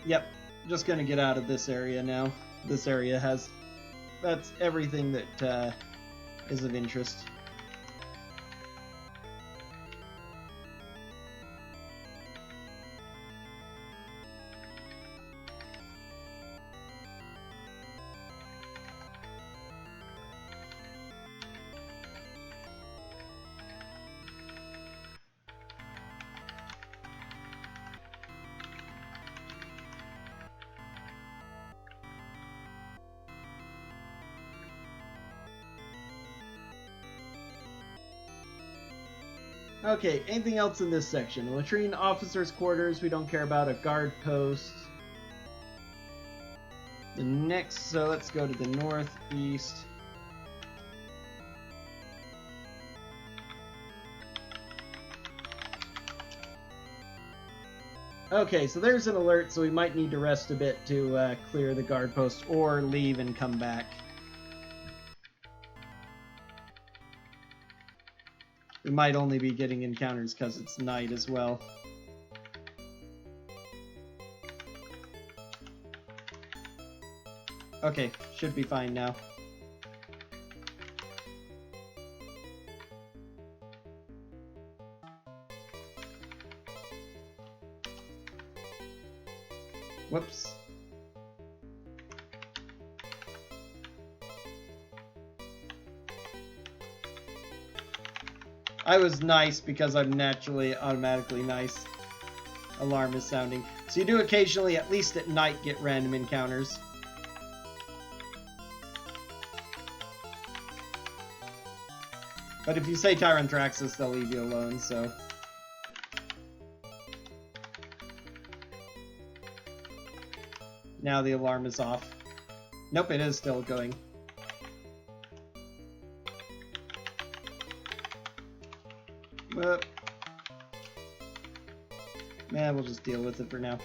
Yep, just gonna get out of this area now. This area has... That's everything that is of interest. Okay, anything else in this section? A latrine, officer's quarters, we don't care about. A guard post. The next, so let's go to the northeast. Okay, so there's an alert, so we might need to rest a bit to clear the guard post, or leave and come back. We might only be getting encounters because it's night as well. Okay, should be fine now. Whoops. I was nice because I'm naturally automatically nice. Alarm is sounding. So you do occasionally, at least at night, get random encounters. But if you say Tyranthraxis, they'll leave you alone, so... Now the alarm is off. Nope, it is still going. Whoop. Man, we'll just deal with it for now.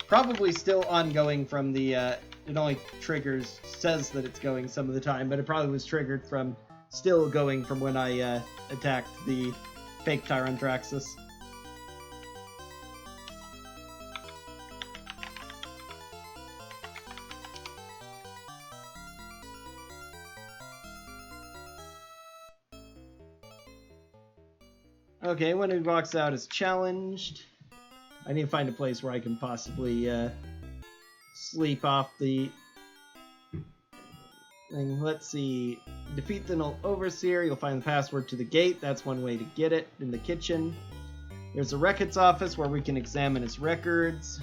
Probably still ongoing from the, it only triggers, says that it's going some of the time, but it probably was triggered from, still going from when I, attacked the fake Tyranthraxis. Okay, when he walks out is challenged. I need to find a place where I can possibly sleep off the thing. Let's see. Defeat the Null Overseer. You'll find the password to the gate. That's one way to get it. In the kitchen. There's a Reckitt's office where we can examine his records.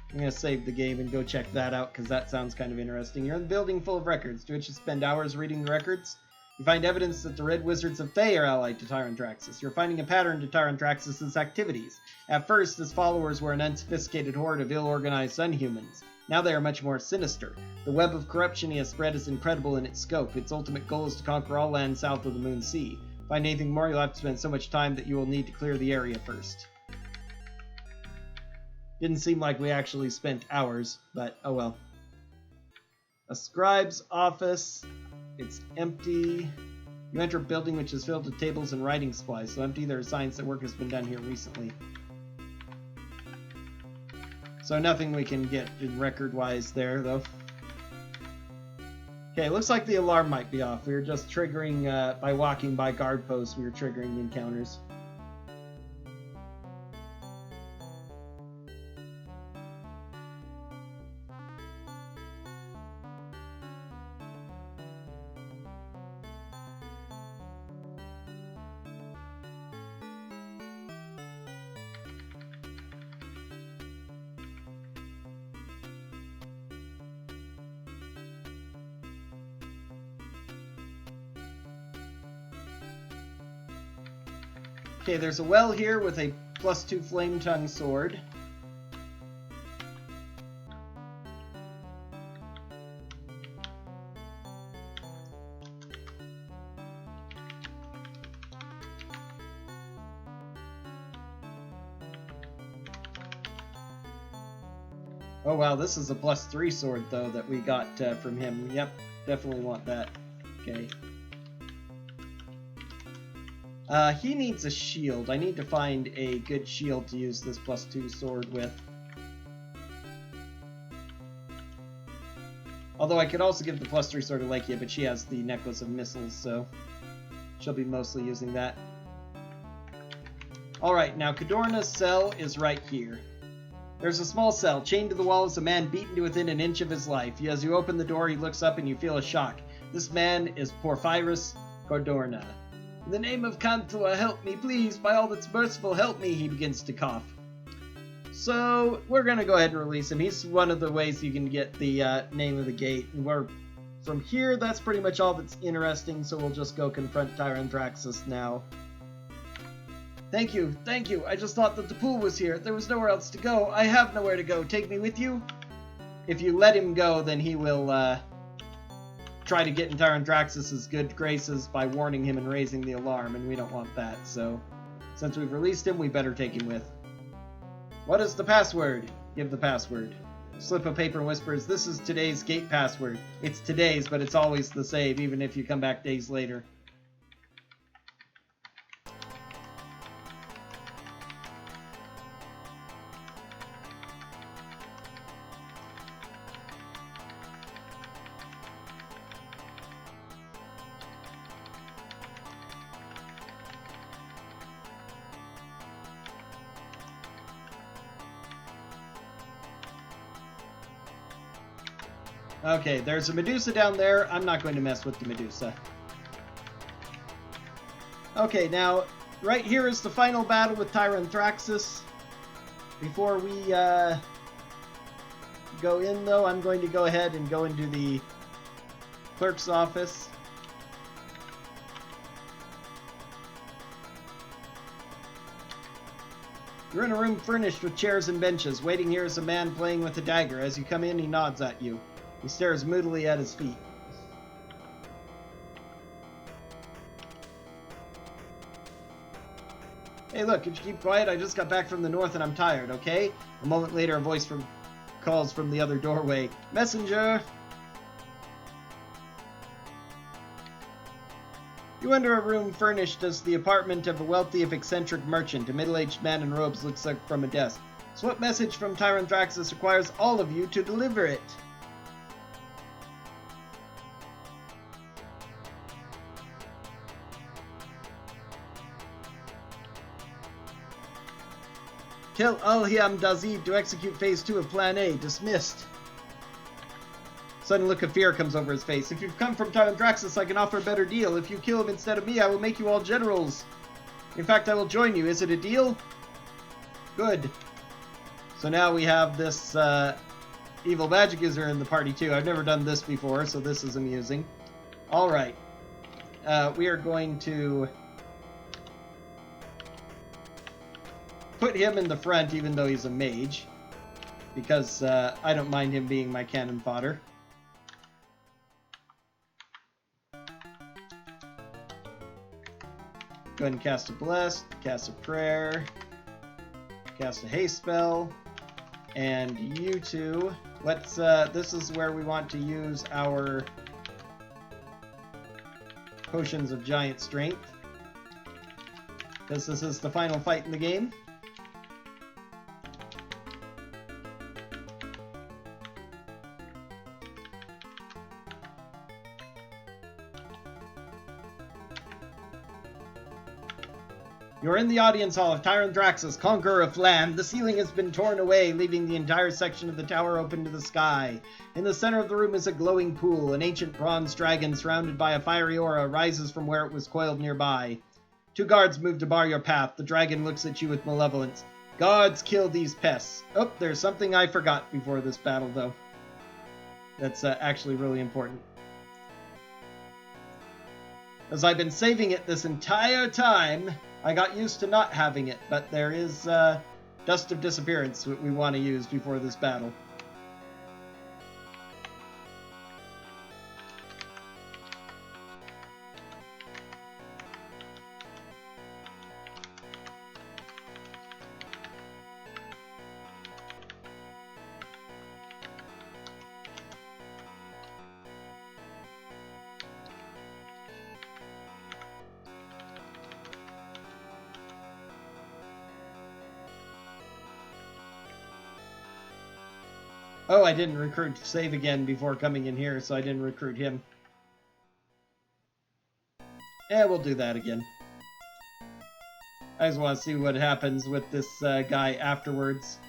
I'm going to save the game and go check that out because that sounds kind of interesting. You're in a building full of records. Do you just spend hours reading the records? You find evidence that the Red Wizards of Thay are allied to Tyranthraxis. You're finding a pattern to Tyranthraxis' activities. At first, his followers were an unsophisticated horde of ill-organized unhumans. Now they are much more sinister. The web of corruption he has spread is incredible in its scope. Its ultimate goal is to conquer all land south of the Moon Sea. Find anything more, you'll have to spend so much time that you will need to clear the area first. Didn't seem like we actually spent hours, but oh well. A scribe's office. It's empty. You enter a building which is filled with tables and writing supplies. So empty, there are signs that work has been done here recently. So nothing we can get in record-wise there, though. Okay, looks like the alarm might be off. We were just triggering, by walking by guard posts, we were triggering encounters. Okay, there's a well here with a +2 flame tongue sword. Oh wow, this is a +3 sword though that we got from him. Yep, definitely want that. Okay. He needs a shield. I need to find a good shield to use this +2 sword with. Although I could also give the +3 sword to Lakia, but she has the Necklace of Missiles, so she'll be mostly using that. Alright, now Cadorna's cell is right here. There's a small cell. Chained to the wall is a man beaten to within an inch of his life. As you open the door, he looks up and you feel a shock. This man is Porphyrus Cadorna. In the name of Cantua, help me, please. By all that's merciful, help me. He begins to cough. So, we're going to go ahead and release him. He's one of the ways you can get the name of the gate. And from here, that's pretty much all that's interesting, so we'll just go confront Tyranthraxis now. Thank you, thank you. I just thought that the pool was here. There was nowhere else to go. I have nowhere to go. Take me with you? If you let him go, then he will, try to get in Tyranthraxis' good graces by warning him and raising the alarm, and we don't want that, so since we've released him, we better take him with. What is the password? Give the password. Slip of paper whispers, this is today's gate password. It's today's, but it's always the same, even if you come back days later. Okay, there's a Medusa down there. I'm not going to mess with the Medusa. Okay, now, right here is the final battle with Tyranthraxis. Before we go in, though, I'm going to go ahead and go into the clerk's office. You're in a room furnished with chairs and benches. Waiting here is a man playing with a dagger. As you come in, he nods at you. He stares moodily at his feet. Hey, look, could you keep quiet? I just got back from the north and I'm tired, okay? A moment later, a voice calls from the other doorway. Messenger! You enter a room furnished as the apartment of a wealthy if eccentric merchant. A middle-aged man in robes looks up from a desk. So what message from Tyranthraxis requires all of you to deliver it? Tell Al-Hiam Dazid to execute Phase 2 of Plan A. Dismissed. Sudden look of fear comes over his face. If you've come from Tyranthraxis, I can offer a better deal. If you kill him instead of me, I will make you all generals. In fact, I will join you. Is it a deal? Good. So now we have this evil magic user in the party too. I've never done this before, so this is amusing. Alright. We are going to put him in the front, even though he's a mage, because I don't mind him being my cannon fodder. Go ahead and cast a Bless, cast a Prayer, cast a Haste spell, and you two, let's, this is where we want to use our Potions of Giant Strength, because this is the final fight in the game. You're in the audience hall of Tyranthraxis, conqueror of Phlan. The ceiling has been torn away, leaving the entire section of the tower open to the sky. In the center of the room is a glowing pool. An ancient bronze dragon, surrounded by a fiery aura, rises from where it was coiled nearby. 2 guards move to bar your path. The dragon looks at you with malevolence. Guards, kill these pests. Oh, there's something I forgot before this battle, though. That's actually really important. As I've been saving it this entire time, I got used to not having it, but there is Dust of Disappearance we want to use before this battle. Oh, I didn't recruit save again before coming in here, so I didn't recruit him. Yeah, we'll do that again. I just want to see what happens with this guy afterwards.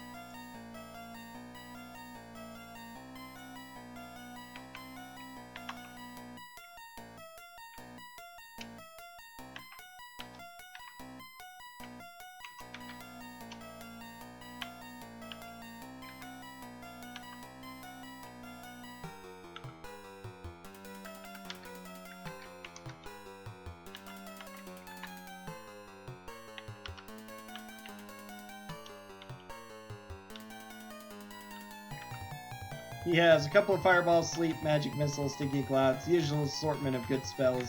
He has a couple of fireballs, sleep, magic missiles, sticky clouds, the usual assortment of good spells.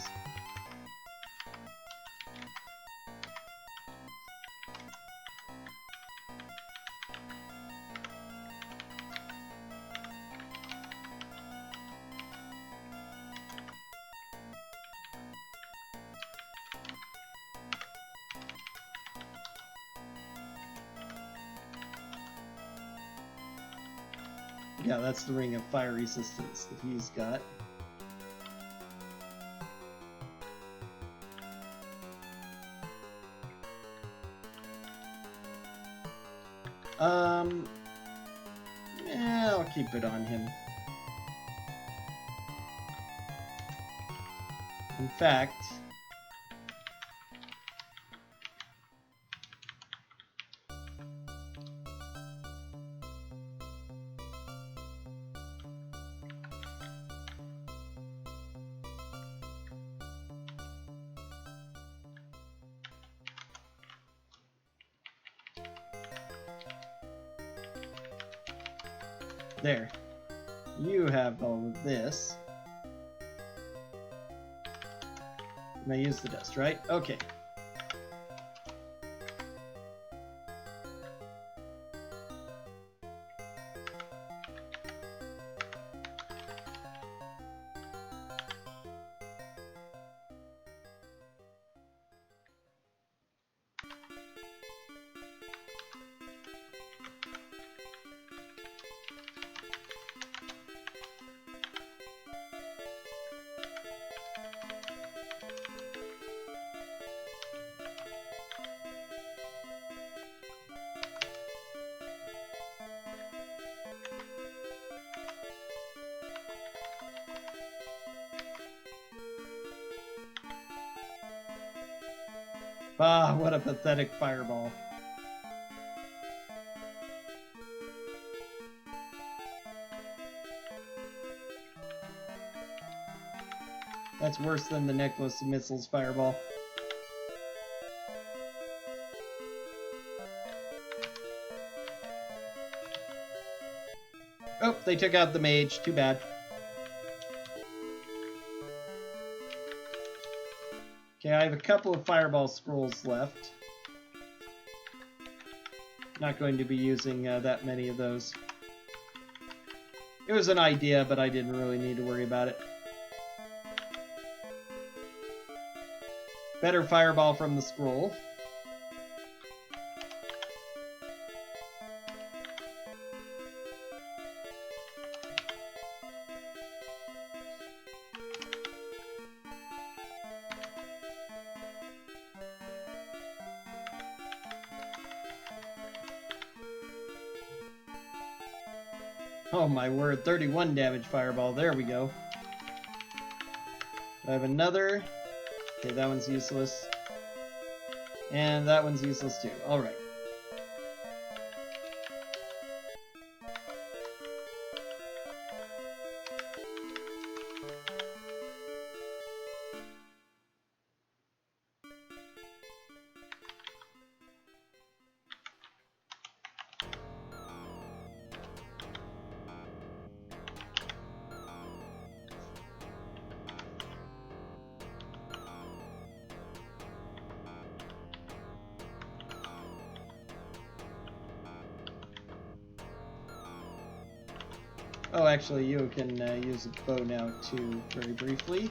Yeah, that's the ring of fire resistance that he's got. Yeah, I'll keep it on him. In fact, there. You have all of this. And I use the dust, right? Okay. Ah, what a pathetic fireball. That's worse than the Necklace of Missiles fireball. Oh, they took out the mage. Too bad. Okay, I have a couple of fireball scrolls left. Not going to be using that many of those. It was an idea, but I didn't really need to worry about it. Better fireball from the scroll. Oh my word, 31 damage fireball. There we go. I have another. Okay, that one's useless. And that one's useless too. Alright. Oh, actually, you can use a bow now, too, very briefly.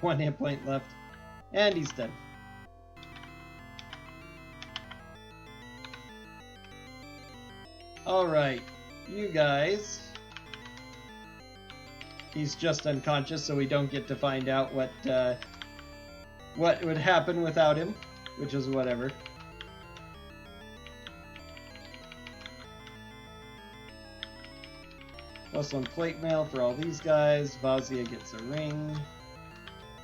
One hit point left, and he's dead. Alright, you guys. He's just unconscious, so we don't get to find out what would happen without him, which is whatever. +1 plate mail for all these guys. Vazia gets a ring.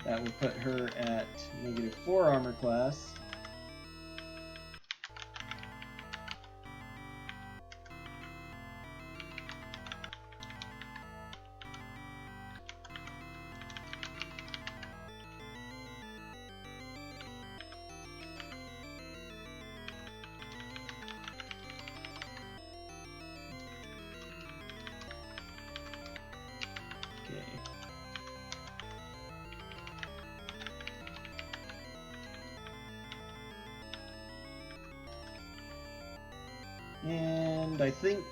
That will put her at -4 armor class. And I think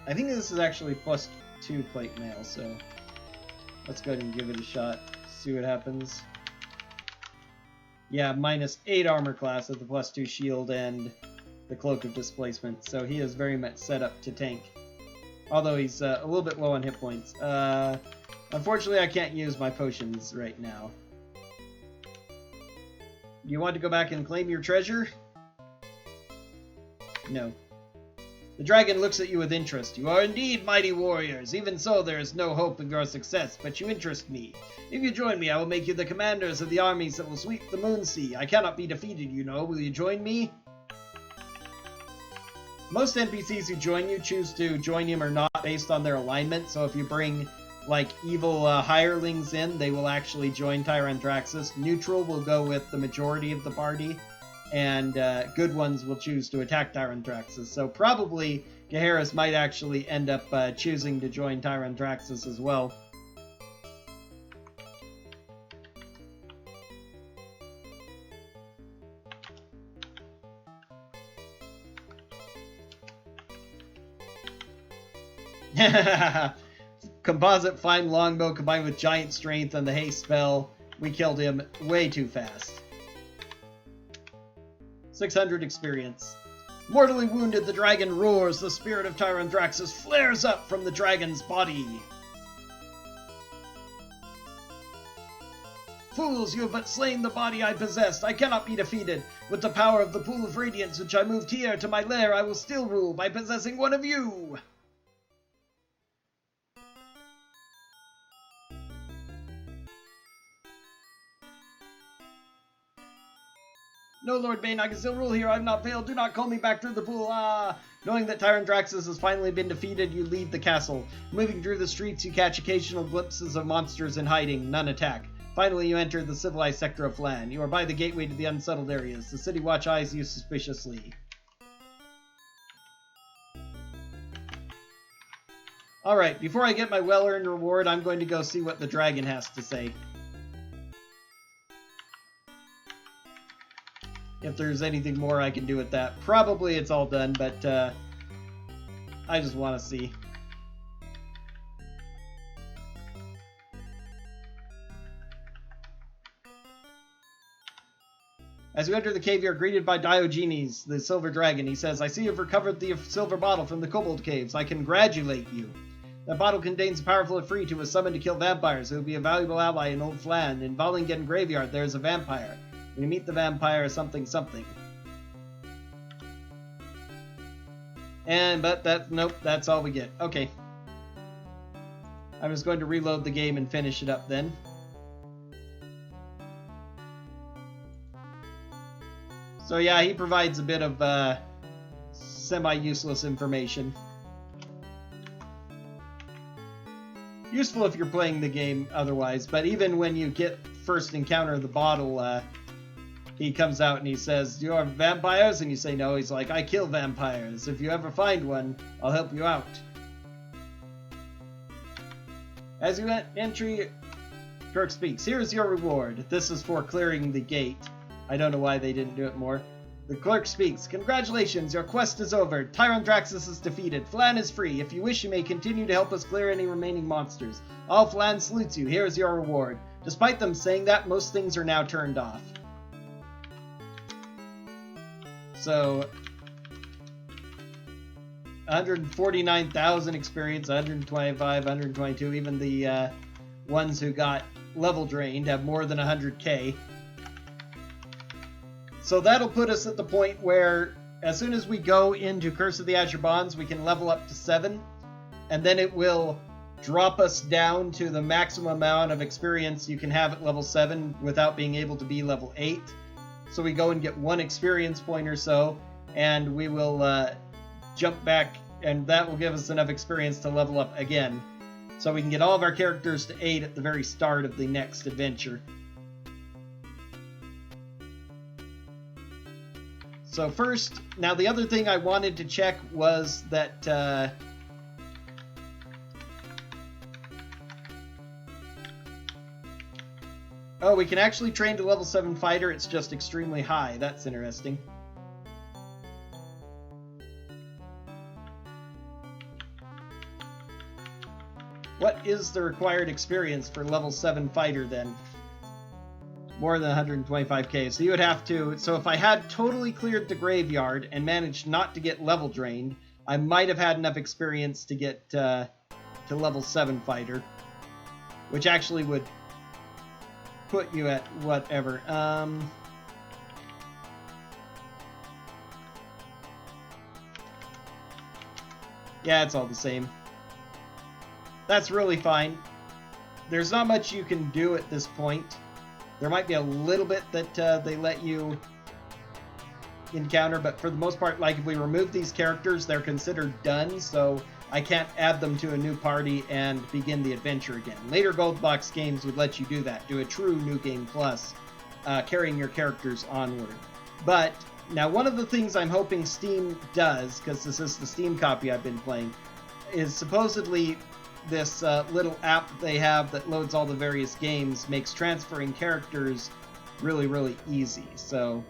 this is actually +2 plate mail, so let's go ahead and give it a shot, see what happens. Yeah, -8 armor class with the +2 shield and the Cloak of Displacement, so he is very much set up to tank. Although he's a little bit low on hit points. Unfortunately, I can't use my potions right now. You want to go back and claim your treasure? No. The dragon looks at you with interest. You are indeed mighty warriors. Even so, there is no hope of your success, but you interest me. If you join me, I will make you the commanders of the armies that will sweep the moon sea. I cannot be defeated, you know. Will you join me? Most NPCs who join you choose to join him or not based on their alignment. So if you bring, like, evil hirelings in, they will actually join Tyranthraxis. Neutral will go with the majority of the party. And good ones will choose to attack Tyranthraxis. So probably Gaheris might actually end up choosing to join Tyranthraxis as well. Composite fine longbow combined with giant strength and the haste spell. We killed him way too fast. 600 experience. Mortally wounded, the dragon roars. The spirit of Tyranthraxis flares up from the dragon's body. Fools, you have but slain the body I possessed. I cannot be defeated. With the power of the pool of radiance which I moved here to my lair, I will still rule by possessing one of you. No, Lord Bane, I can still rule here. I have not failed. Do not call me back through the pool. Ah! Knowing that Tyranthraxis has finally been defeated, you leave the castle. Moving through the streets, you catch occasional glimpses of monsters in hiding. None attack. Finally, you enter the civilized sector of Phlan. You are by the gateway to the unsettled areas. The city watch eyes you suspiciously. Alright, before I get my well-earned reward, I'm going to go see what the dragon has to say. If there's anything more I can do with that. Probably it's all done, but I just want to see. As you enter the cave, you are greeted by Diogenes, the silver dragon. He says, I see you've recovered the silver bottle from the kobold caves. I congratulate you. That bottle contains a powerful Ifrit who was summoned to kill vampires. It will be a valuable ally in Old Phlan. In Volingen Graveyard, there is a vampire. When you meet the vampire, something. Nope, that's all we get. Okay. I'm just going to reload the game and finish it up then. So yeah, he provides a bit of semi-useless information. Useful if you're playing the game otherwise, but even when you first encounter the bottle, he comes out and he says, do you have vampires? And you say no. He's like, I kill vampires. If you ever find one, I'll help you out. As you enter, Kirk speaks. Here is your reward. This is for clearing the gate. I don't know why they didn't do it more. The clerk speaks. Congratulations, your quest is over. Tyranthraxis is defeated. Phlan is free. If you wish, you may continue to help us clear any remaining monsters. All Phlan salutes you. Here is your reward. Despite them saying that, most things are now turned off. So, 149,000 experience, 125, 122. Even the ones who got level drained have more than 100k. So that'll put us at the point where, as soon as we go into Curse of the Azure Bonds, we can level up to 7. And then it will drop us down to the maximum amount of experience you can have at level 7 without being able to be level 8. So we go and get 1 experience point or so, and we will jump back, and that will give us enough experience to level up again. So we can get all of our characters to 8 at the very start of the next adventure. So first, now the other thing I wanted to check was that oh, we can actually train to level 7 fighter, it's just extremely high. That's interesting. What is the required experience for level 7 fighter then? More than 125k. So you would have to... So if I had totally cleared the graveyard and managed not to get level drained, I might have had enough experience to get to level 7 fighter, which actually would put you at whatever. Yeah, it's all the same. That's really fine. There's not much you can do at this point. There might be a little bit that they let you encounter, but for the most part, like if we remove these characters, they're considered done, so I can't add them to a new party and begin the adventure again. Later Gold Box games would let you do that, do a true New Game Plus, carrying your characters onward. But now one of the things I'm hoping Steam does, because this is the Steam copy I've been playing, is supposedly this little app that they have that loads all the various games makes transferring characters really, really easy. So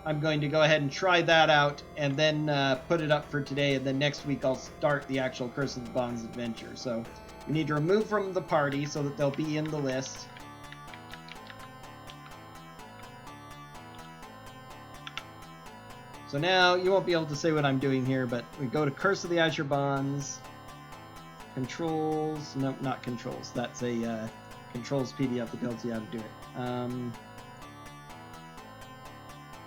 I'm going to go ahead and try that out and then put it up for today, and then next week I'll start the actual Curse of the Bonds adventure. So we need to remove from the party so that they'll be in the list. So now you won't be able to say what I'm doing here, but we go to Curse of the Azure Bonds, controls, nope, not controls, that's a controls PDF that tells you how to do it.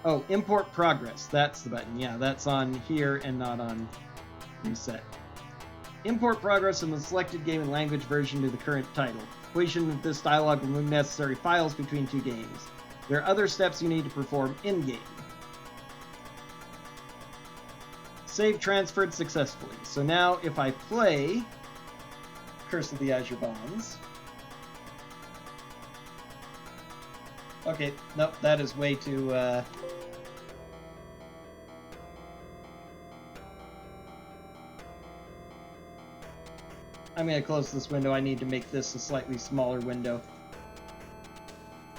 Oh, import progress, that's the button. Yeah, that's on here and not on reset. Import progress from the selected game and language version to the current title. Completion of this dialogue will remove necessary files between two games. There are other steps you need to perform in-game. Save transferred successfully. So now if I play Curse of the Azure Bonds... Okay, nope, that is way too... I'm going to close this window. I need to make this a slightly smaller window.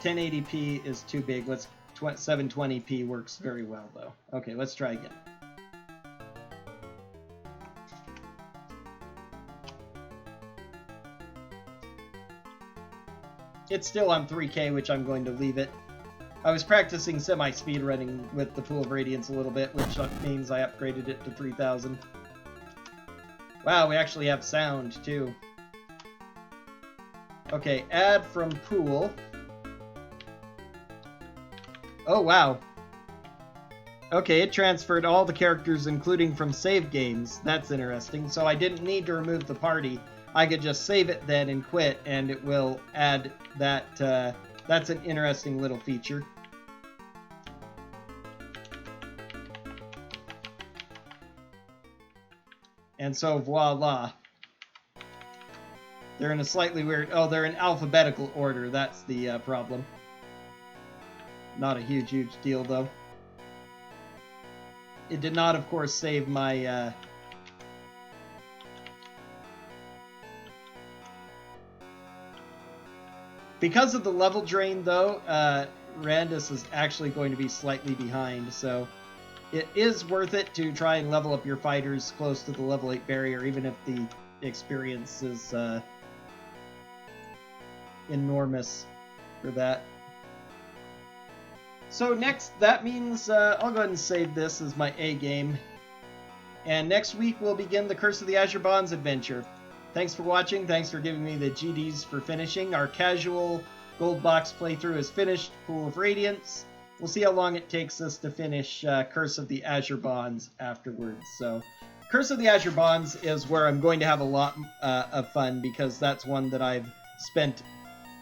1080p is too big. 720p works very well, though. Okay, let's try again. It's still on 3K, which I'm going to leave it. I was practicing semi-speed running with the Pool of Radiance a little bit, which means I upgraded it to 3000. Wow, we actually have sound, too. Okay, add from pool. Oh, wow. Okay, it transferred all the characters, including from save games. That's interesting. So I didn't need to remove the party. I could just save it then and quit, and it will add that. That's an interesting little feature. And so, voila. They're in a slightly weird... Oh, they're in alphabetical order. That's the problem. Not a huge deal, though. It did not, of course, save my... Because of the level drain, though, Randus is actually going to be slightly behind, so... It is worth it to try and level up your fighters close to the level 8 barrier, even if the experience is enormous for that. So next, that means I'll go ahead and save this as my A game. And next week we'll begin the Curse of the Azure Bonds adventure. Thanks for watching, thanks for giving me the GDs for finishing. Our casual gold box playthrough is finished, Pool of Radiance. We'll see how long it takes us to finish Curse of the Azure Bonds afterwards. So, Curse of the Azure Bonds is where I'm going to have a lot of fun, because that's one that I spent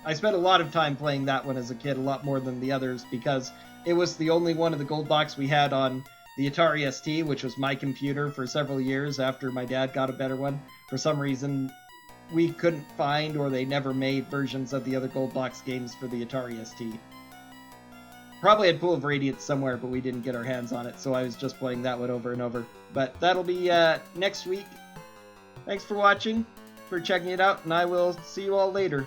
a lot of time playing that one as a kid, a lot more than the others, because it was the only one of the gold box we had on the Atari ST, which was my computer for several years after my dad got a better one. For some reason, we couldn't find, or they never made versions of the other gold box games for the Atari ST. Probably had Pool of Radiance somewhere, but we didn't get our hands on it, so I was just playing that one over and over. But that'll be next week. Thanks for watching, for checking it out, and I will see you all later.